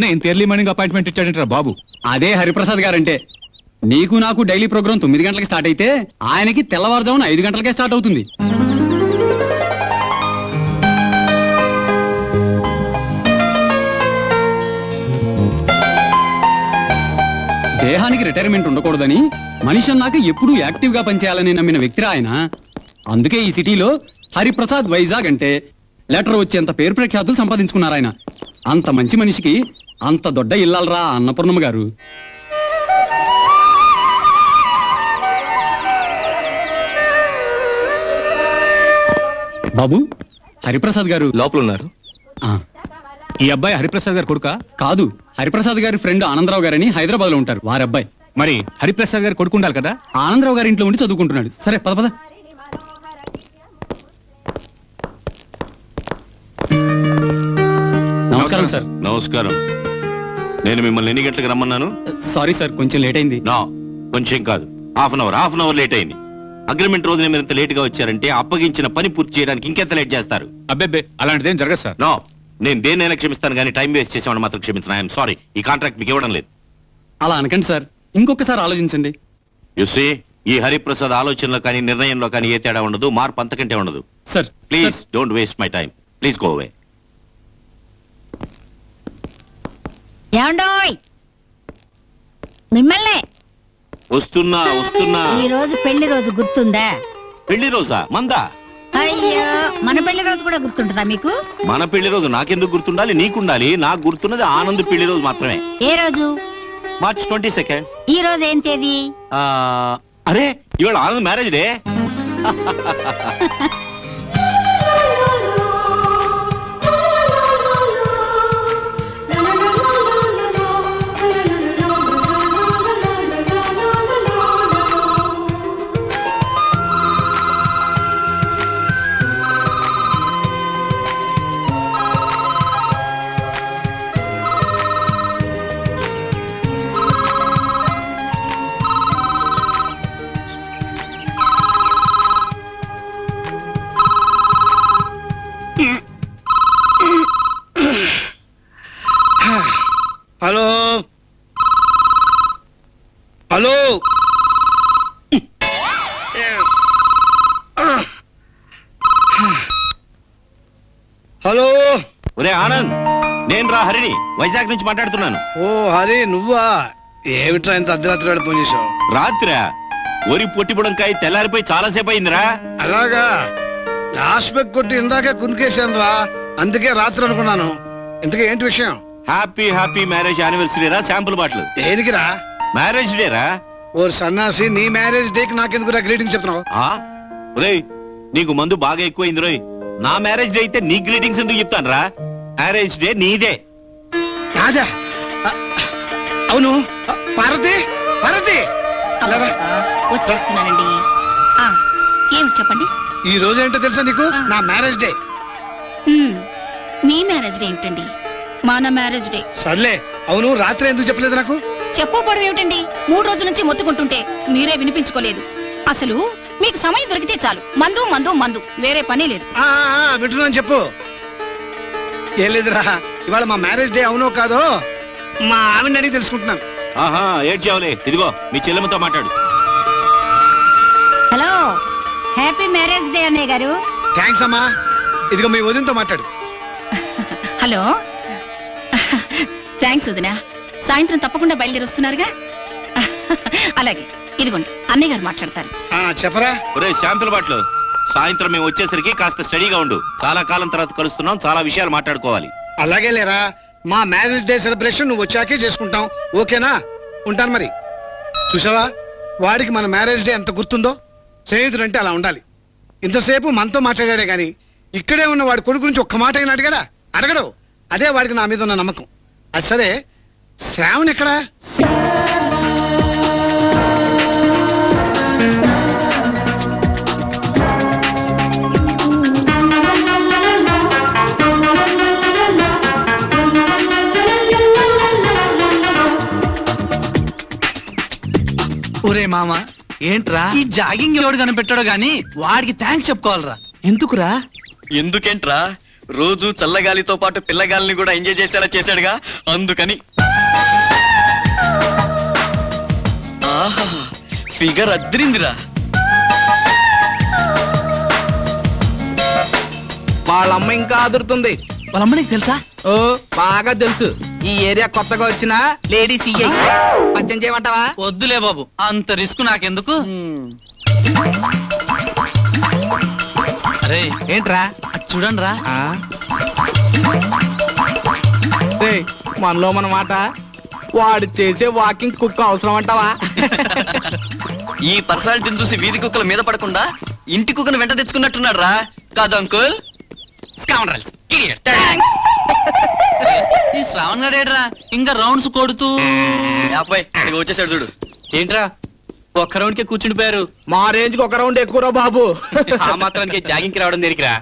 అయినా ఇంత early morning appointment ఇచ్చాడంటారా బాబు? అదే హరిప్రసాద్ గారంటే. నీకు నాకు డైలీ ప్రోగ్రామ్ 9 గంటలకి స్టార్ట్ అయితే ఆయనకి తెల్లవారుజామున 5 గంటలకే స్టార్ట్ అవుతుంది. దేహానికి రిటైర్మెంట్ ఉండకూడదని, మనిషి అన్నాక ఎప్పుడూ యాక్టివ్ గా పనిచేయాలని నమ్మిన వ్యక్తిరా ఆయన. అందుకే ఈ సిటీలో హరిప్రసాద్ వైజాగ్ అంటే లెటర్ వచ్చేంత పేరు ప్రఖ్యాతులు సంపాదించుకున్నారు ఆయన. అంత మంచి మనిషికి అంత దొడ్డ ఇల్లాలరా అన్నపూర్ణమ్మ గారు. బాబు, హరిప్రసాద్ గారు లోపల ఉన్నారు. ఈ అబ్బాయి హరిప్రసాద్ గారు కొడుకా? కాదు, హరిప్రసాద్ గారి ఫ్రెండ్ ఆనందరావు గారని హైదరాబాద్ లో ఉంటారు, వారి అబ్బాయి. మరి హరిప్రసాద్ గారు కొడుకు ఉండాలి కదా? ఆనందరావు గారి ఇంట్లో ఉండి చదువుకుంటున్నాడు. సరే పద పద. నమస్కారం సార్. నమస్కారం. నేను మిమ్మల్ని ఎన్ని గంటలకు రమ్మన్నాను? సారీ సార్, కొంచెం లేట్ అయింది. నా కొంచెం కాదు, హాఫ్ అన్ అవర్ లేట్ అయింది. అగ్రిమెంట్ రోజున మీరు ఇంత లేట్ గా వచ్చారంటే అప్పగించిన పని పూర్తి చేయడానికి ఇంకెంత లేట్ చేస్తారు? అబ్బెబ్బే, అలాంటిదేం జరగదు సార్. నో, నేను దేన్నైనా క్షమిస్తాను కానీ టైం వేస్ట్ చేసేవాడు మాత్రం క్షమించను. ఐఎమ్ సారీ, ఈ కాంట్రాక్ట్ మీకు ఇవ్వడం లేదు. అలా అనకండి సార్, ఇంకొకసారి ఆలోచించండి. యూసీ, ఈ హరిప్రసాద్ ఆలోచనలో కానీ నిర్ణయంలో కానీ ఏ తేడా ఉండదు, మార్పు అంతకంటే ఉండదు. Sir please don't waste my time. Please go away. ఏమండోయ్, మిమ్మల్నే. వస్తున్నా. ఈ రోజు పెళ్లి రోజు గుర్తుందా? పెళ్లి రోజా? మందా? అయ్యో, మన పెళ్లి రోజు కూడా గుర్తుంటుందా మీకు? మన పెళ్లి రోజు నాకెందుకు గుర్తుండాలి? నీకుండాలి. నాకు గుర్తున్నది ఆనంద్ పెళ్లి రోజు మాత్రమే. ఏ రోజు? మార్చ్ 22. ఈ రోజు ఏం తేదీ? అరే, ఇవాళ Anand marriage day. Hello hello, hello. ఒరే ఆనంద్, నేను రా హరిని, వైజాగ్ నుంచి మాట్లాడుతున్నాను. ఓ హరి, నువ్వా? ఏమిట్రా ఇంత అర్ధరాత్రి వేళ ఫోన్ చేసావు? రాత్రా? ఒరి పొట్టి బుడంకాయ తెల్లారిపోయి చాలాసేపు అయిందిరా. అలాగా, లాస్ట్ బెక్ కొట్టి ఇందాకే కునికేశాను రా, అందుకే రాత్రి అనుకున్నాను. ఇంతకీ ఏంటి విషయం? హ్యాపీ మ్యారేజ్ యానివర్సరీ రా. Sample bottle. దేనికిరా? మ్యారేజ్ డే రా. ఓ సన్నాసి, నీ మ్యారేజ్ డేకి నాకెందుకు గ్రీటింగ్ చెప్తున్నావు? ఒరేయ్, నీకు మందు బాగా ఎక్కువైంది రోయ్. నా మ్యారేజ్ డే అయితే నీ గ్రీటింగ్స్ ఎందుకు చెప్తాను రా? మ్యారేజ్ డే నీదే. రాజా, అవును. పార్వతి, పార్వతి, వచ్చేస్తున్నానండి. ఏమిటి చెప్పండి. ఈ రోజు ఏంటో తెలుసా నీకు? నా మ్యారేజ్ డే. మీ మ్యారేజ్ డే ఏమిటండి? మన మ్యారేజ్ డే. సర్లే, అవును, రాత్రి ఎందుకు చెప్పలేదు నాకు? చెప్పకపోవడం ఏమిటండి? 3 రోజుల నుంచి మొత్తుకుంటుంటే మీరే వినిపించుకోలేదు. అసలు మీకు సమయం దొరికితే చాలు, మందు మందు మందు, వేరే పని లేదు. వింటున్నాను, చెప్పు. ఏం లేదురా, ఇవాళ మా మ్యారేజ్ డే అవునో కాదో మా ఆవిడని అడిగి తెలుసుకుంటున్నాను. ఏడ్చావులే, ఇదిగో మీ చెల్లెమ్మతో మాట్లాడు. హలో, హ్యాపీ మ్యారేజ్ డే అన్నయ్య గారు. థ్యాంక్స్ అమ్మా. ఇదిగో మీ వదినతో మాట్లాడు. హలో, థ్యాంక్స్ వదినా. సాయంత్రం తప్పకుండా బయలుదేరి వస్తున్నారుగా? అలాగే, ఇదిగోండి అన్నయ్య గారు మాట్లాడతారు. చెప్పరా. ఒరే శాంపుల్ బాటిల్, సాయంత్రం మేము వచ్చేసరికి కాస్త స్టడీగా ఉండు. చాలా కాలం తర్వాత కలుస్తున్నాం, చాలా విషయాలు మాట్లాడుకోవాలి. అలాగే లేరా, మా మ్యారేజ్ డే సెలబ్రేషన్ నువ్వు వచ్చాకే చేసుకుంటాం, ఓకేనా? ఉంటాను మరి. చూసావా, వాడికి మన మ్యారేజ్ డే ఎంత గుర్తుందో. స్నేహితుడు అంటే అలా ఉండాలి. ఇంతసేపు మనతో మాట్లాడాడే గాని ఇక్కడే ఉన్న వాడి కొడుకు గురించి ఒక్క మాట అయినా అడిగాడా? అడగడు. అదే వాడికి నా మీద ఉన్న నమ్మకం. అది సరే, శ్రావణ్ ఎక్కడా? ఒరే మామ, ఏంట్రా ఈ జాగింగ్ ఎవడు కనిపెట్టాడో గాని వాడికి థ్యాంక్స్ చెప్పుకోవాలరా. ఎందుకురా? ఎందుకేంట్రా? రోజు చల్లగాలితో పాటు పిల్లగాలిని కూడా ఎంజాయ్ చేసేలా చేశాడుగా అందుకని ఆహా ఫిగర్ అద్రిందిరా. వాళ్ళ అమ్మ ఇంకా అదురుతుంది. వాళ్ళ అమ్మ నీకు తెలుసా? ఓ బాగా తెలుసు. ఈ ఏరియా కొత్తగా వచ్చిన లేడీ సిఐ. పచ్చం చేయమంటావా? వద్దులే బాబు, అంత రిస్క్ నాకెందుకు? అరే ఏంట్రా? చూడండి రా. ఏయ్, మనలో మన మాట. వాడు చేసే వాకింగ్ కుక్క అవసరం అంటావా? ఈ పర్సనాలిటీని చూసి వీధి కుక్కల మీద పడకుండా ఇంటి కుక్కను వెంట తెచ్చుకున్నట్టున్నాడు రా. కాదు అంకుల్? ఈ శ్రావణ్ గడేడ్రా ఇంకా రౌండ్స్ కొడుతూ అబ్బాయి ఇదిగో వచ్చేసాడు చూడు. ఏంట్రా ఒక్క రౌండ్ కే కూర్చుండిపోయారు? మా రేంజ్ కి ఒక రౌండ్ ఎక్కువరా బాబు. ఆ మాత్రానికి జాగింగ్ కి రావడం దేనికిరా?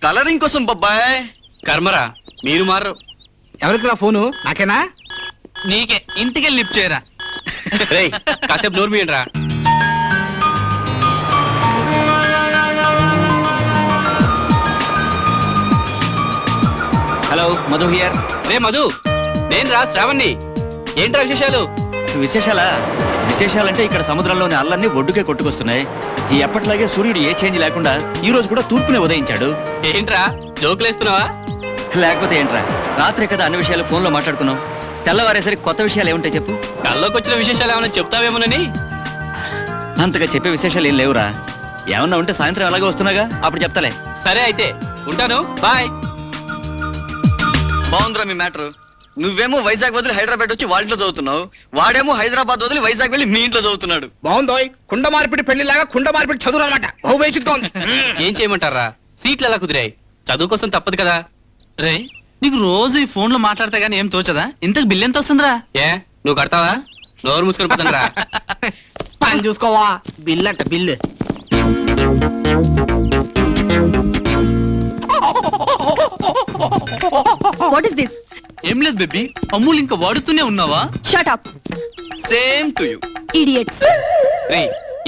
కలరింగ్ కోసం బాబాయ్. కర్మరా, మీరు మారు. ఎవరికి నా ఫోను? నాకేనా? నీకే. ఇంటికెళ్ళి లిఫ్ట్ చేయరా. రేయ్ కాసేపు నోరు మీయండి రా. Hello, Madhu here. రే మధు, నేను రా శ్రావణ్ణి. ఏంట్రా విశేషాలు? విశేషాలంటే ఇక్కడ సముద్రంలోని అల్లన్నీ ఒడ్డుకే కొట్టుకొస్తున్నాయి. ఈ ఎప్పట్లాగే సూర్యుడు ఏ చేంజ్ లేకుండా ఈ రోజు కూడా తూర్పునే ఉదయించాడు. ఏంట్రా జోకులేస్తున్నావా? లేకపోతే ఏంట్రా, రాత్రి కదా అన్ని విషయాలు ఫోన్లో మాట్లాడుకున్నాం. తెల్లవారేసరికి కొత్త విషయాలు ఏముంటాయి చెప్పు. కల్లోకి వచ్చిన విశేషాలు ఏమైనా చెప్తావేమోనని. అంతగా చెప్పే విశేషాలు ఏం లేవురా. ఏమన్నా ఉంటే సాయంత్రం అలాగే వస్తున్నాగా, అప్పుడు చెప్తాలే. సరే అయితే ఉంటాను, బాయ్. బాగుందిరా మీ మ్యాటర్. నువ్వేమో వైజాగ్ వదిలి హైదరాబాద్ వచ్చి వాళ్ళ ఇంట్లో చదువుతున్నావు, వాడేమో హైదరాబాద్ వదిలి వైజాగ్ వెళ్ళి మీ ఇంట్లో చదువుతున్నాడు. బాగుందో కుండ మార్పిడి పెళ్లిలాగా కుండ మార్పిడి చదువు అనమాట. బహుబేసిక్గా ఉంది. ఏం చేయమంటారా? సీట్లు ఎలా కుదిరాయి? చదువు కోసం తప్పదు కదా. రే, నీకు రోజు ఈ ఫోన్ లో మాట్లాడతా గానీ ఏం తోచదా? ఇంతకు బిల్ ఎంత వస్తుందిరా? ఏ నువ్వు కడతావా? నోరు మూసుకొని పోతుందిరా. పని చూసుకోవా. బిల్లు అంట బిల్లు. What is this? ఏం లేదు బేబీ, అమ్ములు ఇంకా వాడుతూనే ఉన్నావా? Shut up same to you. Idiots. రే,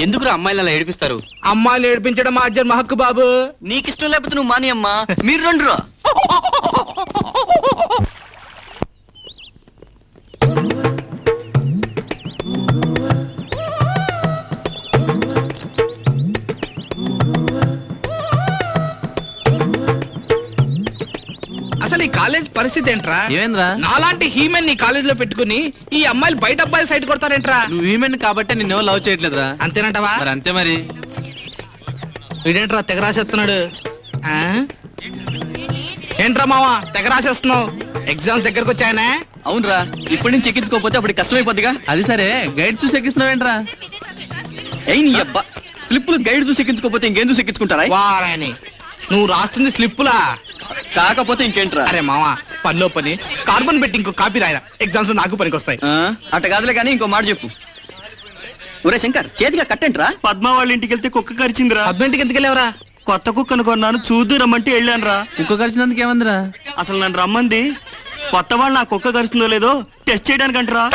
ఎందుకురా అమ్మాయిలు అలా ఏడిపిస్తారు? అమ్మాయిని ఏడిపించడం మా జన్మ హక్కు బాబు. నీకిష్టం లేకపోతే నువ్వు మాని అమ్మా. మీరు రండిరా. అసలు ఈ కాలేజ్ పరిస్థితి ఏంట్రా? ఏమైందిరా? నాలాంటి హీమెన్ నీ కాలేజ్ లో పెట్టుకుని ఈ అమ్మాయిలు బయట అబ్బాయిలు సైట్ కొడతారేంట్రా? నువ్వు ఈమెన్ కాబట్టి నిన్నేమో లవ్ చేయట్లేదురా. అంతేనంటావా? మరి అంతే మరి. వీడేంట్రా తెగ రాసేస్తున్నాడు? ఆ? ఏంట్రా మావా తెగ రాసేస్తున్నావు? ఎగ్జామ్స్ దగ్గరకు వచ్చాయనే? అవునరా, ఇప్పటి నుంచి ఎక్కించుకోకపోతే అప్పుడు కష్టమైపోద్దిగా. అది సరే, గైడ్ చూసి ఎక్కిస్తున్నావేంట్రా? ఏయ్ నీ అబ్బా, స్లిప్పులు గైడ్ చూసి ఎక్కించుకోకపోతే ఇంకేం చూసి ఎక్కించుకుంటారా? వారాని నువ్వు రాస్తుంది స్లిప్పులా? కాకపోతే ఇంకేంట్రా? అరే మావా, పనిలో పని కార్బన్ పెట్టి ఇంకో కాపీ రాయరా, ఎగ్జామ్స్ లో నాకు పనికి వస్తాయి. అట్ట కాదులే కానీ ఇంకో మాట చెప్పు. ఒరే శంకర్, చేతిగా కట్టేంట్రా? పద్మ వాళ్ళ ఇంటికి వెళ్తే కుక్క కరిచిందిరా. పద్మింటికి ఎందుకు వెళ్ళావరా? కొత్త కుక్కను కొన్నాను, చూద్దు రమ్మంటే వెళ్ళానురా. కుక్క కరిచినందుకు ఏమందిరా? అసలు నన్ను రమ్మంది కొత్త వాళ్ళు నా కుక్క కరుస్తుందో లేదో టెస్ట్ చేయడానికంటరా.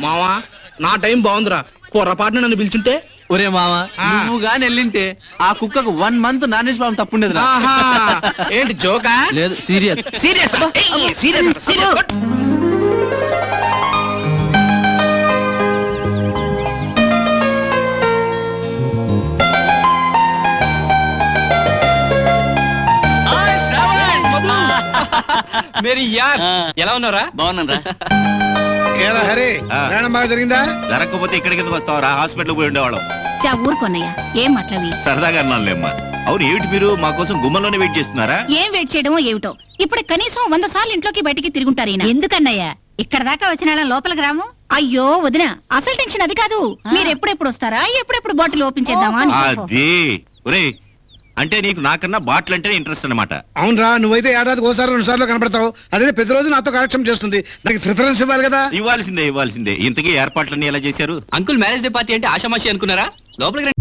మావా నా టైం బాగుందిరా, పొరపాటున నన్ను పిలుచుంటే. ఒరే మామ, ఆ. నువ్వు గాని వెళ్ళింటే ఆ కుక్కకు 1 month నాన్ వెజ్ ప్రాబ్లం తప్పుండేదిరా. ఆహా, ఏంటి జోకా? లేదు, సీరియస్. Serious serious. మేరీ యార్, ఎలా ఉన్నారా? బాగున్నారా? ఏరా హరి, ఆ. ప్రయాణం బాగా జరిగిందా? జరగకపోతే ఇక్కడికి ఎందుకు వస్తావరా? హాస్పిటల్ పోయి ఉండేవాళ్ళం. చా ఊరుకోన్నయ్యా, ఏం మాటలవి? సరదాగా అన్నానులేమ్మా. అవును, ఏమిటి మీరు మా కోసం గుమ్మలోనే వెయిట్ చేస్తున్నారా? ఏం వెయిట్ చేయడమో ఏమిటో. ఇప్పుడు కనీసం 100 సార్లు ఇంట్లోకి బయటికి తిరుగుంటారు ఈయన. ఎందుకన్నయ్యా ఇక్కడ దాకా వచ్చిన వాళ్ళ లోపలికి రాము? అయ్యో వదిన, అసలు టెన్షన్ అది కాదు. మీరు ఎప్పుడెప్పుడు వస్తారా, ఎప్పుడెప్పుడు బాటిల్ ఓపెన్ చేద్దామా అని. అది ఒరే, అంటే నీకు నాకన్నా బాటిల్ అంటేనే ఇంట్రెస్ట్ అన్నమాట. అవునరా, నువ్వైతే ఏడాదికి ఓసారి 2 సార్లు కనపడతావు. అదే ప్రతి రోజు నాతో కరెక్షన్ చేస్తుంది. నాకు ప్రిఫరెన్స్ ఇవ్వాలి కదా. ఇవ్వాల్సిందే. ఇంతకీ ఏర్పాట్లన్నీ ఎలా చేశారు? అంకుల్ మ్యారేజ్ డే పార్టీ అంటే ఆషామాషి అనుకున్నారా? లోపలికి రండి.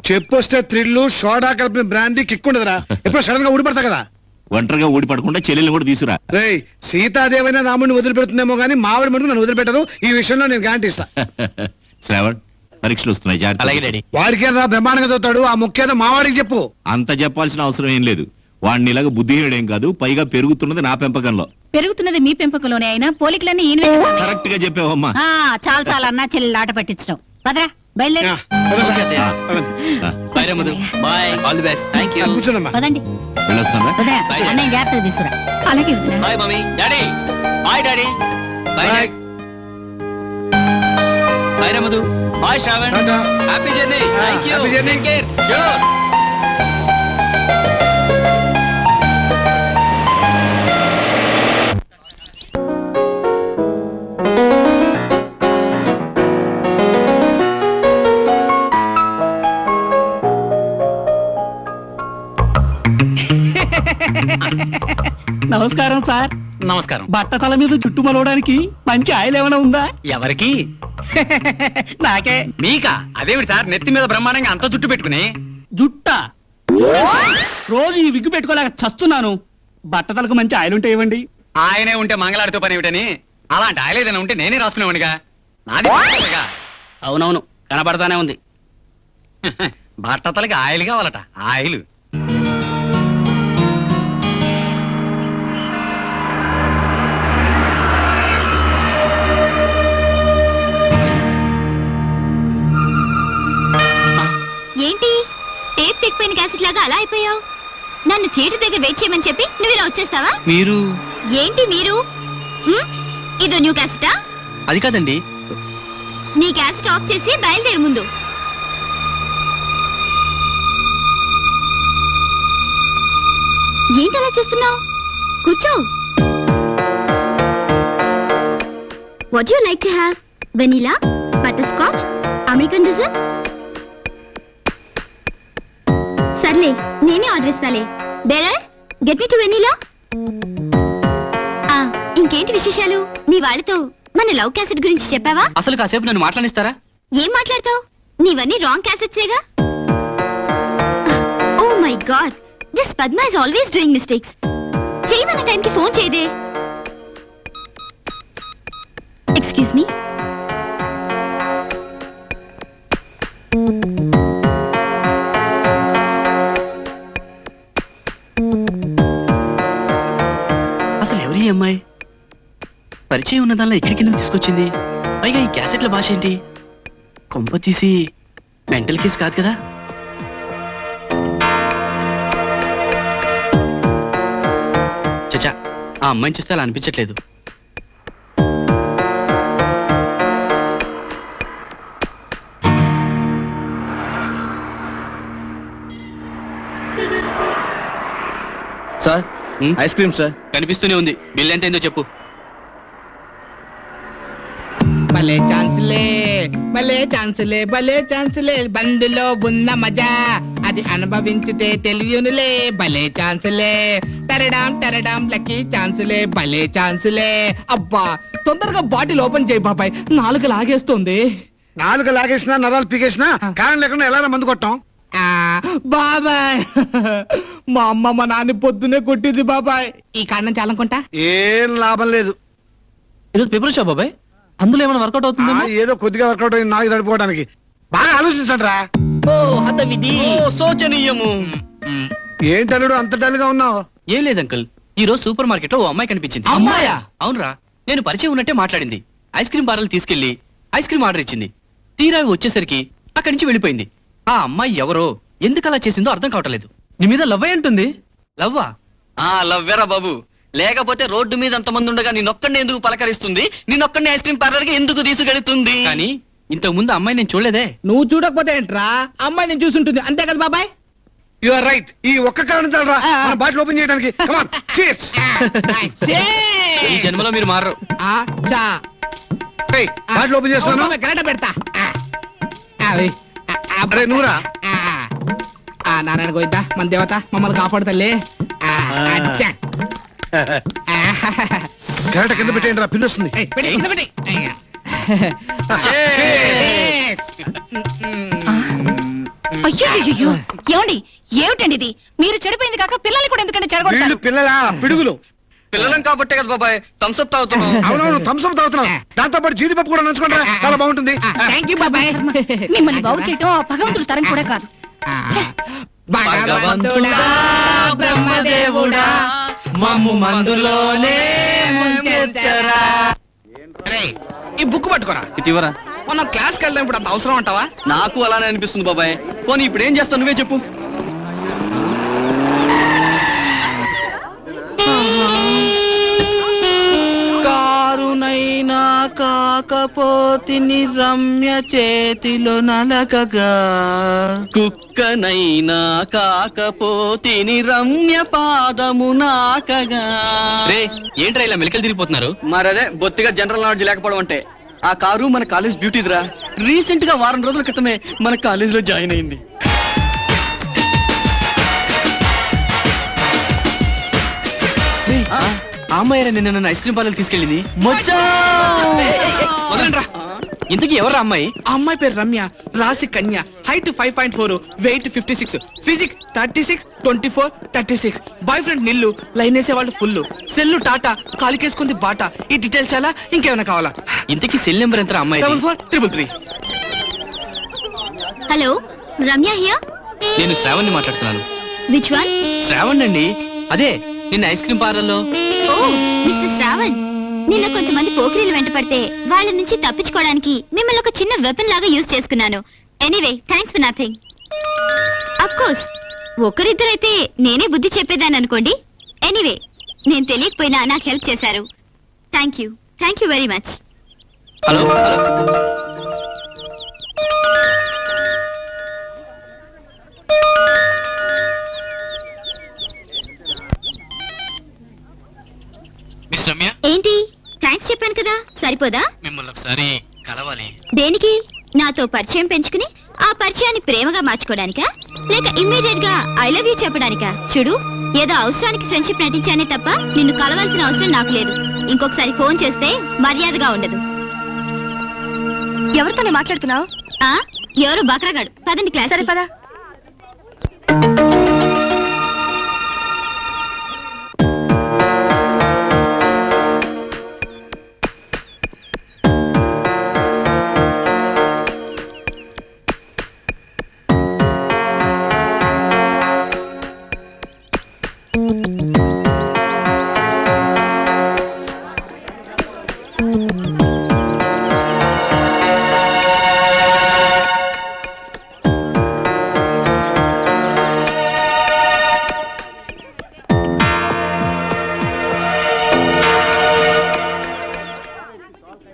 చెప్పొస్తే థ్రిల్లు సోడా కలిపిన బ్రాండీ కిక్ ఉండదురా ఎప్పుడు సడన్ గా ఊడిపడతా కదా. ఒంటరిగా ఊడిపడకుండా చెల్లెల్ని కూడా తీసురా. రేయ్ సీతాదేవైనా రాముడిని వదిలిపెడుతుందేమో కానీ మావిడి మటుకు నన్ను వదిలిపెట్టదు. ఈ విషయంలో నేను గ్యారంటీ ఇస్తా. శ్రావణ్, పరీక్షలు వస్తున్నాయి, జాగ్రత్త. అలాగే డాడీ. వాడికి రా బ్రహ్మాండంగా చదువుతాడు. ఆ ముఖ్యత మావాడికి చెప్పు. అంత చెప్పాల్సిన అవసరం ఏం లేదు. వాడిని ఇలాగ బుద్ధిహీనుడేం కాదు, పైగా పెరుగుతున్నది నా పెంపకంలో. పెరుగుతున్నది మీ పెంపకంలోనే అయినా పోలికలన్నీ ఈయన వైపు ఉన్నాయి. కరెక్ట్ గా చెప్పావమ్మా. చాలు చాలు అన్నా చెల్లి ఆట పట్టించడం. పదరా బయలుదేరి. ఆ, పదండి. బాయ్ రా Madhu. Bye. All the best. Thank you. కూర్చోనమ్మా. పదండి వెళ్ళొస్తానా? వదినా, Bye. అన్నయ్య జాగ్రత్తగా తీసుకురా. అలాగే వదినా. Bye mummy. Daddy. Bye daddy. Bye Bye. Dad. Bye రా మధు. బాయ్ శ్రావణ్. టాటా. Happy journey. Thank you. happy journey. Take care. Sure. నమస్కారం సార్. నమస్కారం. బట్టతల మీద జుట్టు మలవడానికి మంచి ఆయిల్ ఏమైనా ఉందా? ఎవరికి? నాకే. మీకా? అదేమిటి సార్ నెత్తి మీద బ్రహ్మాండంగా అంత జుట్టు పెట్టుకుని? జుట్ట రోజు ఈ విగ్గు పెట్టుకోలేక చస్తున్నాను. బట్టతలకు మంచి ఆయిల్ ఉంటే ఇవ్వండి. ఆయనే ఉంటే మంగళాడితో పని ఏమిటని అలాంటి ఆయిల్ ఏదైనా ఉంటే నేనే రాసుకునేవాడిగా. నాది బట్టతలేగా. అవునవును, కనబడతానే ఉంది. బట్టతలకి ఆయిల్ కావాలట. ఆయిల్. ఏంటి టేప్ తెగిపోయిన క్యాసెట్ లాగా అలా అయిపోయావు? నన్ను థియేటర్ దగ్గర వెయిట్ చేయమని చెప్పి నువ్వు ఇలా వచ్చేస్తావా? మీరు? ఏంటి మీరు? ఇదో న్యూ క్యాసెటా? అది కాదండి. నీ క్యాసెట్ ఆఫ్ చేసి బయలుదేరు ముందు. ఏంటి అలా చేస్తున్నావు? కూర్చో. What you like to have? Vanilla, butterscotch, American dessert? సర్లే, నేనే ఆర్డర్ ఇస్తాలే. Bearer, get me two vanilla. ఇంకేంటి విశేషాలు? మీ వాళ్ళతో మన లవ్ క్యాసెట్ గురించి చెప్పావా? అసలు కాసేపు నన్ను మాట్లాడిస్తారా? ఏం మాట్లాడతావు? నీవన్నీ రాంగ్ క్యాసెట్సేగా. Oh my God, this Padma is always doing mistakes. చేయమన్న టైంకి ఫోన్ చేయదే. Excuse me. అసలు ఎవరి ఈ అమ్మాయి? పరిచయం ఉన్న దానిలో ఇక్కడికి ఎందుకు తీసుకొచ్చింది? పైగా ఈ క్యాసెట్ల భాష ఏంటి? కొంప తీసి మెంటల్ కేసు కాదు కదా? చచా, ఆ అమ్మాయిని చూస్తే అలా అనిపించట్లేదు. Sir, ice cream sir. కనిపిస్తూనే ఉంది. బిల్ ఎంత అయిందో చెప్పు. భలే ఛాన్సులే, భలే ఛాన్సులే, భలే ఛాన్సులే, బందులో ఉన్న మజా అది అనుభవించితే తెలియనులే. భలే ఛాన్సులే, టరడాం టరడాం, లక్కీ ఛాన్సులే, భలే ఛాన్సులే. అబ్బా, తొందరగా బాటిల్ ఓపెన్ చేయి బాబాయ్, నాలుగు లాగేస్తుంది. నాలుగు లాగేసినా నరాలు పీకేసినా కారణం లేకుండా ఎలా మందు కొట్టాం? బాబాయ్, మా అమ్మ మా నాన్న పొద్దునే కొట్టింది బాబాయ్. ఈ కారణం చాలనుకుంటా. ఏం లాభం లేదు. ఈరోజు పేపర్ వచ్చా బాబాయ్? అందులో ఏమైనా వర్కౌట్ అవుతుందా? ఏదో కొద్దిగా వర్కౌట్ అయింది నాలుగు తడిపోవడానికి. బాగా ఆలోచించండి రా. ఓ హత విధి. శోచనీయము. ఏంటల్లుడు అంత డల్ గా ఉన్నావు? ఏం లేదు అంకుల్, ఈ రోజు సూపర్ మార్కెట్ లో ఓ అమ్మాయి కనిపించింది. అమ్మాయా? అవునరా, నేను పరిచయం ఉన్నట్టే మాట్లాడింది. ఐస్ క్రీమ్ బార్లు తీసుకెళ్లి ఐస్ క్రీమ్ ఆర్డర్ ఇచ్చింది. తీరా వచ్చేసరికి అక్కడి నుంచి వెళ్ళిపోయింది. ఆ అమ్మాయి ఎవరో, ఎందుకు అలా చేసిందో అర్థం కావట్లేదు. నీ మీద లవ్ అయి ఉంటుంది. లవ్వా? లవ్వేరా బాబు. లేకపోతే రోడ్డు మీద అంతమంది ఉండగా నిన్నొక్కడిని ఎందుకు పలకరిస్తుంది? నిన్నొక్కడిని ఐస్ క్రీమ్ పార్లర్ కి ఎందుకు తీసుకెళ్తుంది? కానీ ఇంతకు ముందు అమ్మాయి నేను చూడలేదే. నువ్వు చూడకపోతే ఏంట్రా, అమ్మాయి నేను చూసుంటుంది, అంతే కదా బాబాయ్? You are right. ఈ ఒక్క కారణం చాలరా మన బాటిల్ ఓపెన్ చేయడానికి. Come on, cheers. ఈ జన్మలో మీరు మారరు. Hey, బాటిల్ ఓపెన్ చేస్తాను. కరెక్ట్ పెడతా. అరే నువ్వురా. నారాయణ గోయిద్దా, మన దేవత మమ్మల్ని కాపాడుతలే. కరెక్ట్ కింద పెట్టేయండి రా, పిన్ వస్తుంది. అయ్యో అయ్యో ఏమండి ఏమిటండి ఇది? మీరు చెడిపోయింది కాక పిల్లల్ని కూడా ఎందుకంటే వీళ్ళు చెడగొడతారు? పిల్లల పిడుగులు. పిల్లలం కాబట్టే కదా బాబాయ్ థమ్స్అప్ తాగుతున్నాం. అవునవును థమ్స్అప్ తాగుతున్నాం. దాంతో పాటు జీడిపప్పు కూడా నంచుకుంటా చాలా బాగుంటుంది. థ్యాంక్ యూ బాబాయ్. మిమ్మల్ని బాగు చేయటం ఆ భగవంతుడు తరం కూడా కాదు. ఛే! భగవంతుడా బ్రహ్మదేవుడా మమ్ము మందులోనే ముంచెత్తరా. రేయ్, ఈ బుక్ పట్టుకోరా. ఇటీవరా మనం క్లాస్కి వెళ్ళినప్పుడు అంత అవసరం అంటావా? నాకు అలానే అనిపిస్తుంది బాబాయ్. పోనీ ఇప్పుడు ఏం చేస్తావు నువ్వే చెప్పు. కారునైనా కాకపోతిని రమ్య చేతిలో నలకగా, కుక్కనైనా కాకపోతిని రమ్య పాదము నాకగా. రే ఏంట్రా ఇలా మెలికలు తిరిగిపోతున్నారు? మరదే బొత్తిగా జనరల్ నాలెడ్జ్ లేకపోవడం అంటే. ఆ కారు మన కాలేజ్ బ్యూటీదిరా. రీసెంట్ గా వారం రోజుల క్రితమే మన కాలేజ్ లో జాయిన్ అయింది. ఆ అమ్మాయి నిన్న నన్ను ఐస్ క్రీమ్ పార్లర్ తీసుకెళ్ళింది. వదలండ్రా. ఇంతకీ ఎవరు అమ్మాయి? ఆ అమ్మాయి పేరు రమ్య, రాశి కన్య, height 5.4, weight 56, physique 36, 24, 36. Boy friend nil, line వేసే వాళ్ళు ఫుల్, సెల్లు టాటా, కాలికేసుకుంది బాటా. ఈ డీటెయిల్స్ చాలా ఇంకేమైనా కావాలా? ఇంతకీ సెల్ నెంబర్ ఎంత అమ్మాయి? 7433. Hello, Ramya here. నేను శ్రావణ్ ని మాట్లాడుతున్నాను. Which one? శ్రావణ్ అండి, అదే నిన్న ఐస్ క్రీమ్ పార్లర్ లో. ఓ మిస్టర్ శ్రావణ్, నిన్న కొంతమంది పోకిరీలు వెంట పడితే వాళ్ళ నుంచి తప్పించుకోవడానికి మిమ్మల్ని ఒక చిన్న వెపన్ లాగా యూజ్ చేసుకున్నాను. Anyway thanks for nothing. Of course ఒకరిద్దరైతే నేనే బుద్ధి చెప్పేదాన్ని అనుకోండి. ఎనీవే నేను తెలియకపోయినా నాకు హెల్ప్ చేశారు. Thank you very much. Hello miss Ramya, ఏంటి థ్యాంక్స్ చెప్పాను కదా, సరిపోదా? మిమ్మల్ని ఒకసారి కలవాలి. దేనికి? నాతో పరిచయం పెంచుకుని ఆ పరిచయాన్ని ప్రేమగా మార్చుకోవడానికా, లేక ఇమ్మీడియట్ గా ఐ లవ్ యూ చెప్పడానికా? చూడు, ఏదో అవసరానికి ఫ్రెండ్షిప్ నటించానే తప్ప నిన్ను కలవాల్సిన అవసరం నాకు లేదు. ఇంకొకసారి ఫోన్ చేస్తే మర్యాదగా ఉండదు. ఎవరితోనే మాట్లాడుతున్నావు? ఎవరు బక్రాగాడు. పదండి క్లాస్. సరే పదా.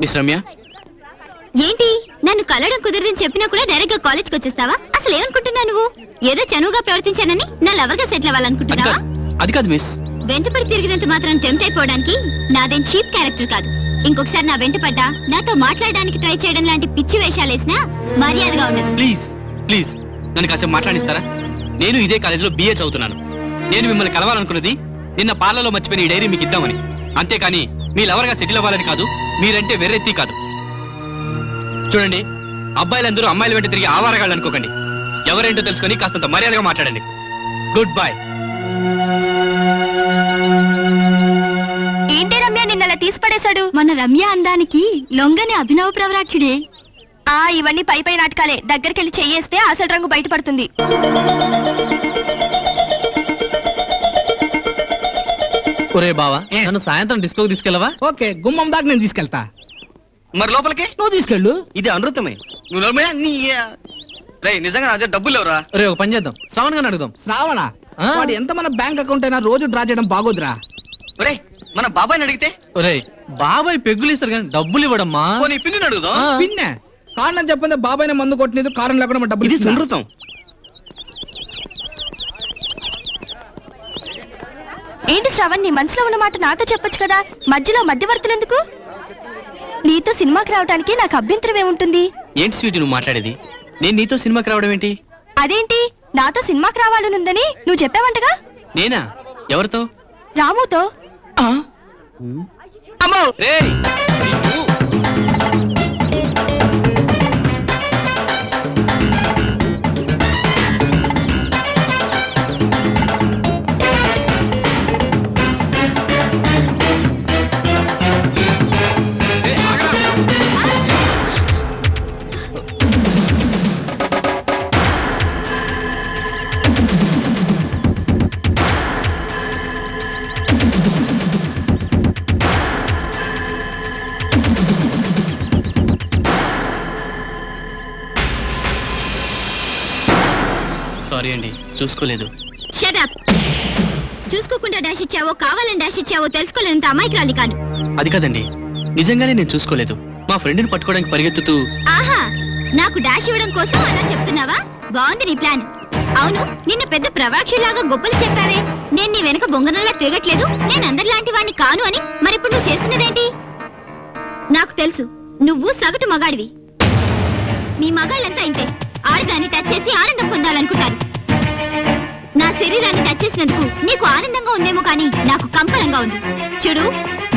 మిస్ రమ్య, ఏంటి నన్ను కలవడం కుదరదని చెప్పినా కూడా డైరెక్ట్ గా కాలేజ్కి వచ్చేస్తావా? అసలు ఏమనుకుంటున్నా నువ్వు? ఏదో చనువుగా ప్రవర్తించానని నా లవర్ గా సెటిల్ అవ్వాలనుకుంటున్నావా? అది కాదు మిస్. వెంటపడి తిరిగినంత మాత్రం టెంప్ట్ అయిపోవడానికి నాదేం చీప్ క్యారెక్టర్ కాదు. ఇంకొకసారి నా వెంట పడ్డా, నాతో మాట్లాడడానికి ట్రై చేయడం లాంటి పిచ్చి వేషాలేసినా మర్యాదగా ఉండదు. ప్లీజ్ ప్లీజ్ నన్ను కాసేపు మాట్లాడిస్తారా? నేను ఇదే కాలేజీలో BA చదువుతున్నాను. నేను మిమ్మల్ని కలవాలనుకున్నది నిన్న పార్లర్లో మర్చిపోయిన ఈ డైరీ మీకు ఇద్దామని. అంతేకాని మీ లవర్గా సెటిల్ అవ్వాలని కాదు. మీరంటే వెర్రెత్తి కాదు. చూడండి, అబ్బాయిలందరూ అమ్మాయిల వెంట తిరిగి ఆవారగాళ్ళు అనుకోకండి. ఎవరేంటో తెలుసుకొని కాస్తంత మర్యాదగా మాట్లాడండి. Good bye. ఏంటి రమ్య నిన్నలా తీసిపడేశాడు? మన రమ్య అందానికి లొంగని అభినవ ప్రవరాక్షుడే. ఇవన్నీ పై పై నాటకాలే. దగ్గరికెళ్ళి చెయ్యేస్తే అసలు రంగు బయటపడుతుంది. ఒరే బావా, నన్ను సాయంత్రం డిస్కోకి తీసుకెళ్ళవా? ఓకే, గుమ్మం దాకా నేను తీసుకెళ్తా. మరి లోపలికి నువ్వు తీసుకెళ్ళు. ఇది అనృతమే. నువ్వు లోపలే నీ నిజంగా అదే డబ్బులు లేవురా. ఒరే ఒక పని చేద్దాం, శ్రావణ్ గారిని అడుగుదాం. శ్రావణ వాడు ఎంత మన బ్యాంక్ అకౌంట్ అయినా రోజు డ్రా చేయడం బాగోదురా. ఒరే మన బాబాయ్ని అడిగితే? ఒరే బాబాయ్ పెగ్గులు ఇస్తారు కానీ డబ్బులు ఇవ్వడమ్మా. పోనీ పిన్నిని అడుగుదాం. పిన్నే కారణం చెప్పండి. బాబాయ్ మందు కొట్టినది కారణం లేకుండా మన డబ్బులు ఇది ఇస్తున్నా. అనృతం. ఏంటి శ్రవణ్, నీ మనసులో ఉన్న మాట నాతో చెప్పొచ్చు కదా, మధ్యలో మధ్యవర్తులు ఎందుకు? నీతో సినిమాకి రావడానికి నాకు అభ్యంతరం ఏముంటుంది? ఏంటి స్వీట్ నువ్వు మాట్లాడేది? నేను నీతో సినిమాకి రావడం ఏంటి? అదేంటి, నాతో సినిమాకి రావాలనుందని నువ్వు చెప్పావంటగా? నేనా? ఎవరితో? రాముతో. అమ్మో! రేయ్! సారీ అండి, చూసుకోలేదు. షట్ చూసుకోకుండా డాష్ ఇచ్చావో కావాలని డాష్ ఇచ్చావో తెలుసుకోలేనంత అమాయకురాలి కాను. అది కాదండి, నిజంగానే నేను చూసుకోలేదు. మా ఫ్రెండ్ని పట్టుకోవడానికి పరిగెత్తుతూ. ఆహా, నాకు డాష్ ఇవ్వడం కోసం అలా చెప్తున్నావా? బాగుంది నీ ప్లాన్. అవును, నిన్న పెద్ద ప్రవాక్షలాగా గొప్పలు చెప్పావే. నేను నీ వెనక బొంగనలా తిరగట్లేదు, నేను అందరిలాంటి వాడిని కాను అని. మరిప్పుడు నువ్వు చేస్తున్నదేంటి? నాకు తెలుసు, నువ్వు సగటు మగాడివి. మీ మగాళ్ళంతా ఇంతే, ఆడదాన్ని టచ్ చేసి ఆనందం పొందాలనుకుంటారు. నా శరీరాన్ని టచ్ చేసినందుకు నీకు ఆనందంగా ఉందేమో కానీ నాకు కంపనంగా ఉంది. చూడు,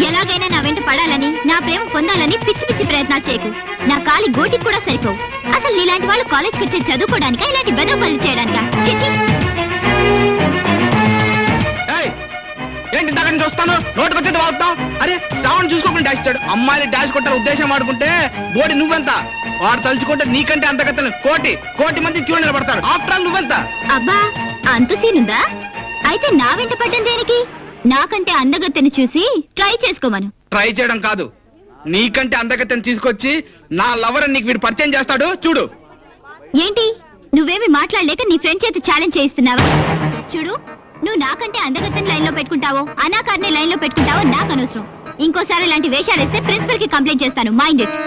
ఎలాగైనా నా వెంట పడాలని, నా ప్రేమ పొందాలని పిచ్చి పిచ్చి ప్రయత్నాలు చేయకు. నా కాలి గోటికి కూడా సరిపోవు. అసలు నీలాంటి వాళ్ళు కాలేజ్కి వచ్చి చదువుకోవడానికా, ఇలాంటి బెదవ పనులు చేయడానికా? చిచి. ఏంటి ఇందాక నుంచి వస్తాను, నోటుకొచ్చేట్టు వాగుతాం. అరే, శ్రావణ్ చూసుకోకుండా డాష్ ఇచ్చాడు. అమ్మాయిలు డాష్ కొట్టారు ఉద్దేశం ఆడుకుంటే బోడి నువ్వెంత? వాడు తలుచుకుంటే నీకంటే అంతగత్తలు కోటి మంది క్యూ నిలబడతారు. ఆఫ్టర్ ఆల్ నువ్వెంత? అబ్బా, అంత సీనుందా? అయితే నా వెంట పడ్డం దేనికి? నాకంటే అందగత్తెని చూసి ట్రై చేసుకోమను. ట్రై చేయడం కాదు, నీకంటే అందగత్తెని తీసుకొచ్చి నా లవర్ నీకు వీడు పరిచయం చేస్తాడు చూడు. ఏంటి, నువ్వేమి మాట్లాడలేక నీ ఫ్రెండ్ చేత ఛాలెంజ్ చేయిస్తున్నావా? చూడు, నువ్వు నాకంటే అందగత్తెని లైన్ లో పెట్టుకుంటావో అనాకార్ని లైన్ లో పెట్టుకుంటావో నాకు అనవసరం. ఇంకోసారి ఇలాంటి వేషాలు వేస్తే ప్రిన్సిపల్ కి కంప్లైంట్ చేస్తాను. Mind it.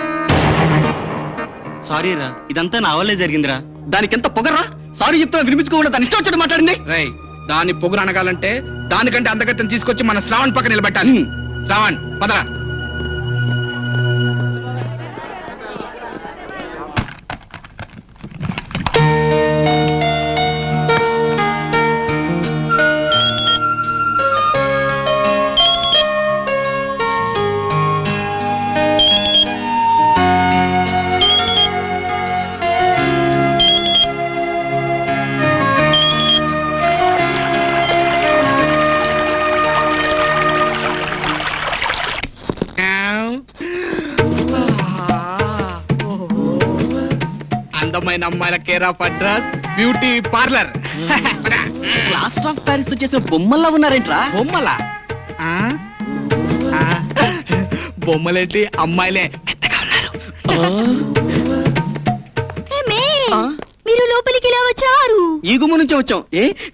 సారీ రా, ఇదంతా నా వల్లే జరిగిందిరా. దానికి ఎంత పొగరా? సారీ చెప్తున్నా వినిపించుకోకుండా దాని ఇష్టం వచ్చాడు మాట్లాడింది. రేయ్, దాని పొగురు అనగాలంటే దానికంటే అందగత్తెని తీసుకొచ్చి మన శ్రావణ్ పక్కన నిలబెట్టాలి. శ్రావణ్, పదరా. అందమైన అమ్మాయిల care of address beauty parlour. Class of Paris తో చేసిన బొమ్మల్లా ఉన్నారేంట్రా? బొమ్మలా? బొమ్మలేంటి, అమ్మాయిలే పెద్దగా ఉన్నారు. మీరు లోపలికి ఇలా వచ్చారు? ఈ గుమ్మ నుంచి వచ్చాం.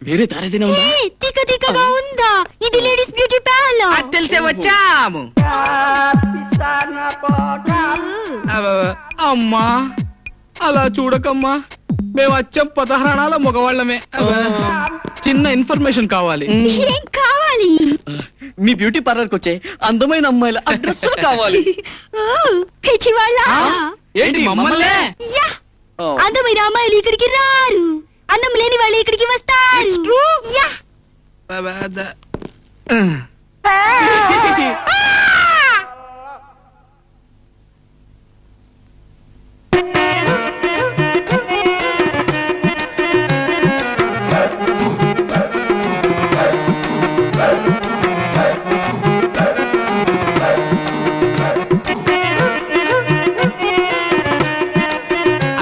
వేరే దారేదైనా ఉందా? తిక్కగా ఉందా? ఇది లేడీస్ బ్యూటీ పార్లర్. అది తెలిసే వచ్చాము. అమ్మా, అలా చూడకమ్మా, మేము వచ్చాం 16 మగవాళ్ళమే. చిన్న ఇన్ఫర్మేషన్ కావాలి. ఏం కావాలి? మీ బ్యూటీ పార్లర్ కి వచ్చే అందమైన అమ్మాయిల అడ్రస్ కావాలి. ఏంటి మమ్మల్నే? అందమైన అమ్మాయిలు ఇక్కడికి రారు, అందం లేని వాళ్ళు ఇక్కడికి వస్తారు. యా.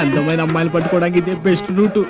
అందమైన అమ్మాయిలు పట్టుకోవడానికి ఇదే బెస్ట్ రూట్.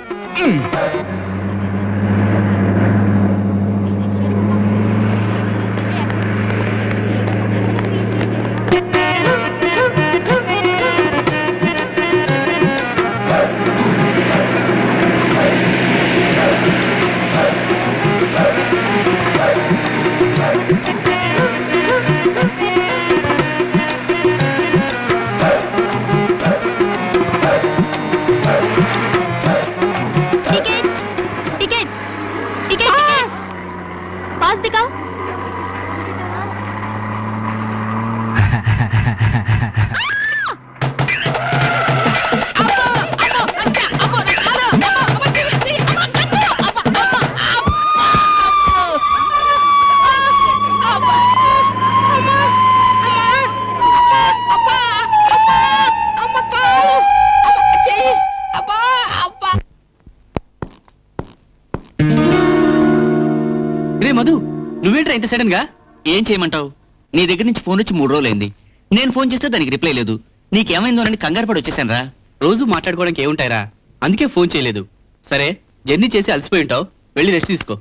మధు, నువ్వేంట్రా ఇంత సడన్ గా? ఏం చేయమంటావు? నీ దగ్గర నుంచి ఫోన్ వచ్చి 3 రోజులైంది. నేను ఫోన్ చేస్తే దానికి రిప్లై లేదు. నీకేమైందోనని కంగారు పడి వచ్చేసాను రా. రోజు మాట్లాడుకోవడానికి ఏముంటాయిరా, అందుకే ఫోన్ చేయలేదు. సరే, జర్నీ చేసి అలసిపోయి ఉంటావు, వెళ్ళి రెస్ట్ తీసుకో.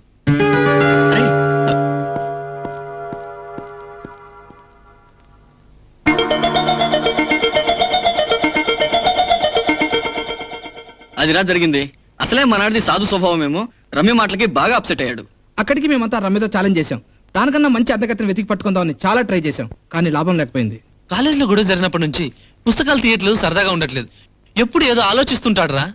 అదిరా జరిగింది. అసలే మనాడిది సాధు స్వభావమేమో రమ్య మాటలకి బాగా అప్సెట్ అయ్యాడు. అక్కడికి మేమంతా రమ్యతో ఛాలెంజ్ చేశాం. దానికన్నా మంచి అద్దెకత్తిని వెతికి పట్టుకుందామని చాలా ట్రై చేశాం, కానీ లాభం లేకపోయింది. కాలేజీలో గొడవ జరిగినప్పటి నుంచి పుస్తకాలు తీయట్లేదు, సరదాగా ఉండట్లేదు. ఎప్పుడు ఏదో ఆలోచిస్తుంటాడు రా.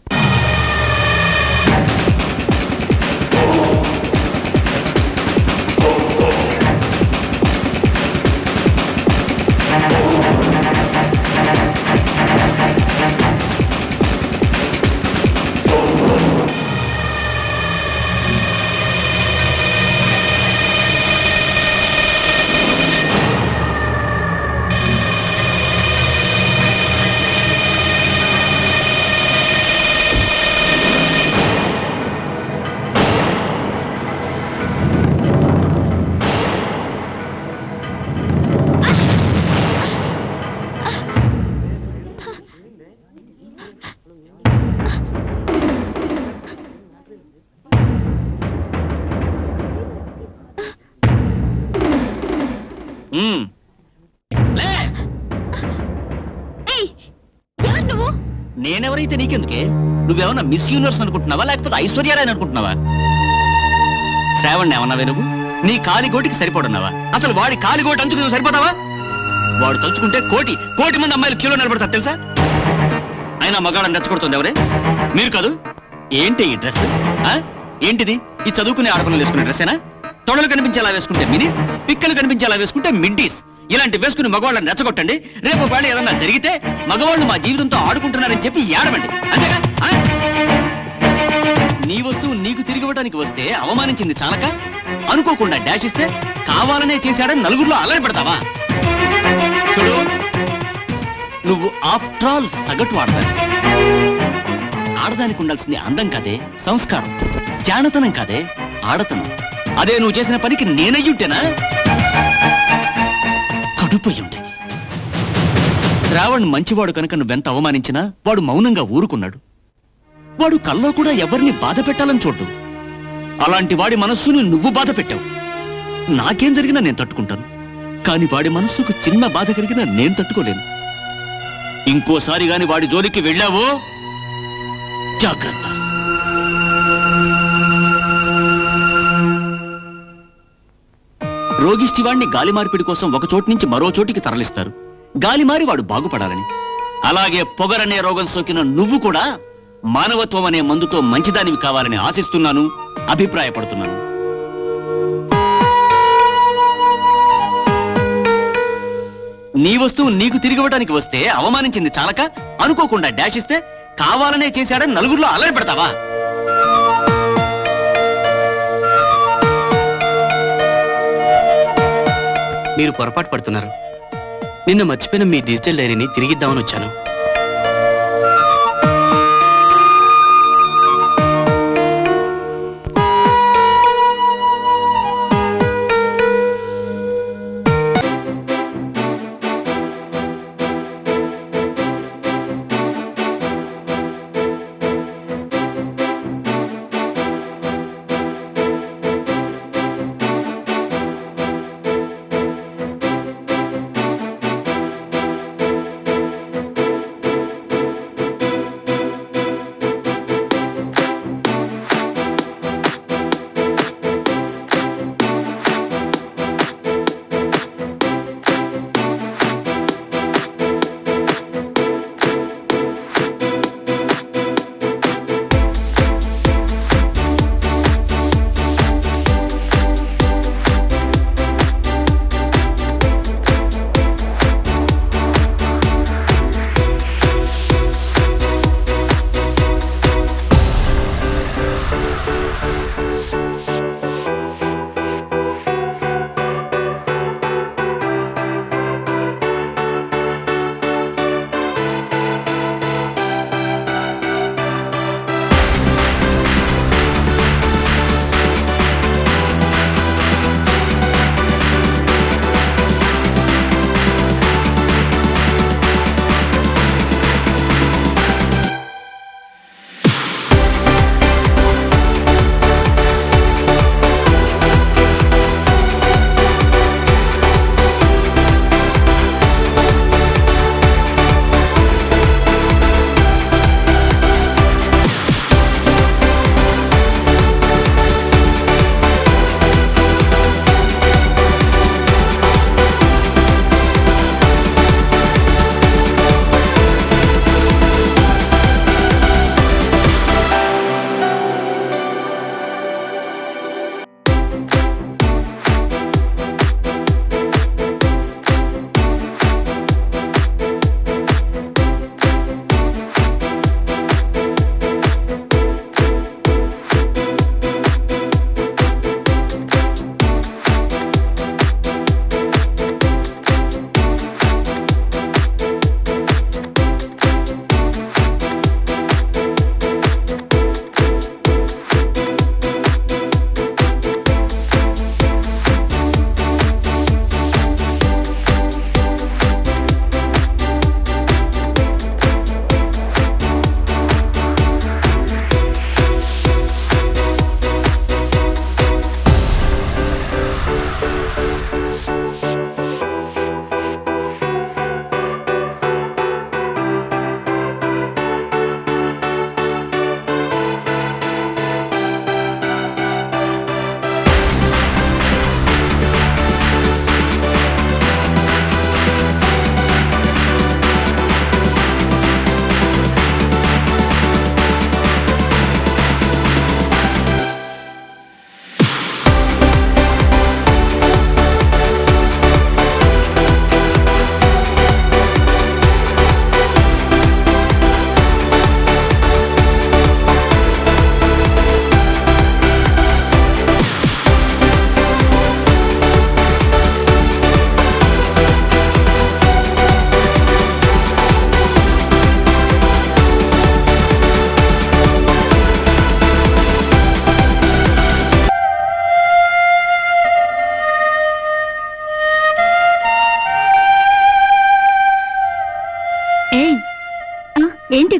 నేనెవరైతే నీకెందుకే? నువ్వేమన్నా మిస్ యూనివర్స్ అనుకుంటున్నావా లేకపోతే ఐశ్వర్యారాయణ అనుకుంటున్నావా? శ్రావణ్ ఏమన్నావే నువ్వు? నీ కాలిగోటికి సరిపడున్నావా? అసలు వాడి కాలిగోటి అంచుకు నువ్వు సరిపోతావా? వాడు తలుచుకుంటే కోటి మంది అమ్మాయిలు క్యూలో నిలబడతారు తెలుసా? అయినా మగాళ్ళని రెచ్చగొడుతుంది ఎవరే? మీరు కాదు. ఏంటి ఈ డ్రెస్? ఏంటిది? ఈ చదువుకునే ఆడపిల్లలు వేసుకునే డ్రెస్సేనా? తొడలు కనిపించేలా వేసుకుంటే మినీస్, పిక్కలు కనిపించేలా వేసుకుంటే మిడ్డీస్. ఇలాంటి వేసుకుని మగవాళ్ళని రెచ్చగొట్టండి. రేపు వాళ్ళు ఏదన్నా జరిగితే మగవాళ్ళు మా జీవితంతో ఆడుకుంటున్నారని చెప్పి ఏడమండి. అంతేగా? నీ వస్తువు నీకు తిరిగి ఇవ్వడానికి వస్తే అవమానించింది చాలక అనుకోకుండా డాష్ ఇస్తే కావాలనే చేశాడని నలుగురిలో అలరి పెడతావా? చూడు, నువ్వు ఆఫ్టర్ ఆల్ సగటు ఆడదాని. ఆడదానికి ఉండాల్సింది అందం కాదే, సంస్కారం, జానతనం కాదే, ఆడతనం. అదే నువ్వు చేసిన పనికి నేనయ్యుంటేనా కడుపోయి ఉండేది. శ్రావణ్ మంచివాడు కనుక నువ్వెంత అవమానించినా వాడు మౌనంగా ఊరుకున్నాడు. వాడు కల్లో కూడా ఎవరిని బాధ పెట్టాలని చూడ్డు. అలాంటి వాడి మనస్సును నువ్వు బాధ పెట్టావు. నాకేం జరిగినా నేను తట్టుకుంటాను, కానీ వాడి మనస్సుకు చిన్న బాధ కలిగినా నేను తట్టుకోలేను. ఇంకోసారి గాని వాడి జోలికి వెళ్ళావో జాగ్రత్త. రోగిష్టివాణ్ణి గాలి మార్పిడి కోసం ఒక చోటు నుంచి మరో చోటికి తరలిస్తారు, గాలి మారి వాడు బాగుపడాలని. అలాగే పొగరనే రోగం సోకిన నువ్వు కూడా మానవత్వం అనే మందుతో మంచిదానివి కావాలని ఆశిస్తున్నాను, అభిప్రాయపడుతున్నాను. నీ వస్తువు నీకు తిరిగివ్వడానికి వస్తే అవమానించింది చాలక అనుకోకుండా డాష్ ఇస్తే కావాలనే చేశాడని నలుగురిలో అలరి పెడతావా? మీరు పొరపాటు పడుతున్నారు. నిన్న మర్చిపోయిన మీ డిజిటల్ డైరీని తిరిగిద్దామని వచ్చాను.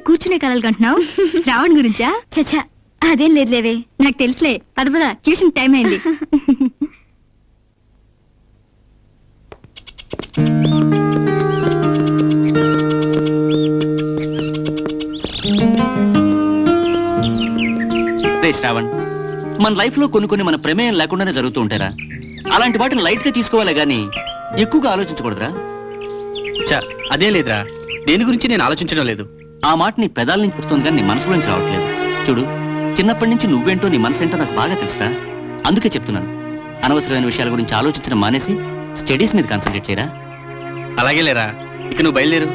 కూర్చునే కలలు కంటున్నావు శ్రావణ్ గురించా చచ్చా అదేం లేదులేవే నాకు తెలుసులే పద పద ట్యూషన్ టైం అయింది రే శ్రావణ్, మన లైఫ్ లో కొన్ని మన ప్రమేయం లేకుండానే జరుగుతూ ఉంటారా? అలాంటి వాటిని లైట్ గా తీసుకోవాలే గానీ ఎక్కువగా ఆలోచించకూడదురా. చా అదే లేదురా, దేని గురించి నేను ఆలోచించడం లేదు. ఆ మాట నీ పెదాల నుంచి వస్తుంది కానీ నీ మనసు నుంచి రావట్లేదు. చూడు, చిన్నప్పటి నుంచి నువ్వేంటో నీ మనసు ఏంటో నాకు బాగా తెలుసురా. అందుకే చెప్తున్నాను, అనవసరమైన విషయాల గురించి ఆలోచించడం మానేసి స్టడీస్ మీద కాన్సన్ట్రేట్ చేయరా. అలాగే లేరా, ఇక నువ్వు బయలుదేరు.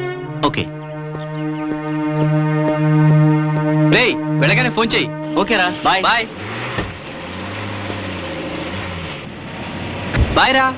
ఓకే. రేయ్, వెళ్ళగానే ఫోన్ చెయ్యి. ఓకేరా, బాయ్ బాయ్. బాయ్ రా.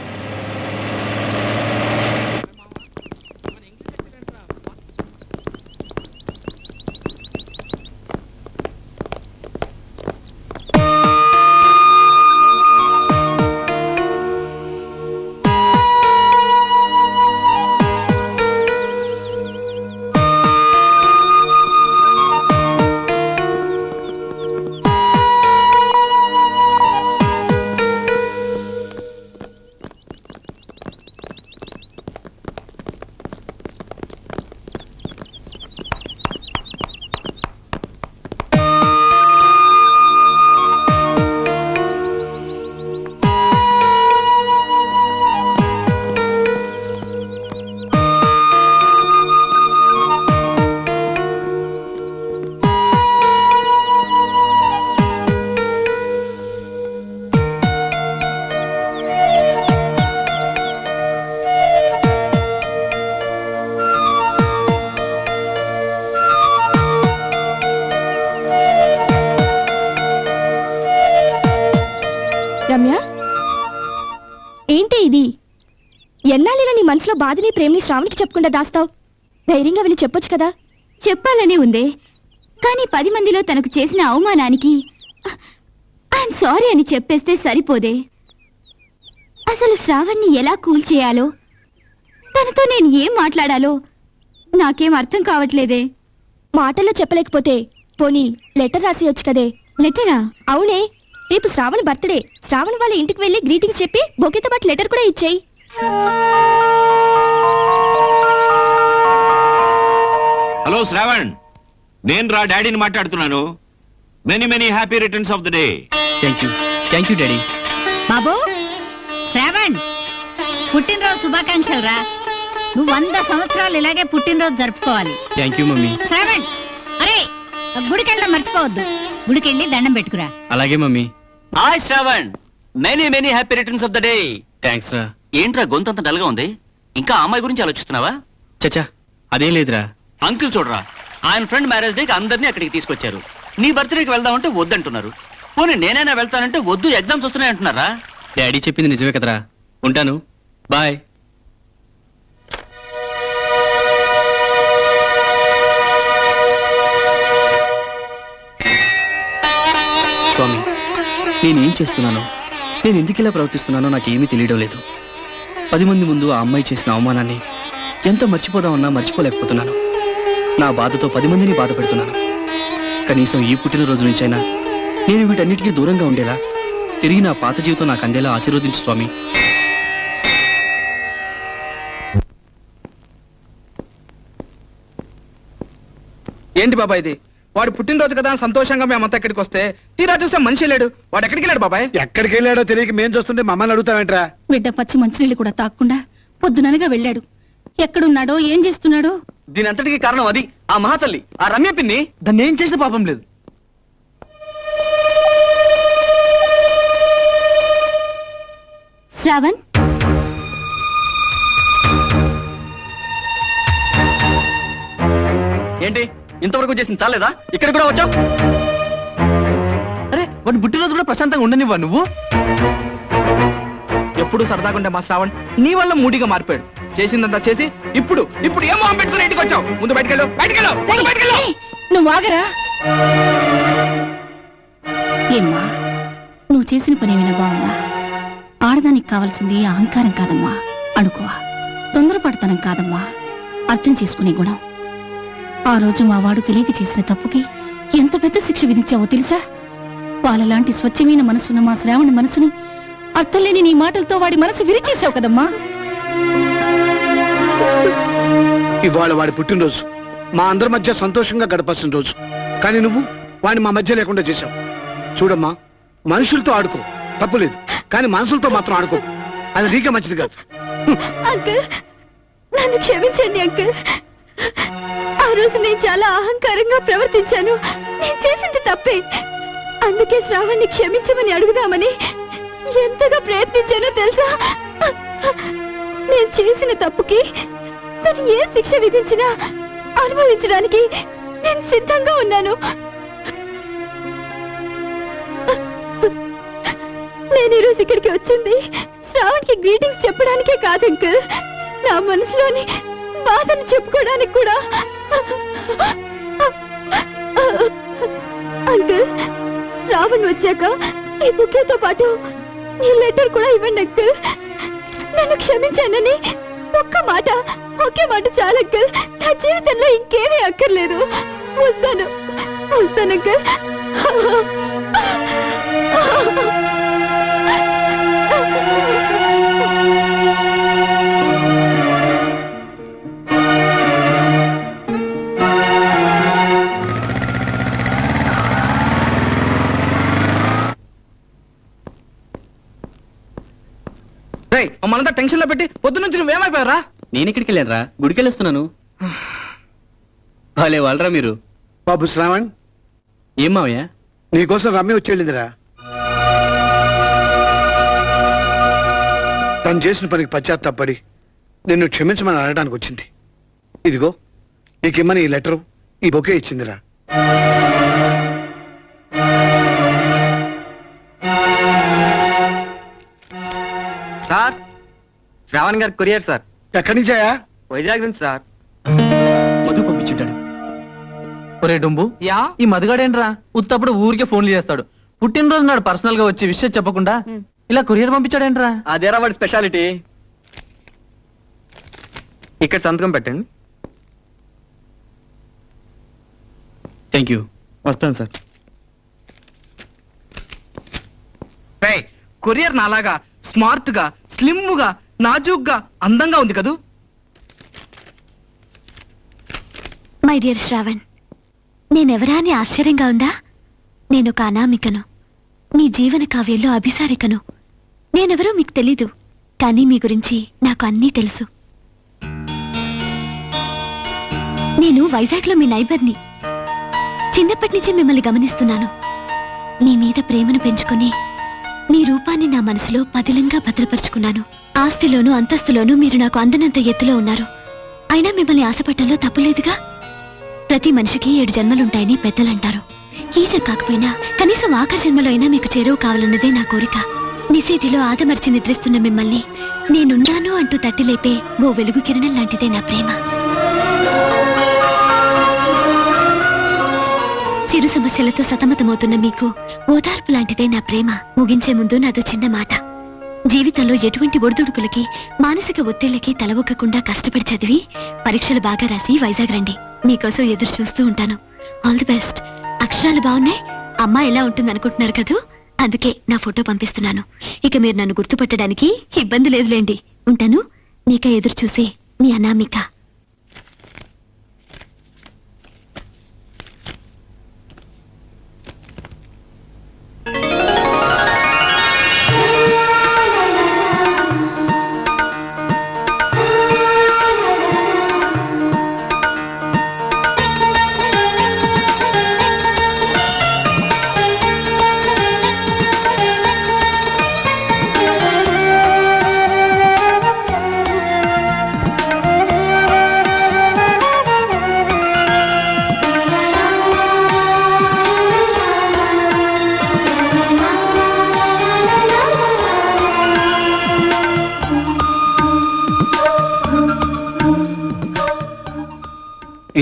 రమ్య, ఏంటి ఇది? ఎన్నాళ్ళైనా నీ మనసులో బాధని ప్రేమని శ్రావణికి చెప్పకుండా దాస్తావు? ధైర్యంగా వెళ్ళి చెప్పొచ్చు కదా. చెప్పాలనే ఉందే, కానీ 10 మందిలో తనకు చేసిన అవమానానికి ఐఎమ్ సారీ అని చెప్పేస్తే సరిపోదే. అసలు శ్రావణ్ని ఎలా కూల్ చేయాలో, తనతో నేను ఏం మాట్లాడాలో నాకేం అర్థం కావట్లేదే. మాటల్లో చెప్పలేకపోతే పోనీ లెటర్ రాసేయొచ్చు కదే. లెటరా? అవునే, రేపు శ్రావణ్ బర్త్డే. శ్రావణ్ వాళ్ళ ఇంటికి వెళ్ళి గ్రీటింగ్స్ చెప్పి బొకేతో పాటు లెటర్ కూడా ఇచ్చేయి. హలో శ్రావణ్, నేను రా డాడీని మాట్లాడుతున్నాను. Many happy returns of the day. Thank you daddy. బాబు శ్రావణ్, పుట్టినరోజు శుభాకాంక్షలు రా. నువ్వు 100 సంవత్సరాలు ఇలాగే పుట్టినరోజు జరుపుకోవాలి. Thank you mummy. శ్రావణ్, అరే గుడికెళ్ళడం మర్చిపోవద్దు. గుడికెళ్ళి దండం పెట్టుకురా. అలాగే mummy. Hi Shravan, many happy returns of the day. Thanks రా. ఏంట్రా గొంతంత డల్గా ఉంది? ఇంకా ఆ అమ్మాయి గురించి ఆలోచిస్తున్నావా? చచ్చా అదేం లేదురా. అంకుల్ చూడరా, ఆయన ఫ్రెండ్ మ్యారేజ్ డేకి అందరినీ అక్కడికి తీసుకొచ్చారు. నీ బర్త్డేకి వెళ్దామంటే వద్దంటున్నారు. పోనీ నేనైనా వెళ్తానంటే వద్దు, ఎగ్జామ్స్ వస్తున్నాయి అంటున్నారా? డాడీ చెప్పింది నిజమే కదరా. ఉంటాను, బాయ్. స్వామి, నేనేం చేస్తున్నానో, నేను ఎందుకు ఇలా ప్రవర్తిస్తున్నానో నాకేమీ తెలియడం లేదు. 10 మంది ముందు ఆ అమ్మాయి చేసిన అవమానాన్ని ఎంత మర్చిపోదామన్నా మర్చిపోలేకపోతున్నాను. నా బాధతో 10 మందిని బాధ పెడుతున్నాను. కనీసం ఈ పుట్టినరోజు నుంచైనా నేను వీటన్నిటికీ దూరంగా ఉండేలా, తిరిగి నా పాత జీవితం నాకు అందేలా ఆశీర్వదించు స్వామి. ఏంటి బాబాయ్ ఇది? వాడు పుట్టినరోజు కదా అని సంతోషంగా మేమంతా ఇక్కడికి వస్తే తీరా చూస్తే మనిషి లేడు. వాడు ఎక్కడికి వెళ్ళాడు బాబాయ్? ఎక్కడికి వెళ్ళాడో తెలియక మేం చూస్తుంటే మమ్మల్ని అడుగుతావేంట్రా? బిడ్డ పచ్చి మంచినీళ్ళు కూడా తాక్కుండా పొద్దుననగా వెళ్ళాడు. ఎక్కడున్నాడో ఏం చేస్తున్నాడో. దీని అంతటికి కారణం అది ఆ మహాతల్లి, ఆ రమ్య పిన్ని. దాన్ని ఏం చేసిన పాపం లేదు. శ్రావణ్, ఏంటి ఇంతవరకు చేసింది చాలేదా? ఇక్కడ కూడా వచ్చావు? అరే వాడి పుట్టినరోజు కూడా ప్రశాంతంగా ఉండనివ్వా నువ్వు? ఎప్పుడు సరదాగా ఉండే మా శ్రావణ్ నీ వల్ల మూడిగా మారిపోయాడు. చేసిందంతా చేసి ఇప్పుడు ఏమో పెట్టుకుని ఇంటికి వచ్చావు. ముందు బయటకెళ్ళు. నువ్వు ఆగరా. ఏమ్మా, నువ్వు చేసిన పని ఏమైనా బాగుందా? ఆడదానికి కావాల్సింది అహంకారం కాదమ్మా, అడుకోవా. తొందరపడతనం కాదమ్మా, అర్థం చేసుకునే గుణం. ఆ రోజు మా వాడు తెలియక చేసిన తప్పుకి ఎంత పెద్ద శిక్ష విధించావో తెలుసా? వాళ్ళలాంటి స్వచ్ఛమైన మనసున్న మా శ్రావణ మనసుని అర్థంలేని నీ మాటలతో వాడి మనసు విరిచేసావు కదమ్మా. ఇవాళ వాడి పుట్టినరోజు, మా అందరి మధ్య సంతోషంగా గడపాల్సిన రోజు, కానీ నువ్వు వాడిని మా మధ్య లేకుండా చేశావు. చూడమ్మా, మనుషులతో ఆడుకో, తప్పులేదు, కానీ మనసులతో మాత్రం ఆడుకో. అది నీకే మంచిది కాదు. అంకుల్, నన్ను క్షమించండి అంకుల్. ఆ రోజు నేను చాలా అహంకారంగా ప్రవర్తించాను. నేను చేసింది తప్పే. అందుకే శ్రావణ్ణి క్షమించమని అడుగుదామని ఎంతగా ప్రయత్నించానో తెలుసా? నేను చేసిన తప్పుకి తను ఏ శిక్ష విధించినా అనుభవించడానికి నేను సిద్ధంగా ఉన్నాను. నేను ఈరోజు ఇక్కడికి వచ్చింది శ్రావణ్కి గ్రీటింగ్స్ చెప్పడానికే కాదు అంకుల్, నా మనసులోని బాధను చెప్పుకోవడానికి కూడా. అంకుల్, శ్రావణ్ వచ్చాక ఈ బుక్కేతో పాటు ఈ లెటర్ కూడా ఇవ్వండి అంకుల్. నన్ను క్షమించానని ఒకే మాట చాలు అంకుల్. నా జీవితంలో ఇంకేమీ అక్కర్లేదు. వస్తాను అంకుల్. మమ్మల్ంతా టెన్షన్ లో పెట్టి పొద్దున్న నుంచి నువ్వేమైపోయారా? నేను ఇక్కడికి వెళ్ళాను, గుడికి వెళ్ళొస్తున్నాను. భలే వాళ్ళరా మీరు. బాబు శ్రావణ్, ఏం మావయ్య? నీకోసం రమ్య వచ్చేళ్ళిందిరా. తను చేసిన పనికి పశ్చాత్తాపడి నిన్ను క్షమించమని అడగడానికి వచ్చింది. ఇదిగో నీకిమ్మని ఈ లెటరు, ఈ బొకే ఇచ్చిందిరా. సార్, శ్రావణ్ గారి కొరియర్ సార్. ఎక్కడి నుంచాయా? వైజాగ్ నుంచి సార్. మధు పంపించుంటాడు. ఒరే డుంబు, ఈ మధుగాడేంట్రా ఉత్తప్పుడు ఊరికే ఫోన్లు చేస్తాడు. పుట్టినరోజు నాడు పర్సనల్ గా వచ్చి విషయం చెప్పకుండా ఇలా కొరియర్ పంపించాడేంట్రా? అదేరా వాడి స్పెషాలిటీ. ఇక్కడ సంతకం పెట్టండి. Thank you. వస్తాను సార్. కొరియర్ నాలాగా స్మార్ట్ గా, స్లిమ్ గా, నాజూగ్గా, అందంగా ఉంది కదూ? మై డియర్ శ్రావణ్, నేనెవరా అని ఆశ్చర్యంగా ఉందా? నేనొక అనామికను, మీ జీవన కావ్యంలో అభిసారికను. నేనెవరో మీకు తెలీదు, కానీ మీ గురించి నాకు అన్నీ తెలుసు. నేను వైజాగ్లో మీ నైబర్ని. చిన్నప్పటి నుంచి మిమ్మల్ని గమనిస్తున్నాను. మీ మీద ప్రేమను పెంచుకుని మీ రూపాన్ని నా మనసులో పదిలంగా భద్రపరుచుకున్నాను. ఆస్తిలోనూ అంతస్తులోనూ మీరు నాకు అందనంత ఎత్తులో ఉన్నారు. అయినా మిమ్మల్ని ఆశపట్టంలో తప్పులేదుగా. ప్రతి మనిషికి 7 జన్మలుంటాయని పెద్దలంటారు. ఈ జన్మ కాకపోయినా కనీసం ఆఖరి జన్మలో అయినా మీకు చేరువ కావాలన్నదే నా కోరిక. నిశీధిలో ఆదమర్చి నిద్రిస్తున్న మిమ్మల్ని నేనున్నాను అంటూ తట్టిలేపే ఓ వెలుగు కిరణం లాంటిదే నా ప్రేమ. చిరు సమస్యలతో సతమతమవుతున్న మీకు ఓదార్పు లాంటిదే నా ప్రేమ. ముగించే ముందు నాదో చిన్న మాట. జీవితంలో ఎటువంటి ఒడిదుడుకులకి, మానసిక ఒత్తిళ్లకి తలవొక్కకుండా కష్టపడి చదివి పరీక్షలు బాగా రాసి వైజాగ్ రండి. మీకోసం ఎదురు చూస్తూ ఉంటాను. All the best. అక్షరాలు బాగున్నాయి. అమ్మ ఎలా ఉంటుంది అనుకుంటున్నారు కదూ? అందుకే నా ఫోటో పంపిస్తున్నాను. ఇక మీరు నన్ను గుర్తుపట్టడానికి ఇబ్బంది లేదులేండి. ఉంటాను. మీక ఎదురు చూసే మీ అనామిక.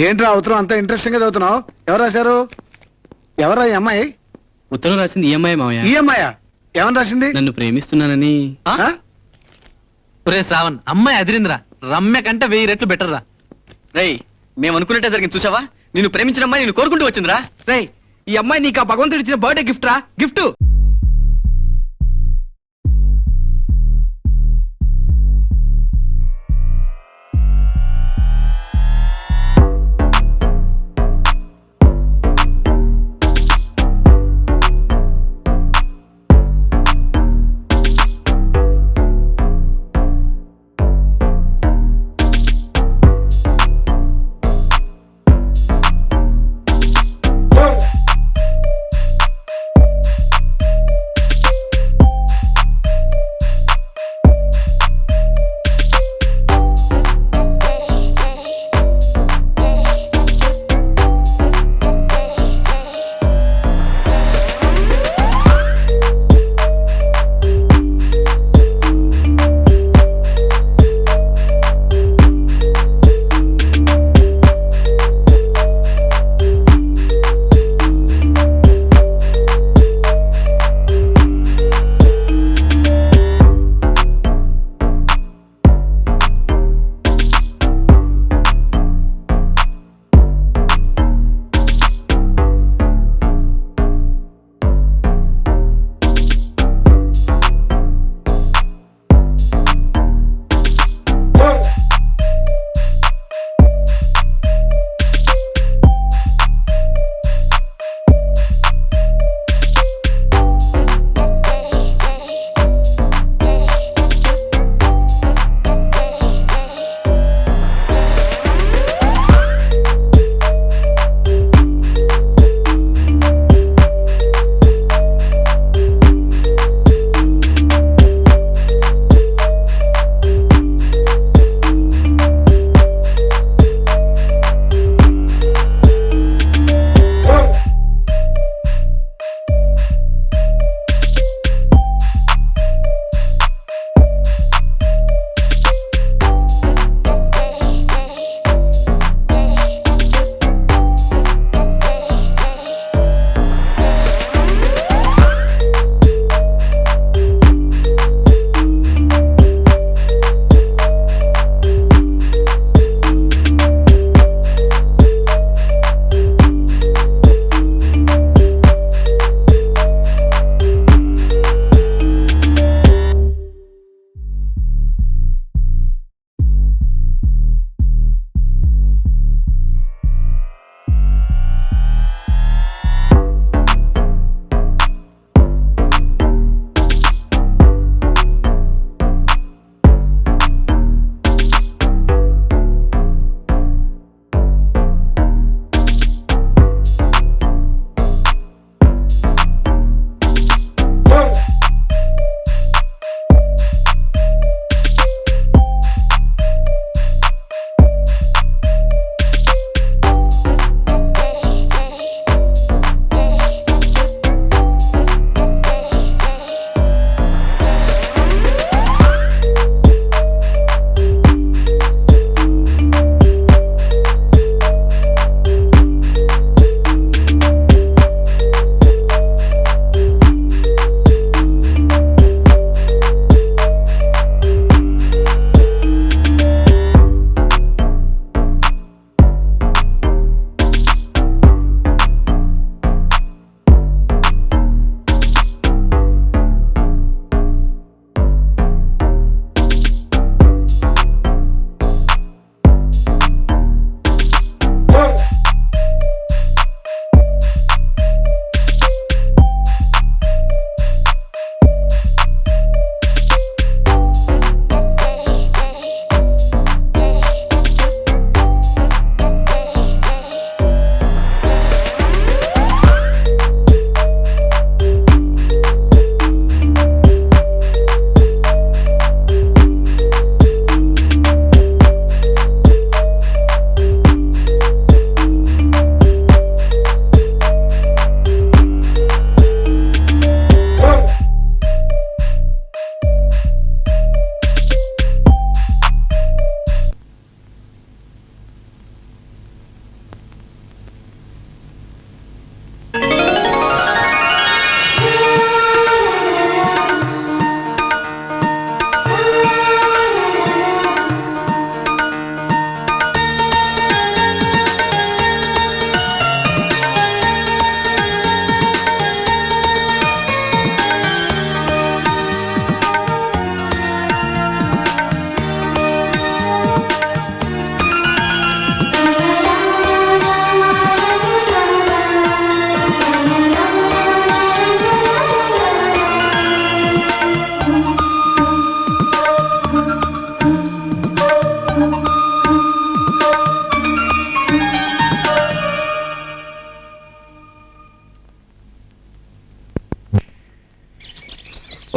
ఏంట్రా ఉత్తరం అంతా ఇంట్రెస్టింగ్ గా చదువుతున్నావు? ఎవరు రాశారు? ఎవరా ఈ అమ్మాయి? ఉత్తరం రాసింది ఈఎంఐ మావయ్య. ఈ అమ్మాయా? ఏమని రాసింది? నన్ను ప్రేమిస్తున్నానని. ఒరే శ్రావణ్, అమ్మాయి అదిరిందిరా. రమ్య కంటే 1000 రెట్లు బెటర్ రా. రేయ్, మేము అనుకున్నట్టే జరిగింది చూసావా? నిన్ను ప్రేమించిన అమ్మాయి నేను కోరుకుంటూ వచ్చిందిరా. రేయ్, ఈ అమ్మాయి నీకు ఆ భగవంతుడు ఇచ్చిన బర్త్డే గిఫ్ట్ రా, గిఫ్ట్.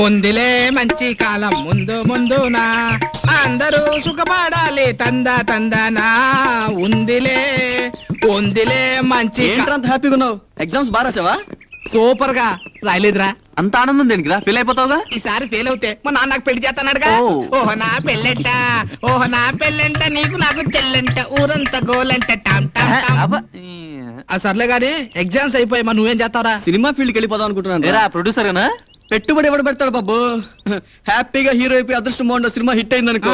ఉందిలే మంచి కాలం ముందు ముందునా, అందరూ సుఖపడాలి తందా తందానా. ఉందిలే ఉందిలే మంచి ఏంట్రంత హ్యాపీగా ఉన్నావు? ఎగ్జామ్స్ బాగా రాసావా? సూపర్ గా రాయలేదురా. అంత ఆనందం దేనికిరా? పెళ్ళి అయిపోతావుగా. ఈసారి ఫెయిల్ అవుతే మా నాన్న నాకు పెళ్లి చేస్తానడుగా. ఓహో నా పెళ్ళంట, ఓహో నా పెళ్ళంట, నీకు నాకు చెల్లంట, ఊరంతా గోలంట. టామ్ టామ్ టామ్. ఆ సర్లే గానీ ఎగ్జామ్స్ అయిపోయి మరి నువ్వేం చేస్తావురా? సినిమా ఫీల్డ్కి వెళ్ళిపోదాం అనుకుంటున్నాను. ప్రొడ్యూసర్ గానా? పెట్టుబడి ఎవడు పెడతాడు బాబు? హ్యాపీగా హీరో అయిపోయి అదృష్టం బాగుండ సినిమా హిట్ అయింది అనుకో,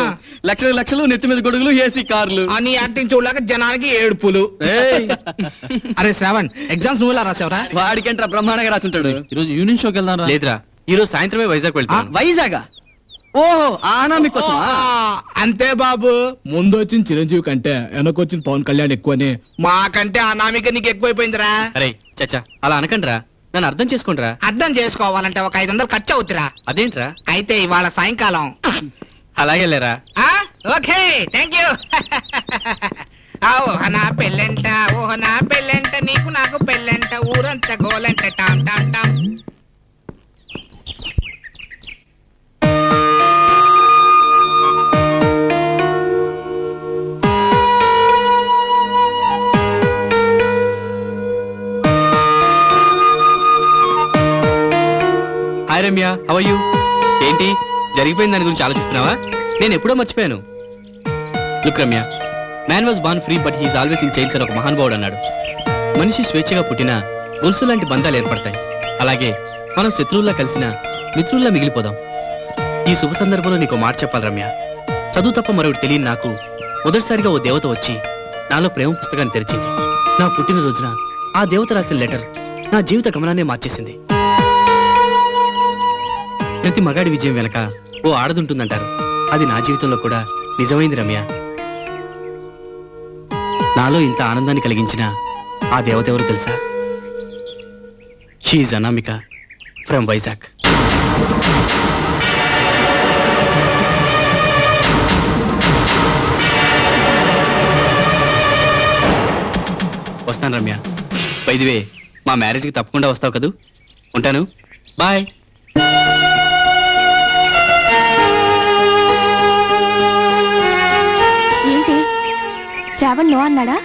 లక్షలు లక్షలు, నెత్తి మీద గొడుగులు, ఏసీ కార్లు. అని యాక్టింగ్ చూడలేక జనానికి ఏడుపులు. అరే శ్రావణ్, ఎగ్జామ్స్ నువ్వు ఎలా రాసావురా? వాడికంటే బ్రహ్మాండంగా రాసుంటాడు. ఈరోజు యూనియన్ షోకి వెళ్దాం లేదురా, ఈ రోజు సాయంత్రమే వైజాగ్ వెళ్తాం. వైజాగ్? ఓహో ఆనామి కోసం. అంతే బాబు, ముందు వచ్చిన చిరంజీవి కంటే వెనకొచ్చిన పవన్ కళ్యాణ్ ఎక్కువని. మాకంటే అనామిక నీకు ఎక్కువైపోయిందిరా. అరే చచ్చా, అలా అనకండ్రా, నన్ను అర్థం చేసుకుంట్రా. అర్థం చేసుకోవాలంటే ఒక 500 ఖర్చు అవుతురా. అదేంట్రా? అయితే ఇవాళ సాయంకాలం. అలాగే లేరా. Okay thank you. ఓహ నా పెళ్ళంట, ఓహ నా పెళ్ళంట, నీకు నాకు పెళ్ళంట, ఊరంతా గోలంట. టామ్ టామ్ టామ్. Hi Ramya, how are you? ఏంటి జరిగిపోయిన దాని గురించి ఆలోచిస్తున్నావా? నేను ఎప్పుడో మర్చిపోయాను. Look Ramya, man was born free but he's always in jails అని ఒక మహానుభావుడు అన్నాడు. మనిషి స్వేచ్ఛగా పుట్టినా గొలుసు లాంటి బంధాలు ఏర్పడతాయి. అలాగే మనం శత్రువుల్లా కలిసిన మిత్రుల్లా మిగిలిపోదాం. ఈ శుభ సందర్భంలో నీకు మాట చెప్పాలి రమ్య. చదువు తప్ప మరొకటి తెలియని నాకు మొదటిసారిగా ఓ దేవత వచ్చి నాలో ప్రేమ పుస్తకాన్ని తెరిచింది. నా పుట్టినరోజున ఆ దేవత రాసిన లెటర్ నా జీవిత గమనాన్నే మార్చేసింది. ప్రతి మగాడి విజయం వెనక ఓ ఆడదుంటుందంటారు. అది నా జీవితంలో కూడా నిజమైంది రమ్య. నాలో ఇంత ఆనందాన్ని కలిగించిన ఆ దేవత ఎవరు తెలుసా? She Anamika from Vizag. వస్తాను రమ్య. బై ది వే, మా మ్యారేజ్కి తప్పకుండా వస్తావు కదూ? ఉంటాను, బాయ్. ఏంటి శ్రావణ్ నో అన్నాడా?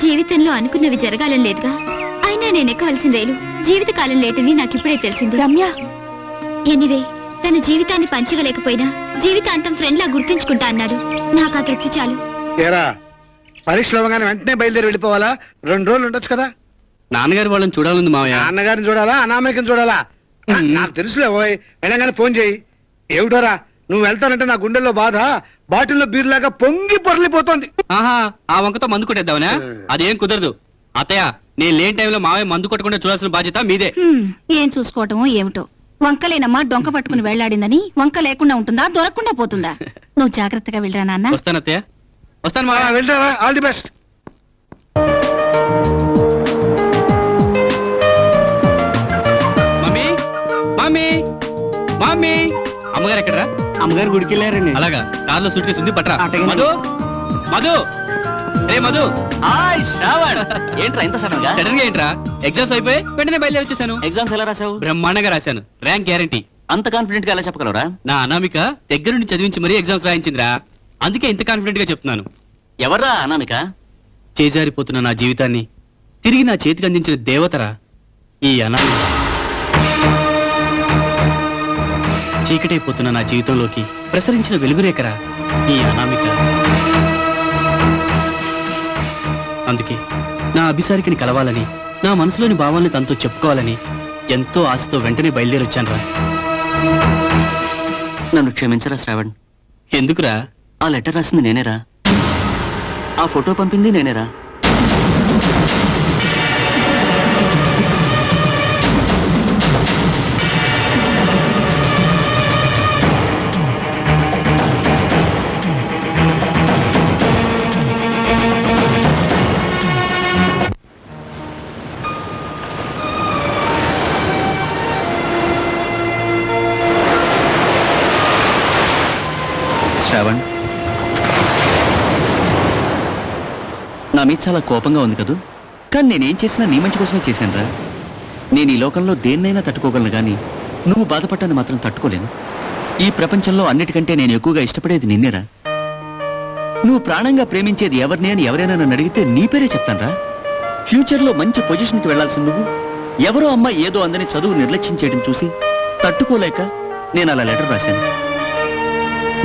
జీవితంలో అనుకున్నవి జరగాలని లేదుగా. అయినా నేను ఎక్కవలసిన రైలు జీవితకాలం లేటని నాకు ఇప్పుడే తెలిసింది. రమ్య ఎనీవే, తన జీవితాన్ని పంచగలేకపోయినా జీవితాంతం ఫ్రెండ్ లా గుర్తుంచుకుంటా అన్నాడు. నాకు ఆ తృప్తి చాలు. ఏరా, పరీక్షలు అవ్వగానే వెంటనే బయలుదేరి వెళ్ళిపోవాలా? 2 రోజులు ఉండొచ్చు కదా. నాన్నగారు వాళ్ళని చూడాలంది మావయ్య. నాన్నగారిని చూడాలా, అనామకం చూడాలా? నాకు తెలుసులే, పోయి వెళ్ళగానే ఫోన్ చేయి. ఏమిటోరా, నువ్వు వెళ్తానంటే నా గుండెల్లో బాధ బాటిల్లో బీర్లాగా పొంగి పొరలిపోతోంది. ఆహా, ఆ వంకతో మందు కొట్టేద్దామనా? అదేం కుదరదు అత్తయ్య. నేను లేని టైంలో మావయ్య మందు కొట్టకుండా చూడాల్సిన బాధ్యత మీదే. ఏం చూసుకోవటమో ఏమిటో. వంకలేనమ్మా డొంక పట్టుకుని వెళ్లాడిందని వంక లేకుండా ఉంటుందా, దొరకకుండా పోతుందా? నువ్వు జాగ్రత్తగా వెళ్ళరా నాన్న. వస్తాను అత్తయ్య, వస్తాను మావయ్య. వెళ్తావా? All the best. Mummy mummy mummy, అమ్మగారు ఎక్కడరా? అమ్మగారు గుడికి వెళ్ళారండి. అలాగా, కార్లో సూట్ కేసు ఉంది, పట్రా. మధు మధు, రే మధు. హాయ్ శ్రావణ్, ఏంట్రా ఇంత సడన్ గా? సడన్ గా ఏంట్రా? ఎగ్జామ్స్ అయిపోయి వెంటనే బయలుదేరి వచ్చేసాను. ఎగ్జామ్స్ ఎలా రాసావు? బ్రహ్మాండంగా రాశాను, ర్యాంక్ గ్యారంటీ. అంత కాన్ఫిడెంట్ గా ఎలా చెప్పగలరా? నా అనామిక దగ్గరుండి చదివించి మరీ ఎగ్జామ్స్ రాయించిందిరా, అందుకే ఇంత కాన్ఫిడెంట్ గా చెప్తున్నాను. ఎవర్రా అనామిక? చేజారిపోతున్న నా జీవితాన్ని తిరిగి నా చేతికి అందించిన దేవతరా ఈ అనామిక. చీకటైపోతున్న నా జీవితంలోకి ప్రసరించిన వెలుగురేకరా ఈ అనామిక. అందుకే నా అభిసారికని కలవాలని, నా మనసులోని భావాల్ని తనతో చెప్పుకోవాలని ఎంతో ఆశతో వెంటనే బయలుదేరొచ్చానురా. నన్ను క్షమించరా శ్రావణ్. ఎందుకురా? ఆ లెటర్ రాసింది నేనేరా, ఆ ఫోటో పంపింది నేనేరా. శ్రావణ్, నా మీద చాలా కోపంగా ఉంది కదూ? కానీ నేనేం చేసినా నీ మంచి కోసమే చేశానురా. నేను ఈ లోకంలో దేన్నైనా తట్టుకోగలను కానీ నువ్వు బాధపడ్డాన్ని మాత్రం తట్టుకోలేను. ఈ ప్రపంచంలో అన్నిటికంటే నేను ఎక్కువగా ఇష్టపడేది నిన్నేరా. నువ్వు ప్రాణంగా ప్రేమించేది ఎవరిని అని ఎవరైనా నన్ను అడిగితే నీ పేరే చెప్తానురా. ఫ్యూచర్లో మంచి పొజిషన్కి వెళ్లాల్సిన నువ్వు ఎవరో అమ్మాయి ఏదో అందని చదువు నిర్లక్ష్యం చేయడం చూసి తట్టుకోలేక నేను అలా లెటర్ రాశాను.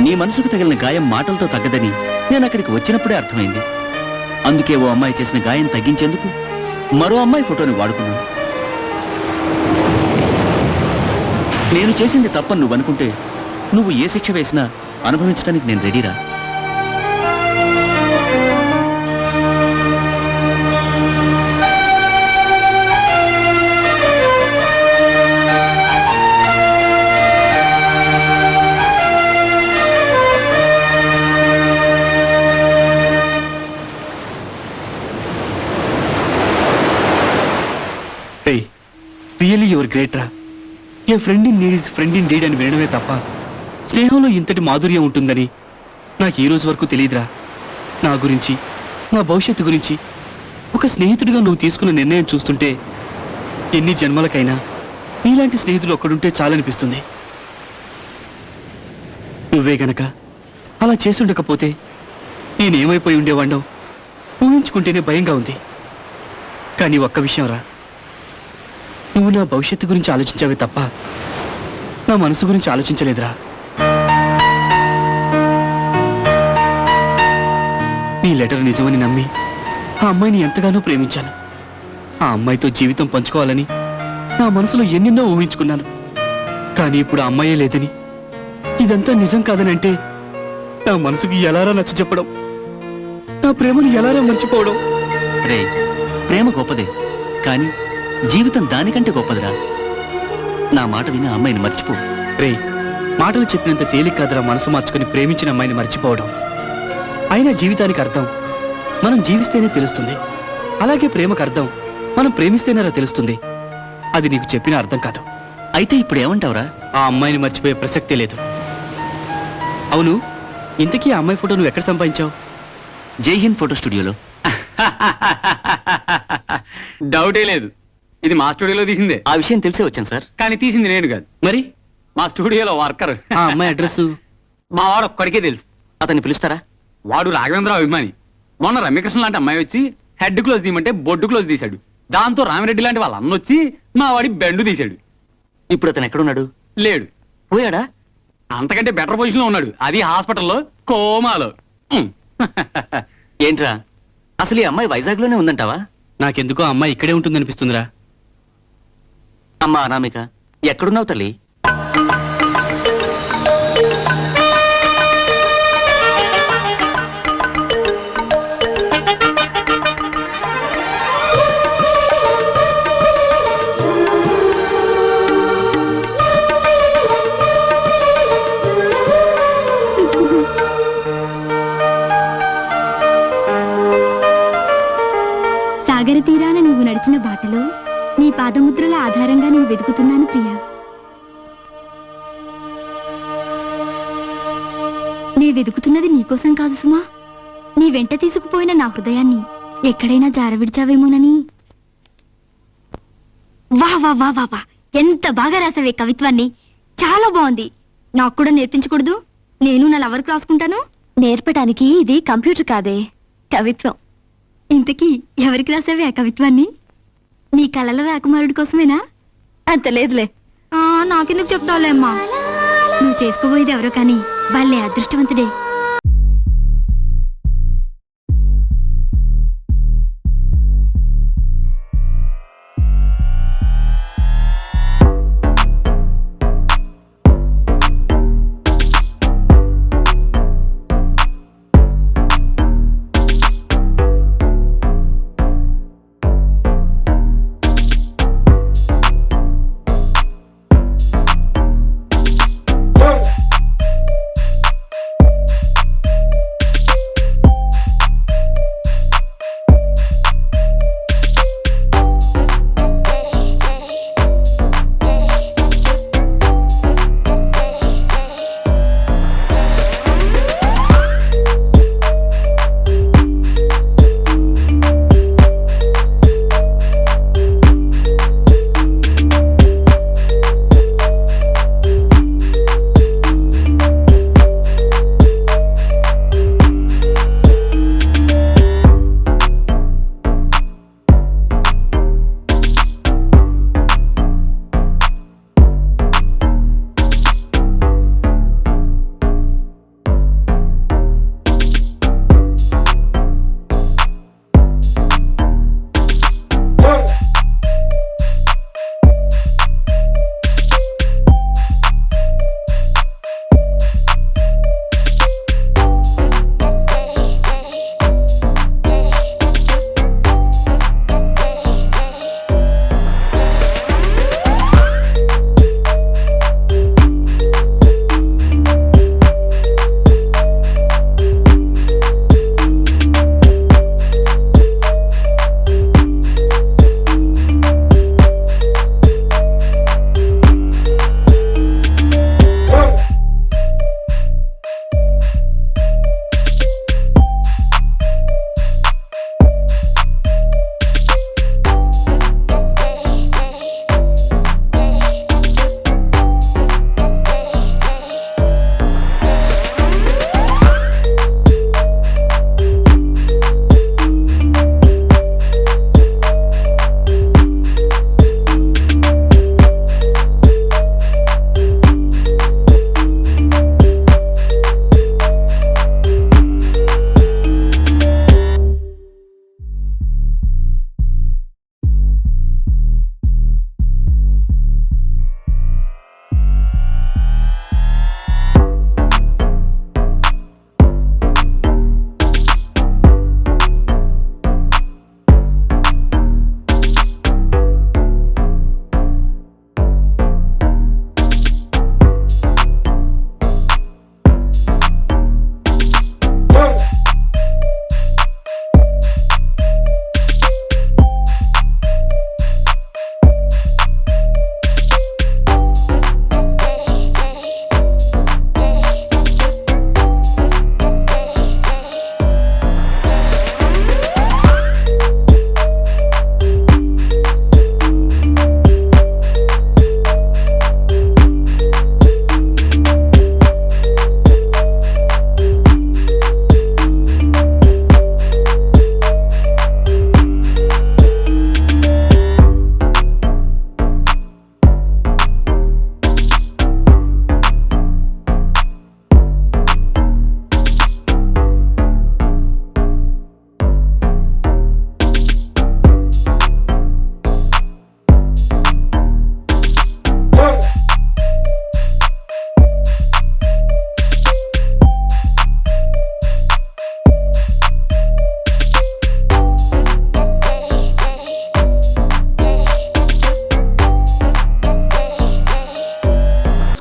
నీ మనసుకు తగిలిన గాయం మాటలతో తగ్గదని నేను అక్కడికి వచ్చినప్పుడే అర్థమైంది. అందుకే ఓ అమ్మాయి చేసిన గాయం తగ్గించేందుకు మరో అమ్మాయి ఫోటోని వాడుకున్నాను. నేను చేసింది తప్పని నువ్వు అనుకుంటే నువ్వు ఏ శిక్ష వేసినా అనుభవించడానికి నేను రెడీరా. రియలీ యువర్ గ్రేట్ రా. A friend in need is friend in deed అని వినడమే తప్ప స్నేహంలో ఇంతటి మాధుర్యం ఉంటుందని నాకు ఈ రోజు వరకు తెలియదురా. నా గురించి, నా భవిష్యత్తు గురించి ఒక స్నేహితుడిగా నువ్వు తీసుకున్న నిర్ణయం చూస్తుంటే ఎన్ని జన్మలకైనా నీలాంటి స్నేహితులు ఒక్కడుంటే చాలనిపిస్తుంది. నువ్వే గనక అలా చేసుండకపోతే నేనేమైపోయి ఉండేవాణ్ణో ఊహించుకుంటేనే భయంగా ఉంది. కానీ ఒక్క విషయం రా, నువ్వు నా భవిష్యత్తు గురించి ఆలోచించావే తప్ప నా మనసు గురించి ఆలోచించలేదురా. నీ లెటర్ నిజమని నమ్మి ఆ అమ్మాయిని ఎంతగానో ప్రేమించాను. ఆ అమ్మాయితో జీవితం పంచుకోవాలని నా మనసులో ఎన్నెన్నో ఊహించుకున్నాను. కానీ ఇప్పుడు ఆ అమ్మాయే లేదని, ఇదంతా నిజం కాదని అంటే నా మనసుకి ఎలారా నచ్చ చెప్పడం, నా ప్రేమను ఎలారా మర్చిపోవడం. రే, ప్రేమ గొప్పదే, కానీ జీవితం దానికంటే గొప్పదిరా. నా మాట విని ఆ అమ్మాయిని మర్చిపో. రే, మాటలు చెప్పినంత తేలిక కాదురా మనసు మార్చుకుని ప్రేమించిన అమ్మాయిని మర్చిపోవడం. అయినా జీవితానికి అర్థం మనం జీవిస్తేనే తెలుస్తుంది. అలాగే ప్రేమకు అర్థం మనం ప్రేమిస్తేనేరా తెలుస్తుంది. అది నీకు చెప్పిన అర్థం కాదు. అయితే ఇప్పుడు ఏమంటావురా? ఆ అమ్మాయిని మర్చిపోయే ప్రసక్తే లేదు. అవును, ఇంతకీ ఆ అమ్మాయి ఫోటో నువ్వు ఎక్కడ సంపాదించావు? జై హింద్ ఫోటో స్టూడియోలో. డౌటే లేదు, ఇది మా స్టూడియోలో తీసిందే. ఆ విషయం తెలిసే వచ్చాను సార్. కానీ తీసింది నేను కాదు, మరి మా స్టూడియోలో వర్కర్. ఆ అమ్మాయి అడ్రస్ మా వాడు ఒక్కడికే తెలుసు. అతన్ని పిలుస్తారా? వాడు రాఘవేంద్రరావు అభిమాని. మొన్న రమ్యకృష్ణ లాంటి అమ్మాయి వచ్చి హెడ్ క్లోజ్ తీయమంటే బొడ్డు క్లోజ్ తీశాడు. దాంతో రామిరెడ్డి లాంటి వాళ్ళ అన్న వచ్చి మా వాడి బెండు తీశాడు. ఇప్పుడు అతను ఎక్కడున్నాడు? లేడు. పోయాడా? అంతకంటే బెటర్ పొజిషన్ లో ఉన్నాడు, అది హాస్పిటల్లో కోమాలో. ఏంట్రా, అసలు ఈ అమ్మాయి వైజాగ్ లోనే ఉందంటావా? నాకెందుకో ఆ అమ్మాయి ఇక్కడే ఉంటుందనిపిస్తుందిరా. అమ్మా అనామిక, ఎక్కడున్నావు తల్లి? సాగర తీరాన నువ్వు నడిచిన బాటలో నీ పాదముద్రల ఆధారంగా నేను వెతుకుతున్నాను ప్రియా. నీ వెతుకుతున్నది నీకోసం కాదు సుమా, నీ వెంట తీసుకుపోయిన నా హృదయాన్ని ఎక్కడైనా జారవిడిచావేమోనని. వా వా వా వా వా, ఎంత బాగా రాసావే కవిత్వాన్ని. చాలా బాగుంది. నాకు కూడా నేర్పించకూడదు? నేను నా లవర్కి రాసుకుంటాను. నేర్పడానికి ఇది కంప్యూటర్ కాదే, కవిత్వం. ఇంతకీ ఎవరికి రాసావే ఆ కవిత్వాన్ని? నీ కలల రాకుమారుడి కోసమేనా? అంత లేదులే. నాకెందుకు చెప్తావులే అమ్మా. నువ్వు చేసుకోబోయేది ఎవరో కానీ వాళ్ళే అదృష్టవంతుడే.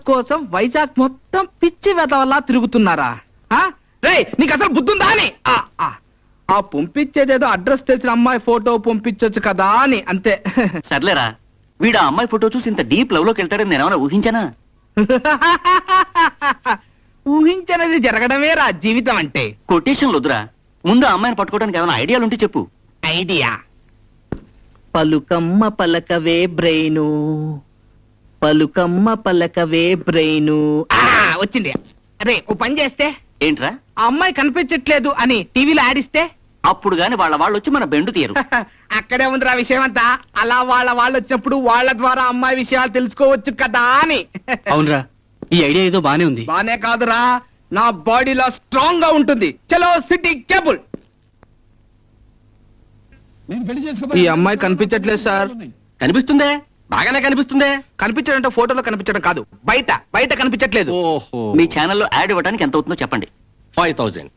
కోసం వైజాగ్ మొత్తం పిచ్చి వెతవల్లా తిరుగుతున్నారా? రే నీకు అసలు బుద్ధుందా అని? ఆ పంపించేదేదో అడ్రస్ తెలిసిన అమ్మాయి ఫోటో పంపించొచ్చు కదా అని, అంతే. సర్లేరా, వీడు ఆ అమ్మాయి ఫోటో చూసి ఇంత డీప్ లవ్ లోకి వెళ్తాడని నేనేమైనా ఊహించానా? ఊహించనిది జరగడమే రా జీవితం అంటే. కొటేషన్లు వద్దురా, ముందు ఆ అమ్మాయిని పట్టుకోవడానికి ఏమైనా ఐడియాలు ఉంటే చెప్పు. ఐడియా. పలుకమ్మ పలకవే బ్రెయిను, పలుకమ్మ పలకవే బ్రెయిను. వచ్చింది. అరే ఓ పని చేస్తే, ఏంట్రా? ఆ అమ్మాయి కనిపించట్లేదు అని టీవీలో ఆడిస్తే అప్పుడు గాని వాళ్ళ వచ్చి మన బెండు తీయరు. అక్కడే ఉందిరా విషయం అంతా. అలా వాళ్ళు వచ్చినప్పుడు వాళ్ళ ద్వారా అమ్మాయి విషయాలు తెలుసుకోవచ్చు కదా అని. అవునరా, ఈ ఐడియా ఏదో బానే ఉంది. బానే కాదురా, నా బాడీలో స్ట్రాంగ్ గా ఉంటుంది. చలో సిటీ కేబుల్. ఈ అమ్మాయి కనిపించట్లేదు సార్. కనిపిస్తుందే, బాగానే కనిపిస్తుందే. కనిపించడంటే ఫోటోలో కనిపించడం కాదు, బయట కనిపించట్లేదు. ఓహో, మీ ఛానల్లో యాడ్ ఇవ్వడానికి ఎంత అవుతుందో చెప్పండి. 5000.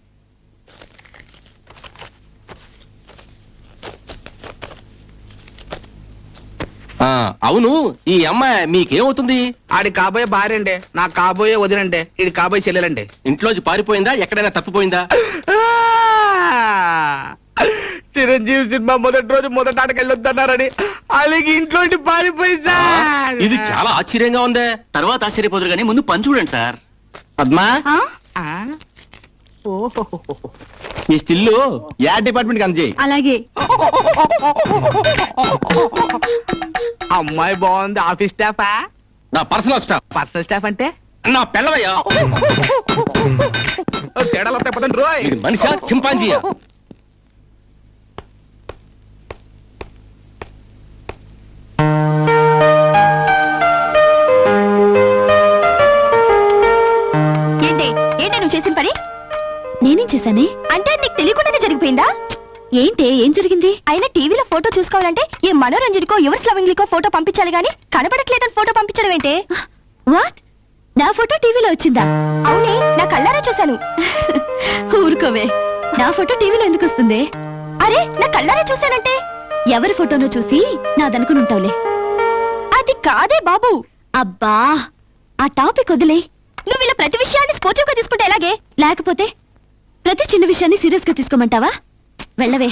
అవును, ఈ అమ్మాయి మీకేమవుతుంది? ఆడి కాబోయే భార్య అండి, నాకు కాబోయే వదినండి, ఇది కాబోయే చెల్లెలండి. ఇంట్లోంచి పారిపోయిందా, ఎక్కడైనా తప్పిపోయిందా? చిరంజీవి సినిమా మొదటి రోజు మొదటి ఆటకి వెళ్ళొద్దన్నారని అలాగే ఇంట్లో పారిపోయింది. ఇది చాలా ఆశ్చర్యంగా ఉందే. తర్వాత ఆశ్చర్యపోదురు కానీ ముందు పని చూడండి సార్. పద్మా, ఈ స్టిల్లు యాడ్ డిపార్ట్మెంట్ కి అందజేయి. అలాగే. అమ్మాయి బాగుంది. ఆఫీస్ స్టాఫా? నా పర్సనల్ స్టాఫ్. పర్సనల్ స్టాఫ్ అంటే నా పిల్లవయ్యా. తేడాలు వస్తాయి పదండి రోయ్. ఇది మనిషా చింపాంజీయా? ఏంటి నువ్వు చేసిన పని? నేనేం చేశానే? అంటే నీకు తెలియకుండానే జరిగిపోయిందా? ఏంటి, ఏం జరిగింది? అయినా టీవీలో ఫోటో చూసుకోవాలంటే ఏ మనోరంజన్కో యువర్స్ లవింగ్లీకో ఫోటో పంపించాలి గానీ కనబడట్లేదని ఫోటో పంపించడం ఏంటే? వాట్? నా ఫోటో టీవీలో వచ్చిందా? అవునే, నా కళ్ళారా చూశాను. ఊరుకోవే, నా ఫోటో టీవీలో ఎందుకు వస్తుంది? అరే నా కళ్ళారా చూశానంటే ఎవరి ఫోటోనో చూసి నాదనుకుని ఉంటావులే. అది కాదే బాబు. అబ్బా, ఆ టాపిక్ వదిలే. నువ్వు ఇలా ప్రతి విషయాన్ని స్పోర్టివ్ గా తీసుకుంటే ఎలాగే? లేకపోతే ప్రతి చిన్న విషయాన్ని సీరియస్ గా తీసుకోమంటావా? వెళ్ళవే,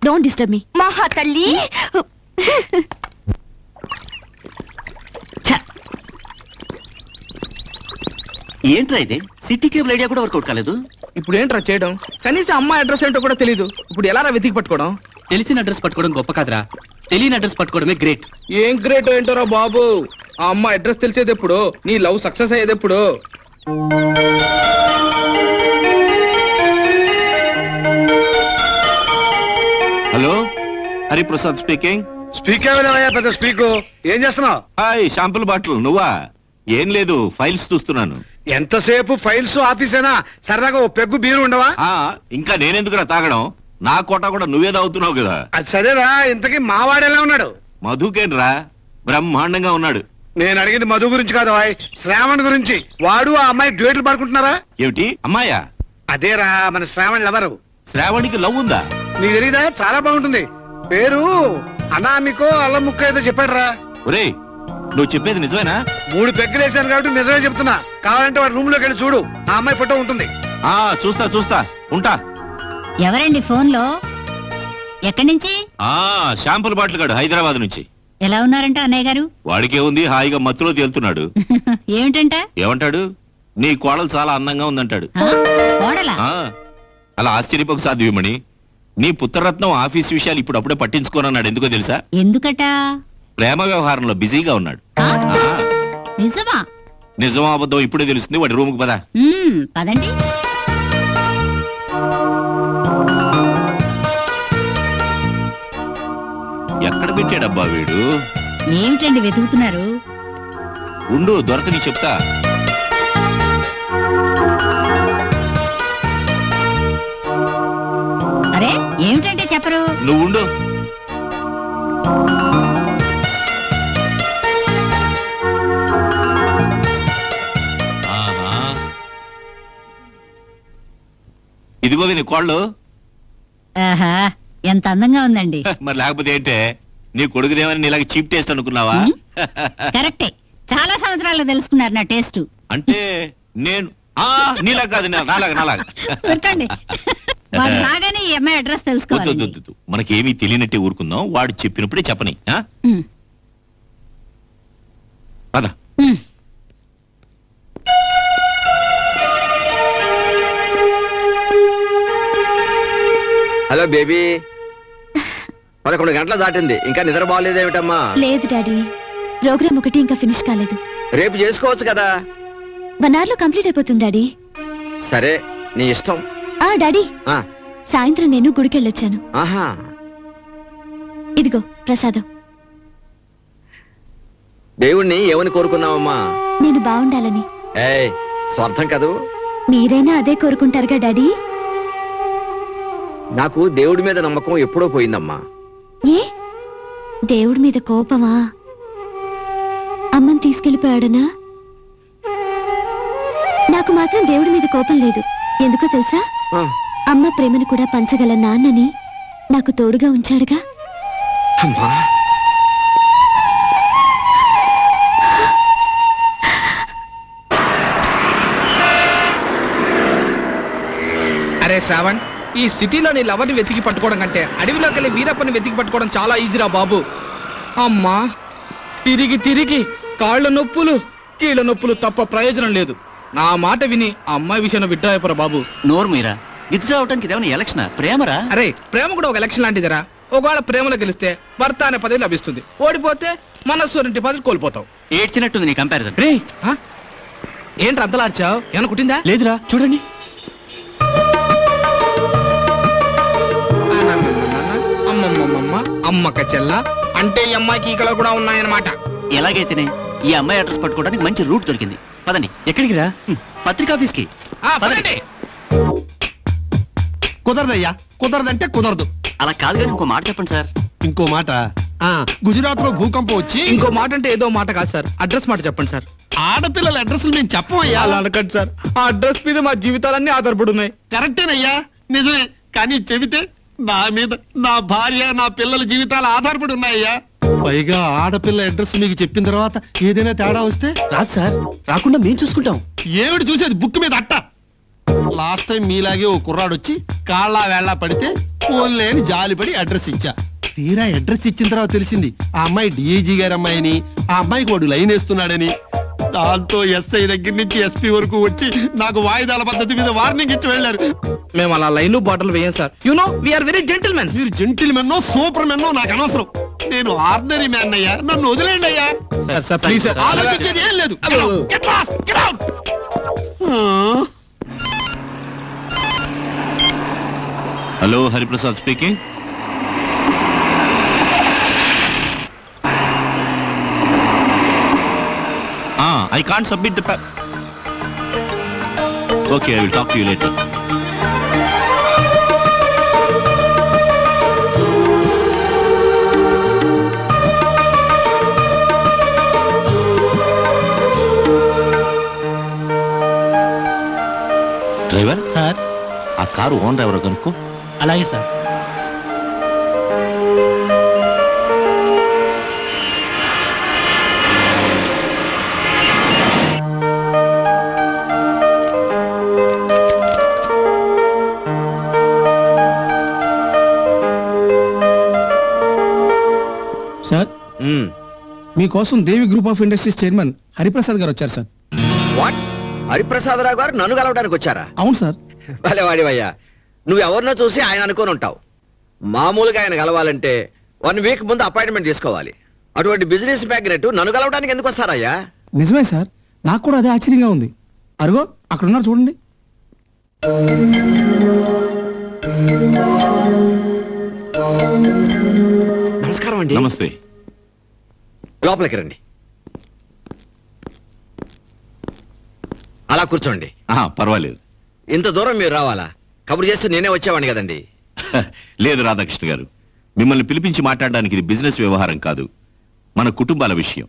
డోంట్ డిస్టర్బ్ మీ. మహా తల్లి. ఏంట్రా ఇది? సిటీ కేబుల్ ఐడియా కూడా వర్కౌట్ కాలేదు. ఇప్పుడు ఏంట్రా చేయడం? కనీసం అమ్మాయి అడ్రస్ ఏంటో కూడా తెలీదు. ఇప్పుడు ఎలా వెతికి పట్టుకోవడం? తెలిసిన అడ్రస్ పట్టుకోవడం గొప్ప కాదురా, తెలియని అడ్రస్ పట్టుకోవడమే గ్రేట్. ఏం గ్రేట్ ఏంటోరా బాబు. ఆ అమ్మాయి అడ్రస్ తెలిసేది ఎప్పుడు? నీ లవ్ సక్సెస్ అయ్యేది ఎప్పుడు? Hello, Hariprasad speaking. పెద్ద స్పీకు. ఏం చేస్తున్నావు? హాయ్, షాంపుల్ బాటిల్ నువ్వా? ఏం లేదు, ఫైల్స్ చూస్తున్నాను. ఎంతసేపు ఫైల్స్ ఆఫీసేనా? సరదాగా ఓ పెగ్గు బీరు ఉండవా? ఇంకా నేనెందుకురా తాగడం? నా కోట కూడా నువ్వే తాగుతున్నావు కదా. అది సరేరా, ఇంతకీ మావాడెలా ఉన్నాడు? మధుకేన్రా, బ్రహ్మాండంగా ఉన్నాడు. నేను అడిగింది మధు గురించి కాదు, శ్రావణ్ గురించి. వాడు ఆ అమ్మాయి డ్యూయట్లు పడుకుంటున్నారా? ఏమిటి అమ్మాయా? అదేరా మన శ్రావణ్ లవరు. శ్రావణికి లవ్ ఉందా? నీకు తెలీదా? చాలా బాగుంటుంది. పేరు అనామికో అల్లం ముక్క ఏదో చెప్పాడు రా. ఒరే, నువ్వు చెప్పేది నిజమేనా? 3 పెగ్గలు వేసాను కాబట్టి నిజమే చెప్తున్నా. కావాలంటే వాడు రూమ్ లోకి వెళ్ళి చూడు, ఆ అమ్మాయి ఫోటో ఉంటుంది. చూస్తా ఉంటా. ఎవరండి ఫోన్ లో? ఎక్కడి నుంచి? షాంపుల్ బాటిల్ గాడు, హైదరాబాద్ నుంచి. ఎలా ఉన్నారంట అన్నయ్య గారు? వాడికే ఉంది, హాయిగా మత్తులో తేలుతున్నాడు. ఏమిటంట? ఏమంటాడు? నీ కోడలు చాలా అందంగా ఉందంటాడు. కోడలా? అలా ఆశ్చర్యపోక సాధ్యమని. నీ పుత్రరత్నం ఆఫీస్ విషయాలు ఇప్పుడు అప్పుడే పట్టించుకోనన్నాడు. ఎందుకో తెలుసా? ఎందుకట? ప్రేమ వ్యవహారంలో బిజీగా ఉన్నాడు. నిజమా? నిజమా అబద్ధం ఇప్పుడే తెలుస్తుంది. వాడి రూమ్ కు పదా. పదండి. ఎక్కడ పెట్టాడబ్బా వీడు? ఏమిటండి వెతుకుతున్నారు? ఉండు, దొరకని చెప్తా. అరే ఏమిటంటే చెప్పరు? నువ్వు ఉండు. ఇదిగో నీ కోళ్ళు. ఆహా, ఎంత అందంగా ఉందండి. మరి లేకపోతే ఏంటే? నీ కొడుకుదేమని నీలాగా చీప్ టేస్ట్ అనుకున్నావా? కరెక్టే. చాలా సంవత్సరాల నెలలు తెలుసుకున్నారు నా టేస్ట్. అంటే నేను నీలా కాదు నాలాగా దొరకండి. వాడు రాగానే ఈ అమ్మాయి అడ్రస్ తెలుసుకోవాలి. మనకేమీ తెలియనట్టే ఊరుకుందాం, వాడు చెప్పినప్పుడే చెప్పని. పద. హలో బేబీ, 11 గంటలు దాటింది, ఇంకా నిద్ర బాగలేదేమిటమ్మా? లేదు డాడీ, ప్రోగ్రామ్ ఒకటి ఇంకా ఫినిష్ కాలేదు. రేపు చేసుకోవచ్చు కదా. 1 hour లో కంప్లీట్ అయిపోతుంది డాడీ. సరే, నీ ఇష్టం. డాడీ, ఆ, సాయంత్రం నేను గుడికెళ్ళొచ్చాను. ఆహా, ఇదిగో ప్రసాదం. దేవుణ్ణి ఏమని కోరుకున్నావమ్మా? నేను బాగుండాలని. ఏయ్, స్వార్థం కదూ. మీరైనా అదే కోరుకుంటారుగా డాడీ. నాకు దేవుడి మీద నమ్మకం ఎప్పుడో పోయిందమ్మా. ఏ దేవుడి మీద కోపమా? అమ్మని తీసుకెళ్లిపోయాడనా? నాకు మాత్రం దేవుడి మీద కోపం లేదు. ఎందుకో తెలుసా? అమ్మ ప్రేమను కూడా పంచగల నాన్నని నాకు తోడుగా ఉంచాడుగా. అమ్మా, అరే శ్రావణ్, ఈ సిటీలోని లవర్ని వెతికి పట్టుకోవడం కంటే అడవిలోకి వెళ్ళి వీరప్పని వెతికి పట్టుకోవడం చాలా ఈజీరా బాబు. అమ్మా, తిరిగి తిరిగి కాళ్ళ నొప్పులు కీళ్ళ నొప్పులు తప్ప ప్రయోజనం లేదు. నా మాట విని ఆ అమ్మాయి విషయంలో విడ్డా అయిపోరా బాబు. నోరు మీరా, విత్డ్రా అవడానికి ఇదేమైనా ఎలక్షన్? ప్రేమరా? అరే, ప్రేమ కూడా ఒక ఎలక్షన్ లాంటిదిరా. ఒకవేళ ప్రేమలో గెలిస్తే భర్త అనే పదవి లభిస్తుంది, ఓడిపోతే మనస్సు అనే డిపాజిట్ కోల్పోతావు. ఏడ్చినట్టుంది నీ కంపారిజన్. రే, ఏంటి అంతలార్చావు? ఏమైనా కుట్టిందా? లేదురా, చూడండి. అమ్మమ్మమ్మ, అమ్మక చెల్ల అంటే ఈ అమ్మాయికి ఈ కళలు కూడా ఉన్నాయన్నమాట. ఎలాగైతేనే ఈ అమ్మాయి అడ్రస్ పట్టుకోవడానికి మంచి రూట్ దొరికింది. పదండి. ఎక్కడికి రా? పత్రికా ఆఫీస్కి. పదండి. కుదరదయ్యా, కుదరదంటే కుదరదు. అలా కాదు కానీ ఇంకో మాట చెప్పండి సార్. ఇంకో మాట, గుజరాత్ లో భూకంపం వచ్చి. ఇంకో మాట అంటే ఏదో మాట కాదు సార్, అడ్రస్ మాట చెప్పండి సార్. ఆడపిల్లల అడ్రస్ మేము చెప్పమయ్యా. అలా అనకండి సార్, ఆ అడ్రస్ మీద మా జీవితాలన్నీ ఆధారపడి ఉన్నాయి. కరెక్టేనయ్యా, నిజమే. కానీ చెబితే నా మీద నా భార్య నా పిల్లల జీవితాలు ఆధారపడి ఉన్నాయ్యా. పైగా ఆడపిల్ల అడ్రస్ మీకు చెప్పిన తర్వాత ఏదైనా తేడా వస్తే? రాదు సార్, రాకుండా మేము చూసుకుంటాం. ఏమిటి చూసేది? బుక్ మీద అట్ట. లాస్ట్ టైం మీలాగే ఓ కుర్రాడు వచ్చి కాళ్ళ వేళ్ళ పడితే ఫోన్లే అని జాలిపడి అడ్రస్ ఇచ్చా. తీరా అడ్రస్ ఇచ్చిన తర్వాత తెలిసింది ఆ అమ్మాయి డిఐజీ గారి అమ్మాయిని, ఆ అమ్మాయికి వాడు లైన్ వేస్తున్నాడని. దాంతో ఎస్ఐ దగ్గర నుంచి ఎస్పీ వరకు వచ్చి నాకు వాయిదాల పద్ధతి మీద వార్నింగ్ ఇచ్చి వెళ్ళారు. మేము అలా లైన్ బాటిల్ వేయం sir. You know we are very gentlemen. మీరు జెంటిల్మెన్నో సూపర్ మెన్నో నాకు అనవసరం. నేను ఆర్డినరీ మ్యాన్ అయ్యా, నన్ను వదిలేండి అయ్యా. ప్లీజ్ సార్, ఆలోచించేది ఏం లేదు. Get lost, get out. Hello, Hariprasad speaking. I can't submit the Okay, I will talk to you later. Driver sir, ఆ కారు ఓనర్ ఎవరో కనుక్కో. అలాగే సార్. సార్, మీకోసం Devi group of industries chairman Hariprasad garu వచ్చారు సార్. వాట్? హరిప్రసాదరావు గారు నన్ను కలవడానికి వచ్చారా? అవును సార్. భలే వాడివయ్యా, నువ్వు ఎవరినో చూసి ఆయన అనుకొని ఉంటావు. మామూలుగా ఆయన కలవాలంటే 1 వీక్ ముందు అపాయింట్మెంట్ తీసుకోవాలి. అటువంటి బిజినెస్ మ్యాగ్నెట్ నన్ను కలవడానికి ఎందుకు వస్తారయ్యా? నిజమే సార్, నాకు కూడా అదే ఆశ్చర్యంగా ఉంది. అరుగో అక్కడ ఉన్నారు చూడండి. నమస్కారం అండి. నమస్తే. లోపలికి రండి. అలా కూర్చోండి. పర్వాలేదు. ఇంత దూరం మీరు రావాలా? కబురు చేస్తే నేనే వచ్చేవాడిని కదండి. లేదు రాధాకృష్ణ గారు, మిమ్మల్ని పిలిపించి మాట్లాడడానికి ఇది బిజినెస్ వ్యవహారం కాదు, మన కుటుంబాల విషయం.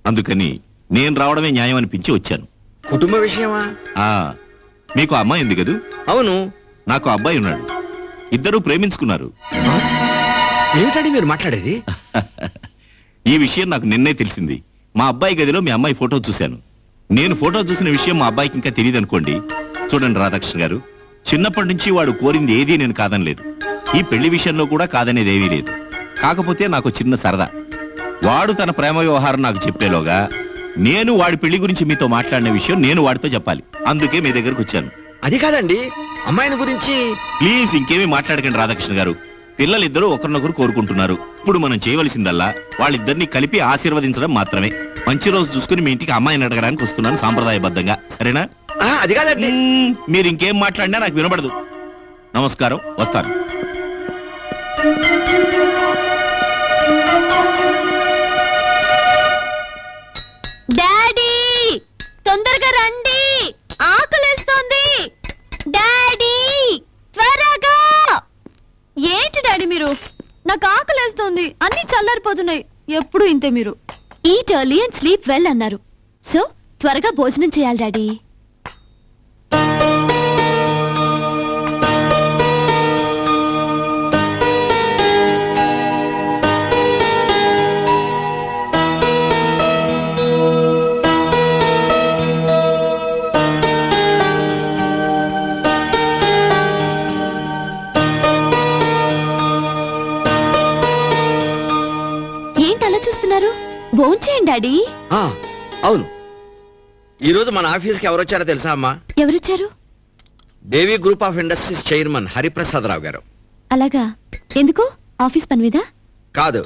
అందుకని నేను రావడమే న్యాయం అనిపించి వచ్చాను. కుటుంబ విషయమా? మీకు అమ్మాయి ఉంది కదూ? అవును. నాకు అబ్బాయి ఉన్నాడు. ఇద్దరూ ప్రేమించుకున్నారు. ఏమిటండి మీరు మాట్లాడేది? ఈ విషయం నాకు నిన్నే తెలిసింది. మా అబ్బాయి గదిలో మీ అమ్మాయి ఫోటో చూశాను. నేను ఫోటో చూసిన విషయం మా అబ్బాయికి ఇంకా తెలియదు అనుకోండి. చూడండి రాధాకృష్ణ గారు, చిన్నప్పటి నుంచి వాడు కోరింది ఏదీ నేను కాదనలేదు. ఈ పెళ్లి విషయంలో కూడా కాదనేది ఏమీ లేదు. కాకపోతే నాకు చిన్న సరదా. వాడు తన ప్రేమ వ్యవహారం నాకు చెప్పేలోగా నేను వాడి పెళ్లి గురించి మీతో మాట్లాడిన విషయం నేను వాడితో చెప్పాలి. అందుకే మీ దగ్గరకు వచ్చాను. అది కాదండి, అమ్మాయిని గురించి. ప్లీజ్ ఇంకేమీ మాట్లాడకండి రాధాకృష్ణ గారు. పిల్లలిద్దరూ ఒకరినొకరు కోరుకుంటున్నారు. ఇప్పుడు మనం చేయవలసిందల్లా వాళ్ళిద్దరిని కలిపి ఆశీర్వదించడం మాత్రమే. మంచి రోజు చూసుకుని మీ ఇంటికి అమ్మాయిని అడగడానికి వస్తున్నాను సాంప్రదాయబద్ధంగా, సరేనా? అది కాదండి. మీరు ఇంకేం మాట్లాడినా నాకు వినబడదు. నమస్కారం, వస్తాను. డాడీ తొందరగా రండి, ఆకలేస్తోంది. డాడీ త్వరగా. ఏంటి డాడీ మీరు? నాకు ఆకలేస్తోంది, అన్ని చల్లారిపోతున్నాయి. ఎప్పుడు ఇంతే మీరు. Eat early and sleep well అన్నారు, సో త్వరగా భోజనం చేయాలి డాడీ. భోంచేయండి డాడీ. అవును, ఈ రోజు మన ఆఫీస్కి ఎవరు వచ్చారో తెలుసా అమ్మా? ఎవరొచ్చారు? Devi group of industries chairman Hariprasad Rao garu. అలాగా? ఎందుకు? ఆఫీస్ పని మీద? కాదు,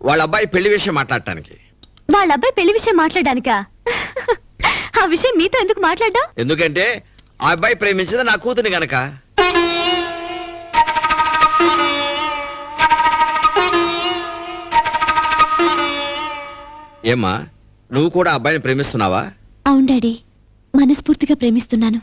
వాళ్ళ అబ్బాయి పెళ్లి విషయం మాట్లాడటానికి. వాళ్ళ అబ్బాయి పెళ్లి విషయం మాట్లాడడానికా? ఆ విషయం మీతో ఎందుకు మాట్లాడ్డా? ఎందుకంటే ఆ అబ్బాయి ప్రేమించింది నా కూతుని గనక. ఏమ్మా, నువ్వు కూడా అబ్బాయిని ప్రేమిస్తున్నావా? అవును డాడీ, మనస్ఫూర్తిగా ప్రేమిస్తున్నాను.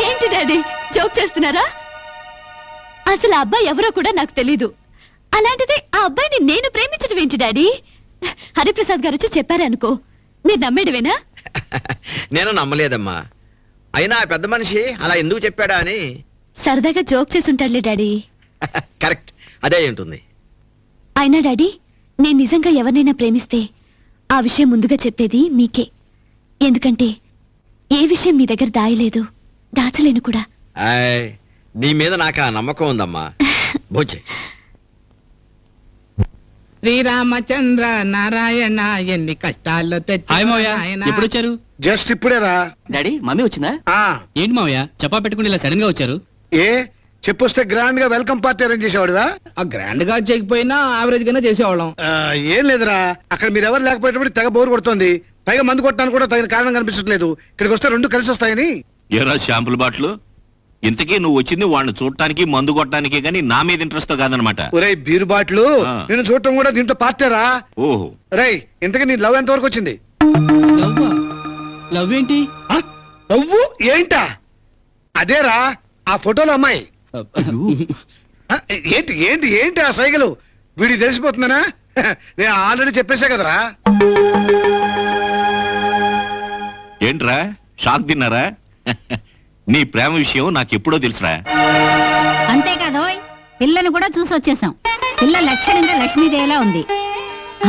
ఏంటి డాడీ, జోక్ చేస్తున్నారా? అసలు ఆ అబ్బాయి ఎవరో కూడా నాకు తెలీదు. అలాంటిది ఆ అబ్బాయిని నేను ప్రేమించడం ఏంటి డాడీ? హరిప్రసాద్ గారు వచ్చి చెప్పారనుకో, మీరు నమ్మేడవేనా? నేను నమ్మలేదమ్మా. అయినా ఆ పెద్ద మనిషి అలా ఎందుకు చెప్పాడా అని. సరదాగా జోక్ చేసుంటాడులే డాడీ. కరెక్ట్, అదే ఉంటుంది. అయినా డాడీ, నేను నిజంగా ఎవరినైనా ప్రేమిస్తే ఆ విషయం ముందుగా చెప్పేది మీకే. ఎందుకంటే ఏ విషయం మీ దగ్గర దాయలేదు, దాచలేను కూడా. నీ మీద నాకు ఆ నమ్మకం ఉందమ్మా. భోజే. శ్రీరామచంద్ర నారాయణ ఎన్ని కష్టాల్లో ఎప్పుడు వచ్చారు? జస్ట్ ఇప్పుడేరా. డాడీ, మమ్మీ వచ్చిందా? ఏంటి మావయ్య చెప్పా పెట్టుకుని ఇలా సడన్ గా వచ్చారు? ఏ చెప్పొస్తే గ్రాండ్ గా వెల్కమ్ పార్టీ అరేంజ్ చేసేవాడువా? ఆ గ్రాండ్ గా చేయకపోయినా యావరేజ్ గానే చేసేవాళ్ళం. ఏం లేదురా, అక్కడ మీరు ఎవరు లేకపోయేటప్పుడు తెగ బోరు కొడుతోంది. పైగా మందు కొట్టడానికి కూడా తగిన కారణం కనిపించట్లేదు. ఇక్కడికి వస్తే రెండు కలిసి వస్తాయని. ఏరా షాంపుల్ బాట్లు, ఇంతకీ నువ్వు వచ్చింది వాడిని చూడటానికి మందు కొట్టడానికి గానీ నా మీద ఇంట్రెస్ట్ కాదనమాట. ఒరే బీరు బాట్లు, నేను చూడటం కూడా దీంట్లో పార్టీరా. ఓహో. రేయ్, ఇంతకీ నీ లవ్ ఎంత వరకు వచ్చింది? లవ్ ఏంటి? లవ్వు ఏంటా? అదేరా ఆ ఫోటోలో అమ్మాయి. ఏంటి ఏంటి ఏంటి ఆ సైకిల్? వీడికి తెలిసిపోతుందనా? నేను ఆల్రెడీ చెప్పేశా కదరా. ఏంట్రా షాక్ తిన్నారా? నీ ప్రేమ విషయం నాకెప్పుడో తెలుసురా. అంతేకాదోయ్, పిల్లను కూడా చూసి వచ్చేసాం. పిల్ల లక్షణంగా లక్ష్మీదేవిలా ఉంది.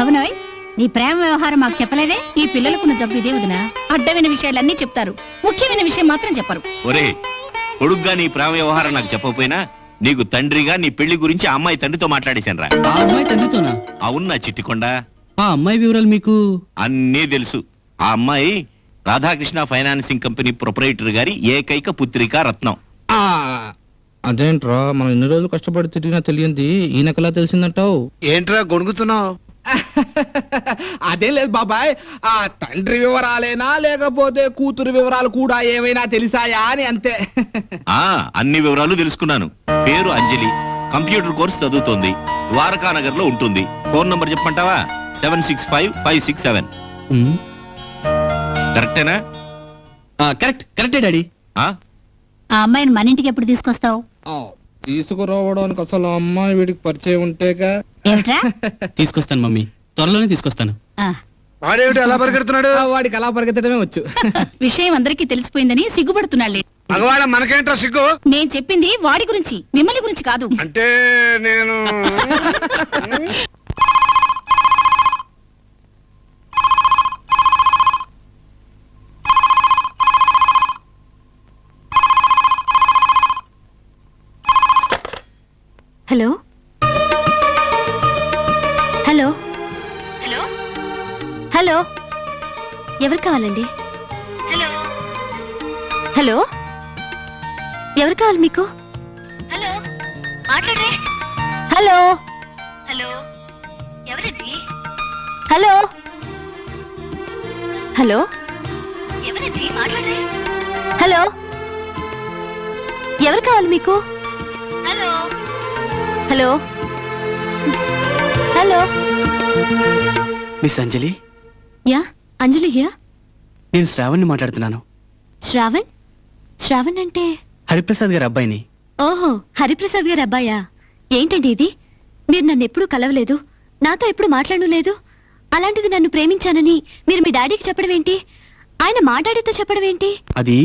అవునోయ్, నీ ప్రేమ వ్యవహారం మాకు చెప్పలేదే. ఈ పిల్లలకున్న జబ్బు ఇదే వదినా. అడ్డమైన విషయాలన్నీ చెప్తారు, ముఖ్యమైన విషయం మాత్రం చెప్పరు. ఒరే, కొడుగ్గా నీ ప్రేమ వ్యవహారం నాకు చెప్పకపోయినా నీకు తండ్రిగా నీ పెళ్లి గురించి ఆ అమ్మాయి తండ్రితో మాట్లాడేశాను రా. ఆ అమ్మాయి తండ్రితోనా? అవునా చిట్టికొండ? ఆ అమ్మాయి వివరాలు మీకు అన్నీ తెలుసు. ఆ అమ్మాయి రాధాకృష్ణ ఫైనాన్సింగ్ కంపెనీ ప్రొపరేటర్ గారి ఏకైక పుత్రిక రత్నం. అదేంట్రా, మనం ఎన్ని రోజులు కష్టపడి తిరిగినా తెలియంది ఈయనకలా తెలిసిందంటావు? ఏంట్రా గొణుగుతున్నావు? అదేం లేదు బాబాయ్, ఆ తండ్రి వివరాలేనా లేకపోతే కూతురు వివరాలు కూడా ఏమైనా తెలిసాయా అని అంతే. అన్ని వివరాలు తెలుసుకున్నాను. పేరు అంజలి, కంప్యూటర్ కోర్స్ చదువుతోంది, ద్వారకానగర్ లో ఉంటుంది. ఫోన్ నంబర్ చెప్పమంటావా? 765567. కరెక్టేనా? కరెక్టే డాడీ. ఆ? ఆ అమ్మాయిని మన ఇంటికి ఎప్పుడు తీసుకొస్తావు? తీసుకురావడానికి అసలు అమ్మాయి వీడికి పరిచయం ఉంటేగా. ఏమిట్రా? తీసుకొస్తాను మమ్మీ, త్వరలోనే తీసుకొస్తాను. ఆ, వాడేమిటి ఎలా పరిగెడుతున్నాడు? వాడికి అలా పరిగెత్తడమే వచ్చు. విషయం అందరికీ తెలిసిపోయిందని సిగ్గుపడుతున్నాళ్లే. మగవాళ్ళ మనకేంట్రా సిగ్గు? నేను చెప్పింది వాడి గురించి, మిమ్మల్ని గురించి కాదు. అంటే నేను హలో హలో హలో హలో ఎవరు కావాలండి? హలో హలో ఎవరు కావాలి మీకు? హలో మాట్లాడే. హలో హలో ఎవరండి? హలో హలో ఎవరండి? మాట్లాడే. హలో ఎవరు కావాలి మీకు? హలో హలో హలో మిస్ అంజలి, యా అంజలి యా. నేను శ్రావణ్ని మాట్లాడుతున్నాను. శ్రావణ్? శ్రావణ్ అంటే? హరిప్రసాద్ గారి అబ్బాయిని. ఓహో, హరిప్రసాద్ గారి అబ్బాయా? ఏంటండి ఇది? మీరు నన్ను ఎప్పుడూ కలవలేదు, నాతో ఎప్పుడు మాట్లాడలేదు. అలాంటిది నన్ను ప్రేమించానని మీరు మీ డాడీకి చెప్పడం ఏంటి? ఆయన మా డాడీతో చెప్పడం ఏంటి? అది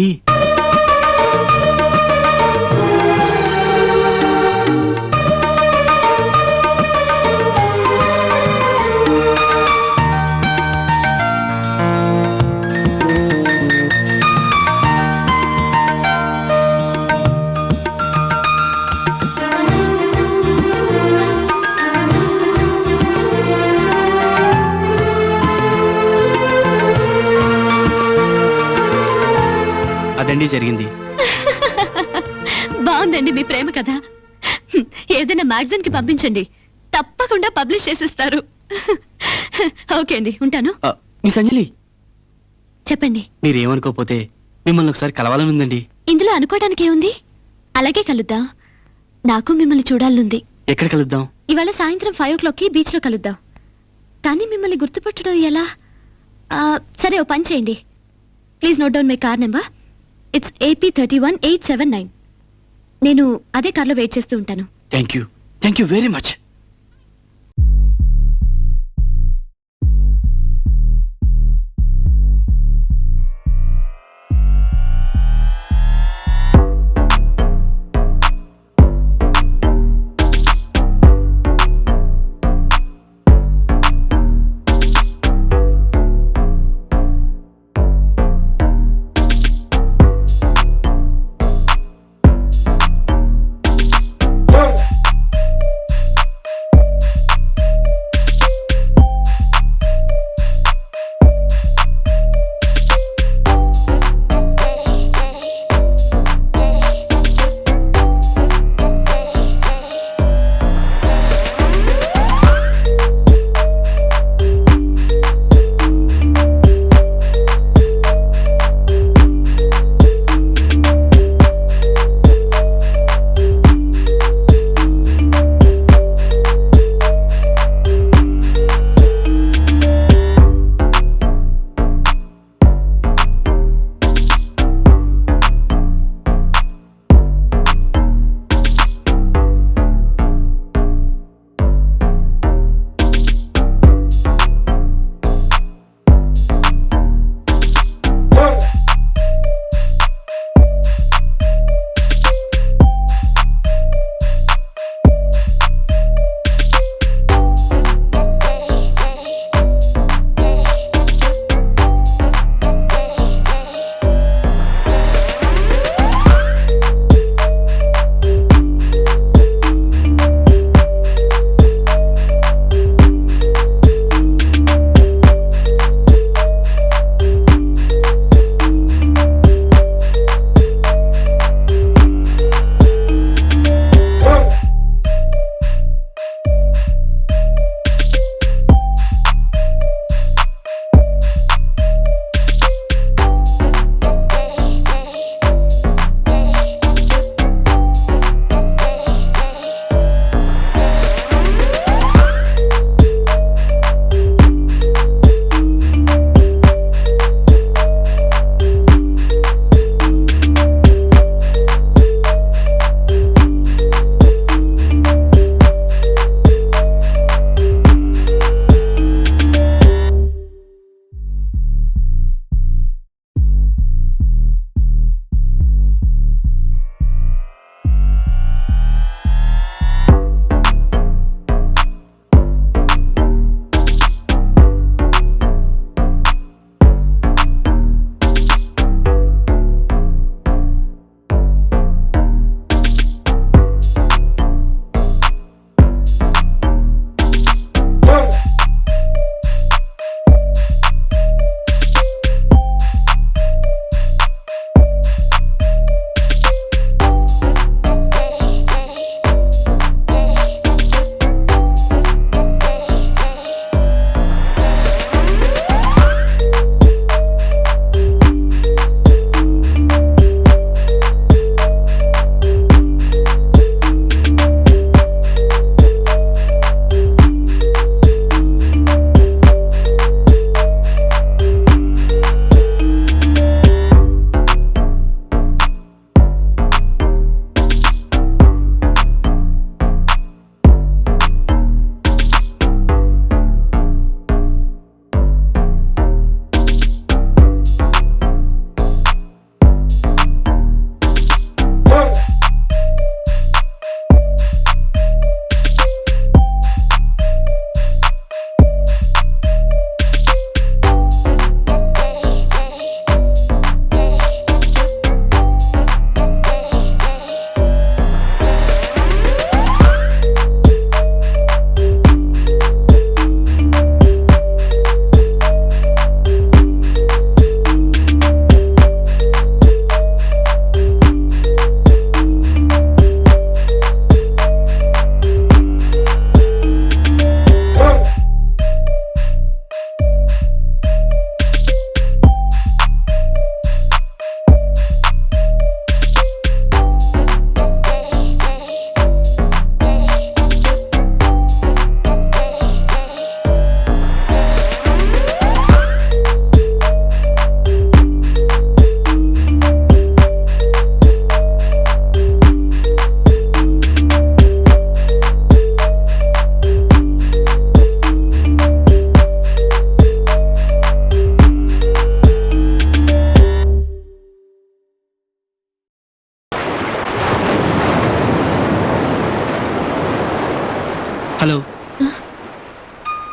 అదండి జరిగింది. బాగుందండి మీ ప్రేమ కథ. ఏదైనా మ్యాగజైన్ కి పంపించండి, తప్పకుండా పబ్లిష్ చేసేస్తారు. ఓకే అండి, ఉంటాను. మిస్ అంజలి, చెప్పండి. మీరేమనుకోపోతే మిమ్మల్ని ఒకసారి కలవాలని ఉందండి. ఇందులో అనుకోవడానికి ఏముంది? అలాగే కలుద్దాం. నాకు మిమ్మల్ని చూడాలనుంది. ఎక్కడ కలుద్దాం? ఇవాళ సాయంత్రం 5 o'clockకి బీచ్ లో కలుద్దాం. కానీ మిమ్మల్ని గుర్తుపట్టడం ఎలా? సరే, ఓ పని చేయండి. Please note down my car number. It's AP 31879. నేను అదే కార్లో వెయిట్ చేస్తూ ఉంటాను. Thank you very much.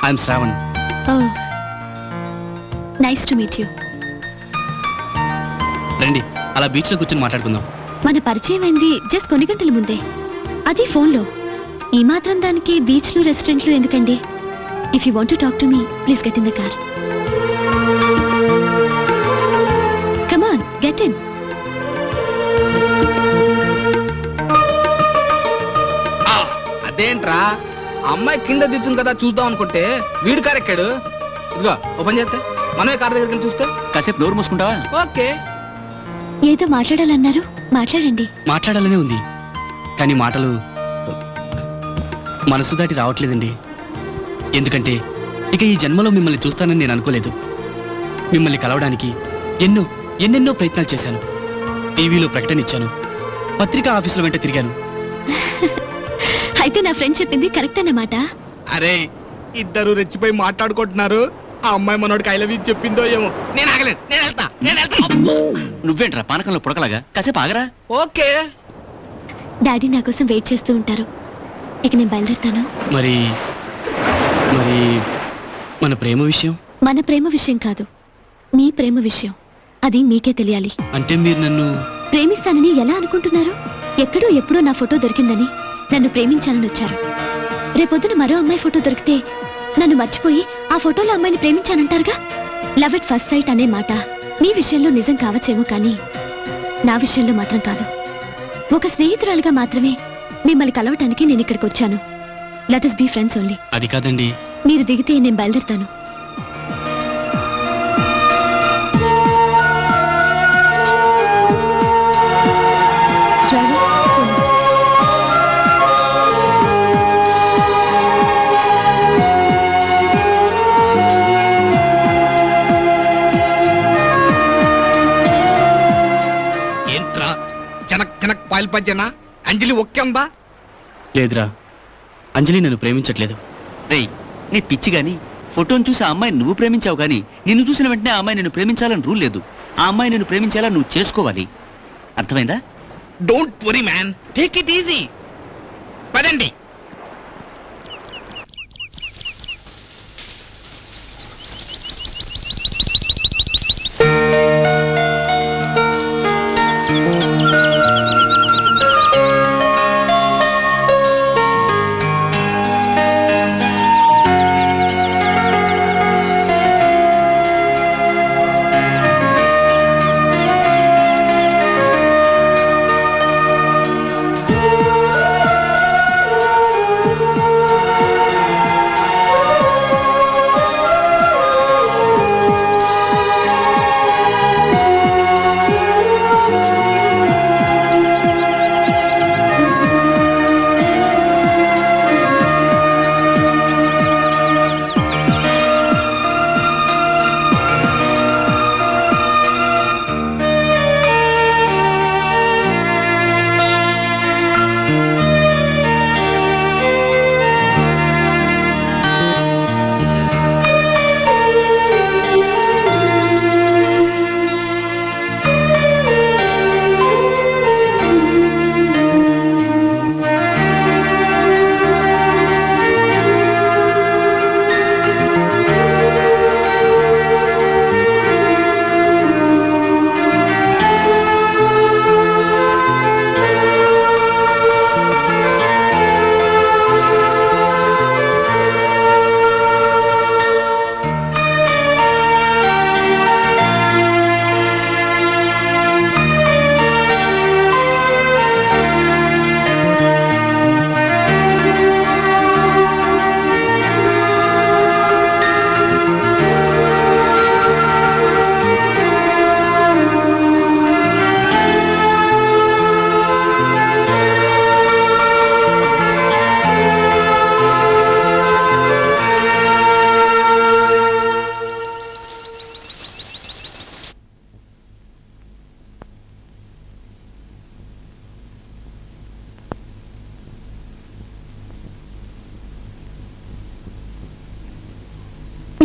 I'm Shravan. Nice to meet you. రండి అలా బీచ్ లో కూర్చొని మాట్లాడుకుందాం. మన పరిచయం అయింది జస్ట్ కొన్ని గంటల ముందే, అది ఫోన్లో. ఈ మాత్రం దానికి బీచ్లు రెస్టారెంట్లు ఎందుకండి? If you want to talk to me please get in the car. Come on, get in. అదేంట్రా, అమ్మాయి కింద దిద్దుంది కదా చూద్దాం అనుకుంటే వీడు కారు ఎక్కాడు. ఇదిగో ఓపెన్ చేస్తే మనమే కార్ దగ్గరికి వెళ్ళి చూస్తే. కాసేపు నోరు మూసుకుంటావా? ఓకే. ఏదో మాట్లాడాలన్నారు, మాట్లాడండి. మాట్లాడాలనే ఉంది కానీ మాటలు మనసు దాటి రావట్లేదండి. ఎందుకంటే ఇక ఈ జన్మలో మిమ్మల్ని చూస్తానని నేను అనుకోలేదు. మిమ్మల్ని కలవడానికి ఎన్నెన్నో ప్రయత్నాలు చేశాను. టీవీలో ప్రకటన ఇచ్చాను, పత్రికా ఆఫీసుల వెంట తిరిగాను. అయితే నా ఫ్రెండ్ చెప్పింది కరెక్ట్ అన్నమాట. అరే, ఇద్దరు రెచ్చిపోయి మాట్లాడుకుంటున్నారు. ఆ అమ్మాయి మనోడికి ఐ లవ్ యూ చెప్పిందో ఏమో. నేను ఆగలేదు, నేను వెళ్తా. నువ్వేంట్రా పానకంలో పుడకలాగా? కాసేపు ఆగరా. ఓకే. డాడీ నా కోసం వెయిట్ చేస్తూ ఉంటారు. ఇక నేను బయలుదేరుతాను. మరి మరి మన ప్రేమ విషయం? మన ప్రేమ విషయం కాదు, మీ ప్రేమ విషయం. అది మీకే తెలియాలి. అంటే మీరు నన్ను ప్రేమిస్తానని ఎలా అనుకుంటున్నారు? ఎక్కడో ఎప్పుడో నా ఫోటో దొరికిందని నన్ను ప్రేమించాలని వచ్చారు. రేపొద్దున మరో అమ్మాయి ఫోటో దొరికితే నన్ను మర్చిపోయి ఆ ఫోటోలో అమ్మాయిని ప్రేమించానంటారుగా. లవ్ ఎట్ ఫస్ట్ సైట్ అనే మాట మీ విషయంలో నిజం కావచ్చేమో, కానీ నా విషయంలో మాత్రం కాదు. ఒక స్నేహితురాలుగా మాత్రమే మిమ్మల్ని కలవటానికి నేను ఇక్కడికి వచ్చాను. Let us be friends only. అది కాదండి. మీరు దిగితే నేను బయలుదేరుతాను. ఏంట్రా జనక్ జనక్ పాల్పజ్జనా? అంజలి ఒకే ఉందా? లేదురా, అంజలి నన్ను ప్రేమించట్లేదు. రేయ్, నీ పిచ్చి గాని ఫోటోను చూసి ఆ అమ్మాయిని నువ్వు ప్రేమించావు గాని నిన్ను చూసిన వెంటనే ఆ అమ్మాయి నిన్ను ప్రేమించాలని రూల్ లేదు. ఆ అమ్మాయి నిన్ను ప్రేమించాలా నువ్వు చేసుకోవాలి. అర్థమైందా? Don't worry man, take it easy. పదండి.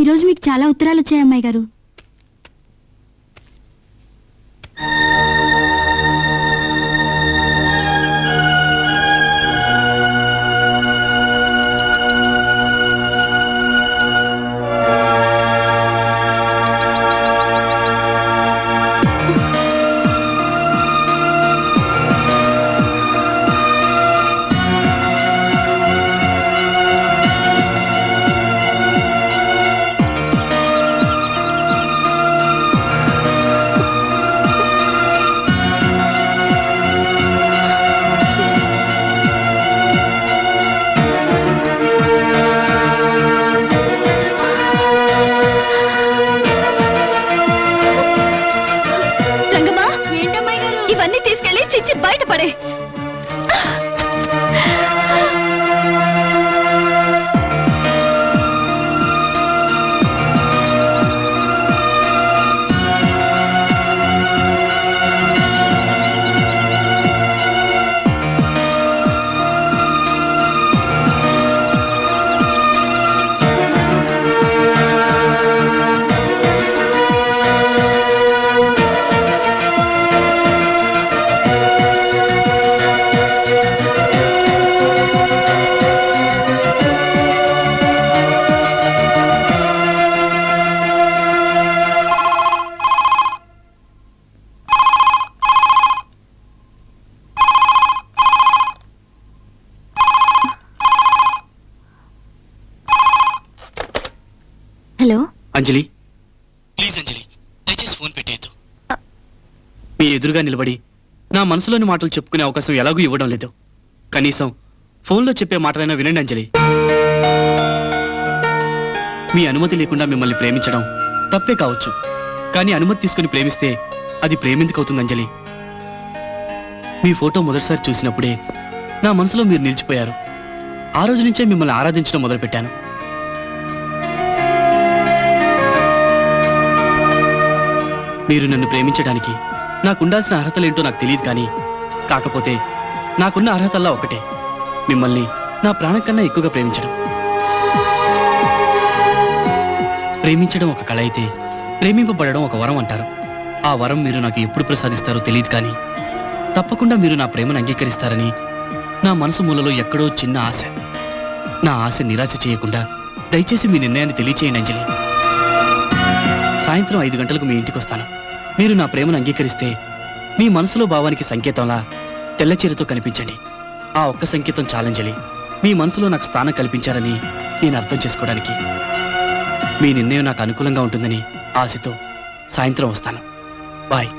ఈరోజు మీకు చాలా ఉత్తరాలు వచ్చాయి అమ్మాయి గారు. పడే. హలో అంజలి, ప్లీజ్ అంజలి, దయచేసి ఫోన్ పెట్టేయద్దు. మీ ఎదురుగా నిలబడి నా మనసులోని మాటలు చెప్పుకునే అవకాశం ఎలాగూ ఇవ్వడం లేదు. కనీసం ఫోన్లో చెప్పే మాటలైనా వినండి అంజలి. మీ అనుమతి లేకుండా మిమ్మల్ని ప్రేమించడం తప్పే కావచ్చు, కానీ అనుమతి తీసుకుని ప్రేమిస్తే అది ప్రేమెందుకు అవుతుంది అంజలి? మీ ఫోటో మొదటిసారి చూసినప్పుడే నా మనసులో మీరు నిలిచిపోయారు. ఆ రోజు నుంచే మిమ్మల్ని ఆరాధించడం మొదలుపెట్టాను. మీరు నన్ను ప్రేమించడానికి నాకుండాల్సిన అర్హతలేంటో నాకు తెలియదు, కానీ కాకపోతే నాకున్న అర్హతల్లా ఒకటే, మిమ్మల్ని నా ప్రాణం కన్నా ఎక్కువగా ప్రేమించడం. ప్రేమించడం ఒక కళ అయితే ప్రేమింపబడడం ఒక వరం అంటారు. ఆ వరం మీరు నాకు ఎప్పుడు ప్రసాదిస్తారో తెలియదు, కానీ తప్పకుండా మీరు నా ప్రేమను అంగీకరిస్తారని నా మనసు మూలలో ఎక్కడో చిన్న ఆశ. నా ఆశ నిరాశ చేయకుండా దయచేసి మీ నిర్ణయాన్ని తెలియచేయండి అంజలి. సాయంత్రం 5 గంటలకు మీ ఇంటికి వస్తాను. మీరు నా ప్రేమను అంగీకరిస్తే మీ మనసులో భావానికి సంకేతంలా తెల్ల చీరతో కనిపించండి. ఆ ఒక్క సంకేతం చాలంజలి మీ మనసులో నాకు స్థానం కల్పించారని నేను అర్థం చేసుకోవడానికి. మీ నిర్ణయం నాకు అనుకూలంగా ఉంటుందని ఆశతో సాయంత్రం వస్తాను. బాయ్.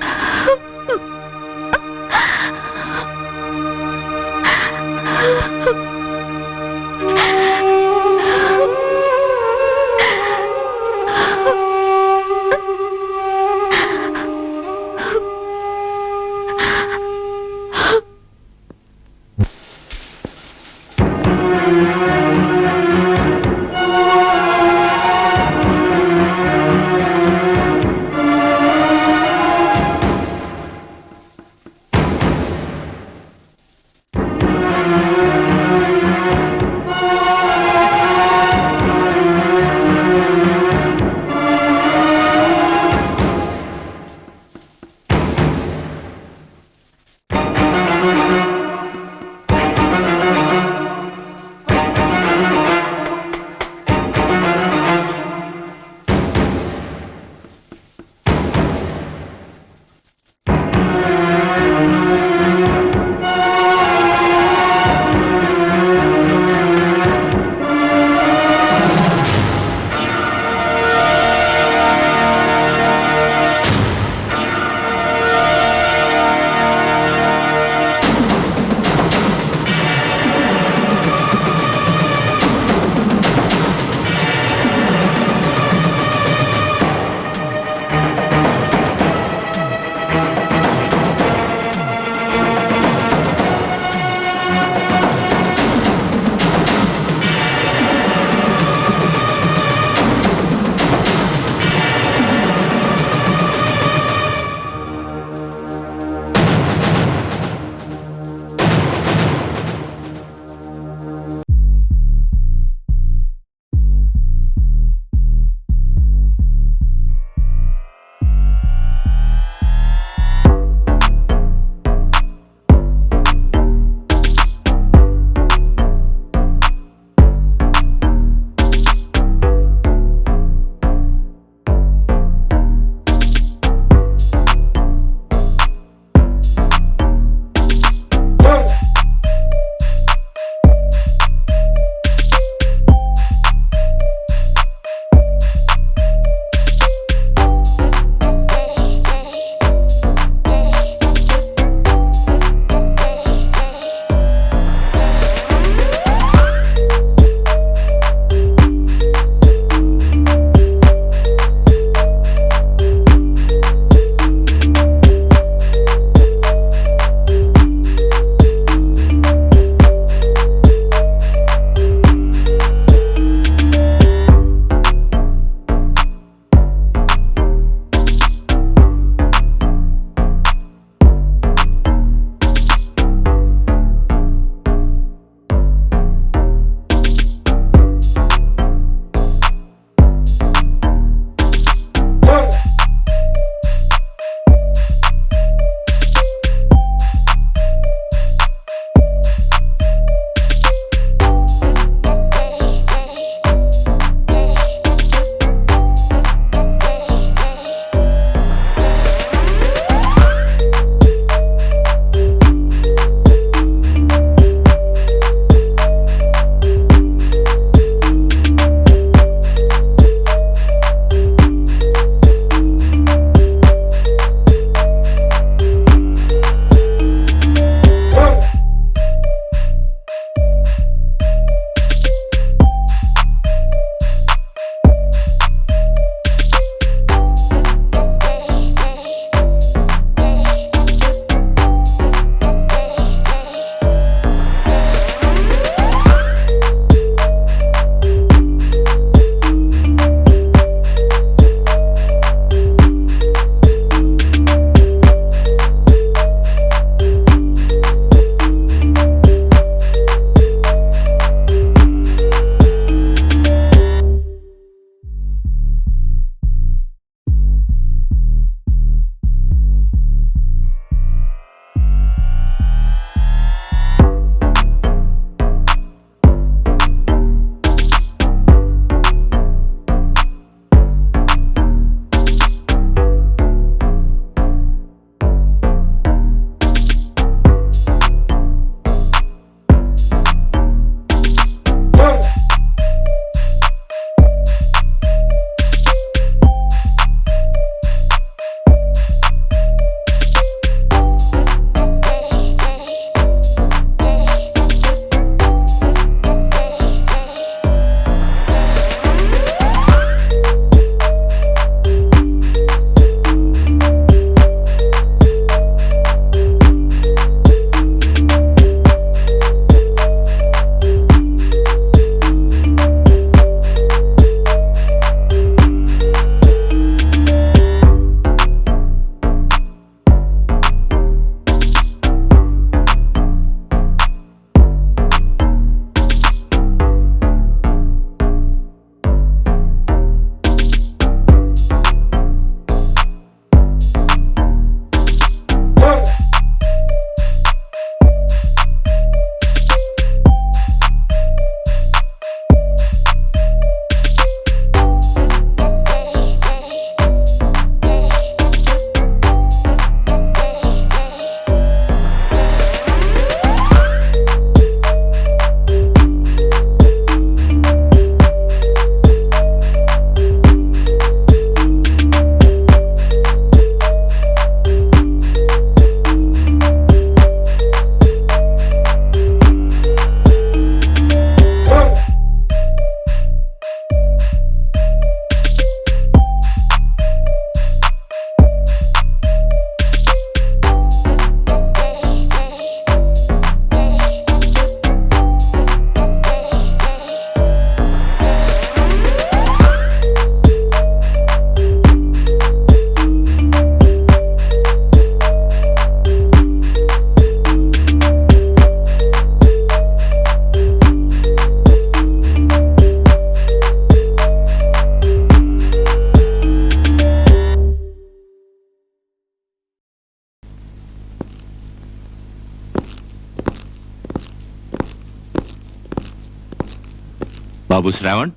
బాబు శ్రావణ్,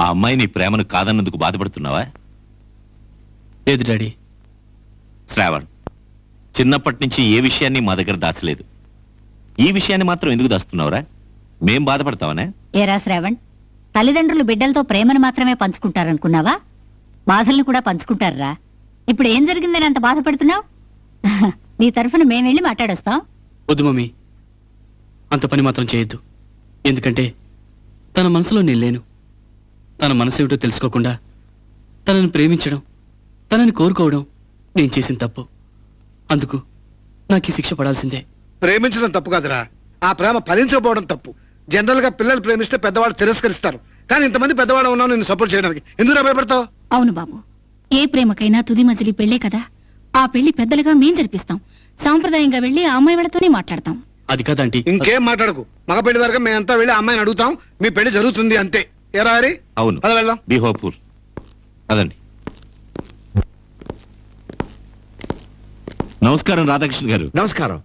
ఆ అమ్మాయి నీ ప్రేమను కాదన్నందుకు బాధపడుతున్నావా? లేదు డాడీ. శ్రావణ్, చిన్నప్పటి నుంచి ఏ విషయాన్ని మా దగ్గర దాచలేదు. ఈ విషయాన్ని మాత్రం ఎందుకు దాస్తున్నావురా? మేం బాధపడతావనే? ఏరా శ్రావణ్, తల్లిదండ్రులు బిడ్డలతో ప్రేమను మాత్రమే పంచుకుంటారనుకున్నావా? బాధల్ని కూడా పంచుకుంటారా? ఇప్పుడు ఏం జరిగిందని అంత బాధపడుతున్నావు? నీ తరఫున మేం వెళ్ళి మాట్లాడొస్తాం. వద్దు మమ్మీ, అంత పని మాత్రం చేయొద్దు. ఎందుకంటే తన మనసులో నేను లేను. తన మనసు ఏమిటో తెలుసుకోకుండా తనని ప్రేమించడం, తనని కోరుకోవడం నేను చేసిన తప్పు. అందుకు నాకు ఈ శిక్ష పడాల్సిందే. ప్రేమించడం తప్పు కాదురా, ఆ ప్రేమ ఫలించకపోవడం తప్పు. జనరల్ గా పిల్లలు ప్రేమిస్తే పెద్దవాళ్ళు తిరస్కరిస్తారు, కానీ ఇంతమంది పెద్దవాళ్ళు ఉన్నావు నిన్ను సపోర్ట్ చేయడానికి. ఎందుకు భయపడతావు? అవును బాబు, ఏ ప్రేమకైనా తుది మజిలీ పెళ్లే కదా. ఆ పెళ్లి పెద్దలుగా మేం జరిపిస్తాం. సాంప్రదాయంగా వెళ్లి ఆ అమ్మాయి వాళ్ళతోనే మాట్లాడతాం. అది కాదంటీ. ఇంకేం మాట్లాడకు. మగ పెళ్లి వరకు మేమంతా వెళ్ళి అమ్మాయిని అడుగుతాం, మీ పెళ్లి జరుగుతుంది అంతే. ఏరా హరి? అవును, పద వెళ్దాం. Be hopeful. అదండి. నమస్కారం రాధాకృష్ణ గారు. నమస్కారం.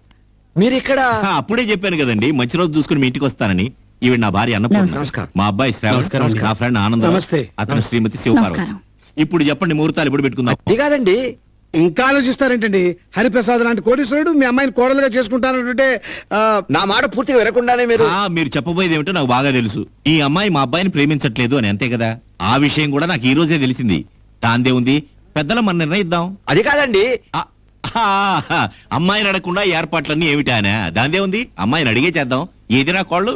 మీరు ఇక్కడ? అప్పుడే చెప్పాను కదండి, మంచి రోజు చూసుకుని మీ ఇంటికి వస్తానని. ఈవిడ నా భార్య అన్నపూర్ణ. నమస్కారం. మా అబ్బాయి శ్రావణ్, నా ఫ్రెండ్ ఆనంద్, నమస్తే. అతను శ్రీమతి శివపార్వతి. ఇప్పుడు చెప్పండి, ముహూర్తాలు ఎప్పుడు పెట్టుకుందాం? అది కాదండి, ఇంకా ఆలోచిస్తారేంటండి? హరిప్రసాద్ లాంటి కోటీశ్వరుడు మీ అమ్మాయిని కోడలుగా చేసుకుంటానంటే నా మాట పూర్తిగా వినకుండానే మీరు చెప్పబోయేది ఏమిటో నాకు బాగా తెలుసు. ఈ అమ్మాయి మా అబ్బాయిని ప్రేమించట్లేదు అని, అంతే కదా? ఆ విషయం కూడా నాకు ఈ రోజే తెలిసింది. దాందే ఉంది, పెద్దల మన నిర్ణయిద్దాం. అది కాదండి, అమ్మాయిని అడగకుండా ఏర్పాట్లన్నీ ఏమిటానా? దాందే ఉంది, అమ్మాయిని అడిగే చేద్దాం. ఏదిరా కోళ్ళు?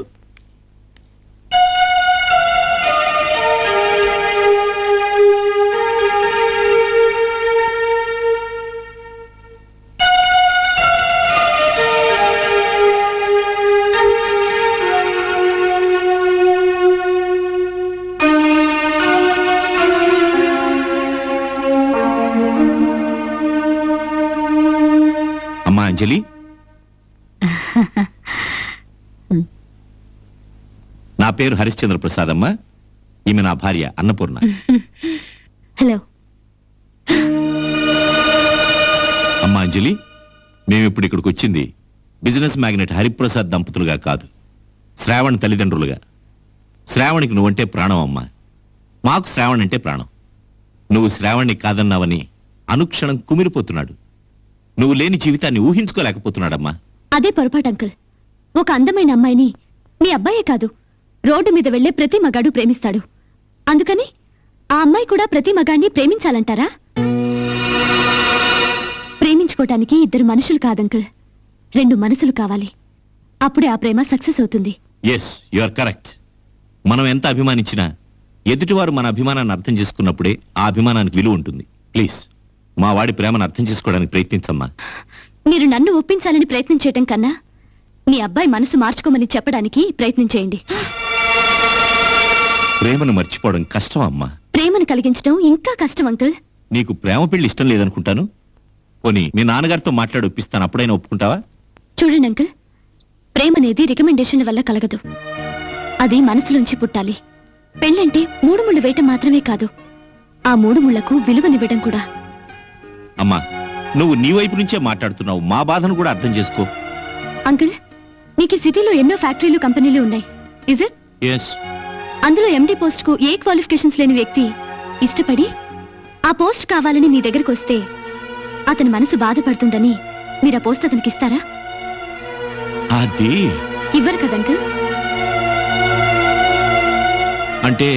అమ్మా అంజలి, నా పేరు హరిశ్చంద్ర ప్రసాద్ అమ్మా. ఈమె నా భార్య అన్నపూర్ణ. హలో. అమ్మా అంజలి, మేమిప్పుడు ఇక్కడికి వచ్చింది బిజినెస్ మ్యాగ్నెట్ హరిప్రసాద్ దంపతులుగా కాదు, శ్రావణ్ తల్లిదండ్రులుగా. శ్రావణికి నువ్వంటే ప్రాణం అమ్మా. మాకు శ్రావణ్ అంటే ప్రాణం. నువ్వు శ్రావణ్ణి కాదన్నావని అనుక్షణం కుమిరిపోతున్నాడు. నువ్వు లేని జీవితాన్ని ఊహించుకోలేకపోతున్నాడమ్మా. అదే పొరపాటు అంకుల్. ఒక అందమైన అమ్మాయిని మీ అబ్బాయే కాదు, రోడ్డు మీద వెళ్లే ప్రతి మగాడు ప్రేమిస్తాడు. అందుకని ఆ అమ్మాయి కూడా ప్రతి మగాడిని ప్రేమించాలంటారా? ప్రేమించుకోవటానికి ఇద్దరు మనుషులు కాదంకుల్, రెండు మనసులు కావాలి. అప్పుడే ఆ ప్రేమ సక్సెస్ అవుతుంది. Yes, you are correct. మనం ఎంత అభిమానించినా ఎదుటివారు మన అభిమానాన్ని అర్థం చేసుకున్నప్పుడే ఆ అభిమానానికి విలువ ఉంటుంది. ప్లీజ్, మా వాడి ప్రేమను అర్థం చేసుకోవడానికి ప్రయత్నించమ్మా. మీరు నన్ను ఒప్పించాలని ప్రయత్నం చేయటం కన్నా మీ అబ్బాయి మనసు మార్చుకోమని చెప్పడానికి ప్రయత్నం చేయండి. ప్రేమను మర్చిపోవడం కష్టం అమ్మా. ప్రేమను కలిగించడం ఇంకా కష్టం అంకుల్. నీకు ప్రేమ పెళ్లి ఇష్టం లేదనుకుంటాను. పోనీ మీ నాన్నగారితో మాట్లాడి ఒప్పిస్తాను, అప్పుడైనా ఒప్పుకుంటావా? చూడండి అంకుల్, ప్రేమ అనేది రికమెండేషన్ వల్ల కలగదు. అది మనసులోంచి పుట్టాలి. పెళ్ళంటే 3 ముళ్ళు వేయటం మాత్రమే కాదు, ఆ 3 ముళ్లకు విలువనివ్వడం కూడా. అమ్మా, నువ్వు నీ వైపు నుంచే మాట్లాడుతున్నావు. మా బాధను కూడా అర్థం చేసుకో. అంకుల్, మీకు ఈ సిటీలో ఎన్నో ఫ్యాక్టరీలు కంపెనీలు ఉన్నాయి. Is it? ఎస్. అందులో ఎండి పోస్ట్ కు ఏ క్వాలిఫికేషన్స్ లేని వ్యక్తి ఇష్టపడి ఆ పోస్ట్ కావాలని మీ దగ్గరకు వస్తే అతని మనసు బాధపడుతుందని మీరు ఆ పోస్ట్ అతనికి ఇస్తారా? అది ఇవ్వరు కదా అంకుల్? అంటే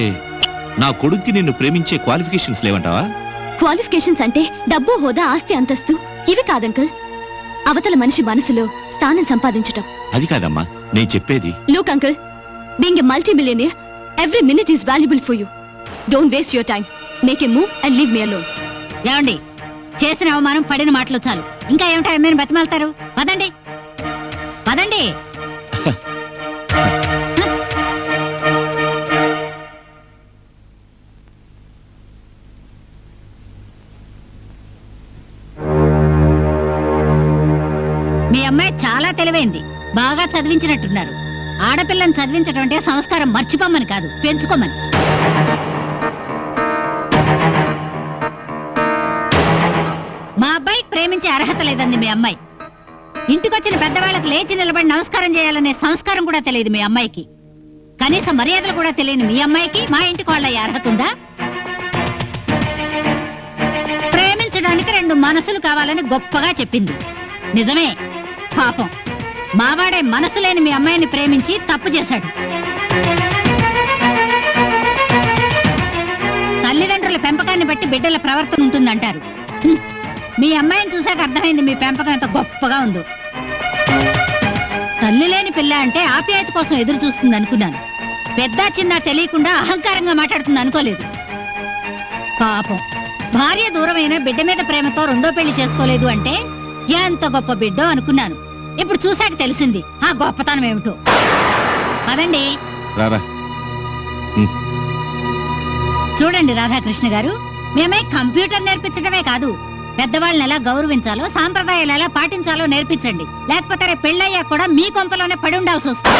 నా కొడుక్కి నిన్ను ప్రేమించే క్వాలిఫికేషన్స్ లేవంటావా? క్వాలిఫికేషన్స్ అంటే డబ్బు, హోదా, ఆస్తి, అంతస్తు ఇవి కాదంకుల్. అవతల మనిషి మనసులో స్థానం సంపాదించటం. అది కాదమ్మా నేను చెప్పేది. Look uncle, being a multi-millionaire, every minute is valuable for you. Don't waste your time. Make a move and leave me alone. ఏమండి, చేసిన అవమానం పడిన మాటలు చాలు. ఇంకా ఏమిటా మీరు బతిమాలుతారు? పదండి పదండి. మీ అమ్మాయి చాలా తెలివైంది, బాగా చదివించినట్టున్నారు. ఆడపిల్లని చదివించడం అంటే సంస్కారం మర్చిపోమని కాదు, పెంచుకోమని. మా అబ్బాయికి ప్రేమించే అర్హత లేదండి మీ అమ్మాయి. ఇంటికొచ్చిన పెద్దవాళ్ళకి లేచి నిలబడి నమస్కారం చేయాలనే సంస్కారం కూడా తెలియదు మీ అమ్మాయికి. కనీస మర్యాదలు కూడా తెలియని మీ అమ్మాయికి మా ఇంటికి వాళ్ళ అర్హత ఉందా? ప్రేమించడానికి 2 మనసులు కావాలని గొప్పగా చెప్పింది. నిజమే, పాపం మావాడే మనసు లేని మీ అమ్మాయిని ప్రేమించి తప్పు చేశాడు. తల్లిదండ్రుల పెంపకాన్ని బట్టి బిడ్డల ప్రవర్తన ఉంటుందంటారు. మీ అమ్మాయిని చూశాక అర్థమైంది మీ పెంపకం ఎంత గొప్పగా ఉందో. తల్లి లేని పిల్ల అంటే ఆప్యాయత కోసం ఎదురు చూస్తుంది అనుకున్నాను. పెద్ద చిన్న తెలియకుండా అహంకారంగా మాట్లాడుతుంది అనుకోలేదు. పాపం భార్య దూరమైన బిడ్డ మీద ప్రేమతో 2వ పెళ్లి చేసుకోలేదు అంటే ఎంత గొప్ప బిడ్డో అనుకున్నాను. ఇప్పుడు చూశాక తెలిసింది ఆ గొప్పతనం ఏమిటో. అదండి చూడండి రాధాకృష్ణ గారు, మేమే కంప్యూటర్ నేర్పించడమే కాదు, పెద్దవాళ్ళని ఎలా గౌరవించాలో, సాంప్రదాయాలు ఎలా పాటించాలో నేర్పించండి. లేకపోతే రేపు పెళ్ళయ్యా కూడా మీ కొంపలోనే పడి ఉండాల్సి వస్తుంది.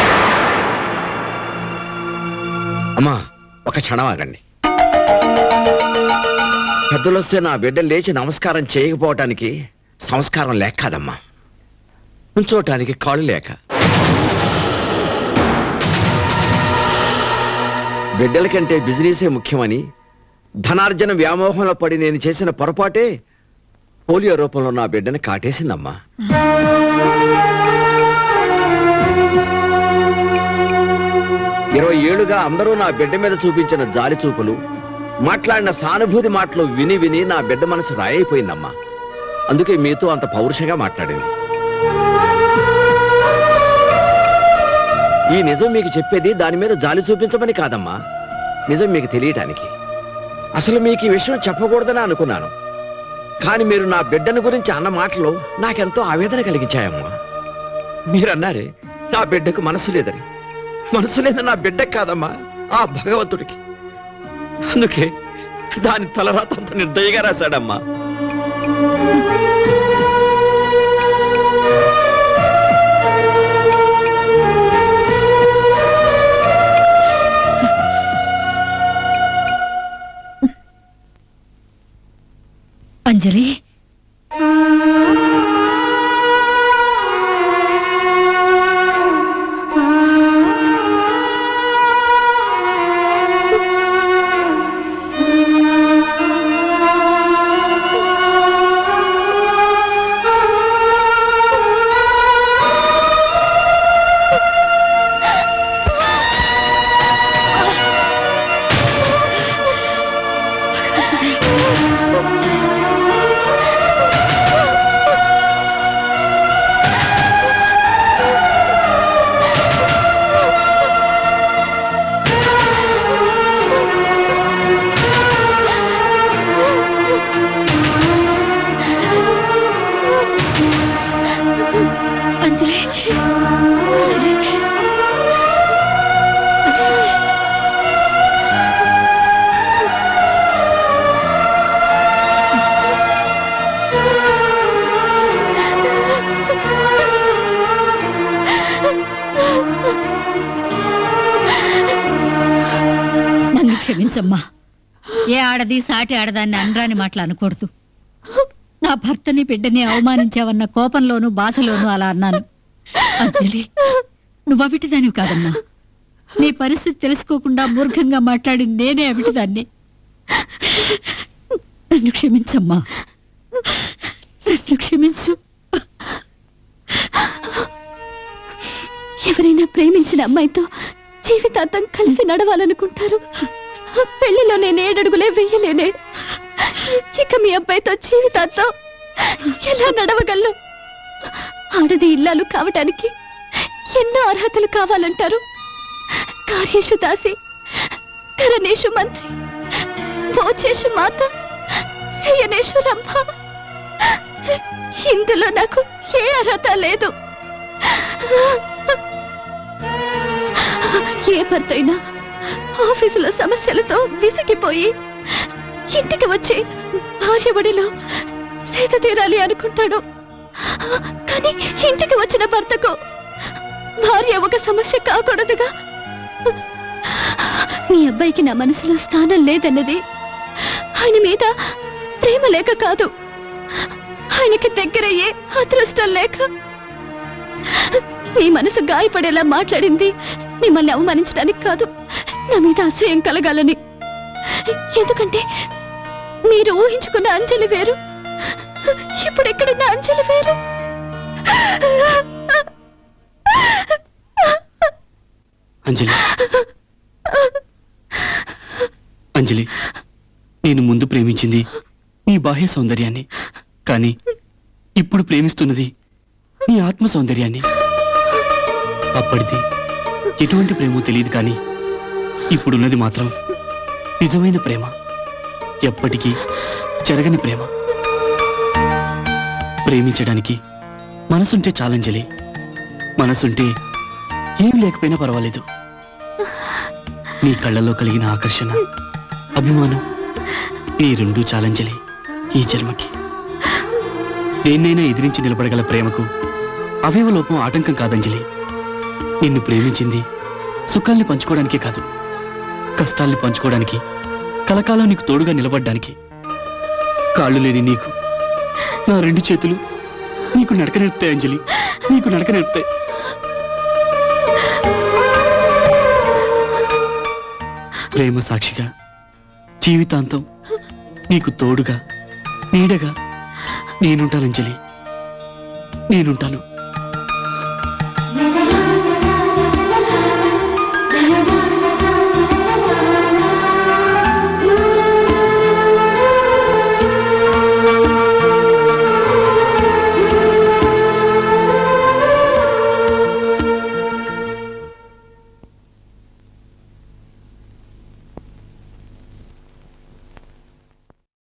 అమ్మా, ఒక క్షణం ఆగండి. పెద్దలొస్తే నా బిడ్డ లేచి నమస్కారం చేయకపోవటానికి సంస్కారం లేక కాదమ్మా, ఉంచోటానికి కాళ్ళు లేక. బిడ్డల కంటే బిజినెసే ముఖ్యమని ధనార్జన వ్యామోహంలో పడి నేను చేసిన పొరపాటే పోలియో రూపంలో నా బిడ్డని కాటేసిందమ్మా. ఇరవై ఏళ్లుగా అందరూ నా బిడ్డ మీద చూపించిన జాలి చూపులు, మాట్లాడిన సానుభూతి మాటలు విని విని నా బిడ్డ మనసు రాయైపోయిందమ్మా. అందుకే మీతో అంత పౌరుషంగా మాట్లాడింది. ఈ నిజం మీకు చెప్పేది దాని మీద జాలి చూపించమని కాదమ్మా, నిజం మీకు తెలియటానికి. అసలు మీకు ఈ విషయం చెప్పకూడదని అనుకున్నాను, కానీ మీరు నా బిడ్డను గురించి అన్న మాటలు నాకెంతో ఆవేదన కలిగించాయమ్మా. మీరన్నారే నా బిడ్డకు మనసు లేదని. మనసు లేదని నా బిడ్డకు కాదమ్మా, ఆ భగవంతుడికి. అందుకే దాని తలరాత అంత నిర్దయగా రాశాడమ్మా. అంజలి, క్షమించమ్మా. ఏ ఆడది సాటి ఆడదాన్ని అనరాని మాటలు అనకూడదు. నా భర్తని బిడ్డని అవమానించావన్న కోపంలోనూ బాధలోనూ అలా అన్నాను. అంజలి, నువ్వు అవిటిదానివి కాదమ్మా. నీ పరిస్థితి తెలుసుకోకుండా మూర్ఖంగా మాట్లాడి నేనే అవిటిదాన్ని. నన్ను క్షమించమ్మా, నన్ను క్షమించు. ఎవరైనా ప్రేమించిన అమ్మాయితో జీవితాంతం కలిసి నడవాలనుకుంటారు. పెళ్లిలో నేను 7 అడుగులే వెయ్యలేనే. ఇక మీ అబ్బాయితో జీవితాంతం ఎలా నడవగలను? ఆడది ఇల్లాలు కావటానికి ఎన్నో అర్హతలు కావాలంటారు. కార్యేషు దాసి, కరణేషు మంత్రి, భోజేషు మాత, శయనేషు రంభ. ఇందులో నాకు ఏ అర్హత లేదు. ఏ భర్త అయినా ఆఫీసులో సమస్యలతో విసిగిపోయి ఇంటికి వచ్చి భార్య బడిలో సేద తీరాలి అనుకుంటాడు. కానీ ఇంటికి వచ్చిన భర్తకు భార్య ఒక సమస్య కాకూడదుగా. మీ అబ్బాయికి నా మనసులో స్థానం లేదన్నది ఆయన మీద ప్రేమ లేక కాదు, ఆయనకి దగ్గరయ్యే అదృష్టం లేక. మీ మనసు గాయపడేలా మాట్లాడింది మిమ్మల్ని అవమానించడానికి కాదు, నా మీద అసహ్యం కలగాలని. ఎందుకంటే మీరు ఊహించుకున్న అంజలి వేరు, ఇప్పుడు ఎక్కడున్న అంజలి వేరు. అంజలి, అంజలి, నేను ముందు ప్రేమించింది నీ బాహ్య సౌందర్యాన్ని, కానీ ఇప్పుడు ప్రేమిస్తున్నది నీ ఆత్మ సౌందర్యాన్ని. అప్పటిది ఎటువంటి ప్రేమో తెలియదు, కానీ ఇప్పుడున్నది మాత్రం నిజమైన ప్రేమ, ఎప్పటికీ జరగని ప్రేమ. ప్రేమించడానికి మనసుంటే చాలంజలి, మనసుంటే ఏమి లేకపోయినా పర్వాలేదు. నీ కళ్ళలో కలిగిన ఆకర్షణ, అభిమానం, ఈ రెండూ చాలంజలి ఈ జన్మకి. దేన్నైనా ఎదిరించి నిలబడగల ప్రేమకు అవయవలోపం ఆటంకం కాదంజలి. నిన్ను ప్రేమించింది సుఖాల్ని పంచుకోవడానికే కాదు, కష్టాల్ని పంచుకోవడానికి, కలకాలం నీకు తోడుగా నిలబడ్డానికి. కాళ్ళు లేని నీకు నా రెండు చేతులు నీకు నడక నేర్పుతాయి అంజలి, నీకు నడక నేర్పుతాయి. ప్రేమ సాక్షిగా జీవితాంతం నీకు తోడుగా, నీడగా నేనుంటాను అంజలి, నేనుంటాను.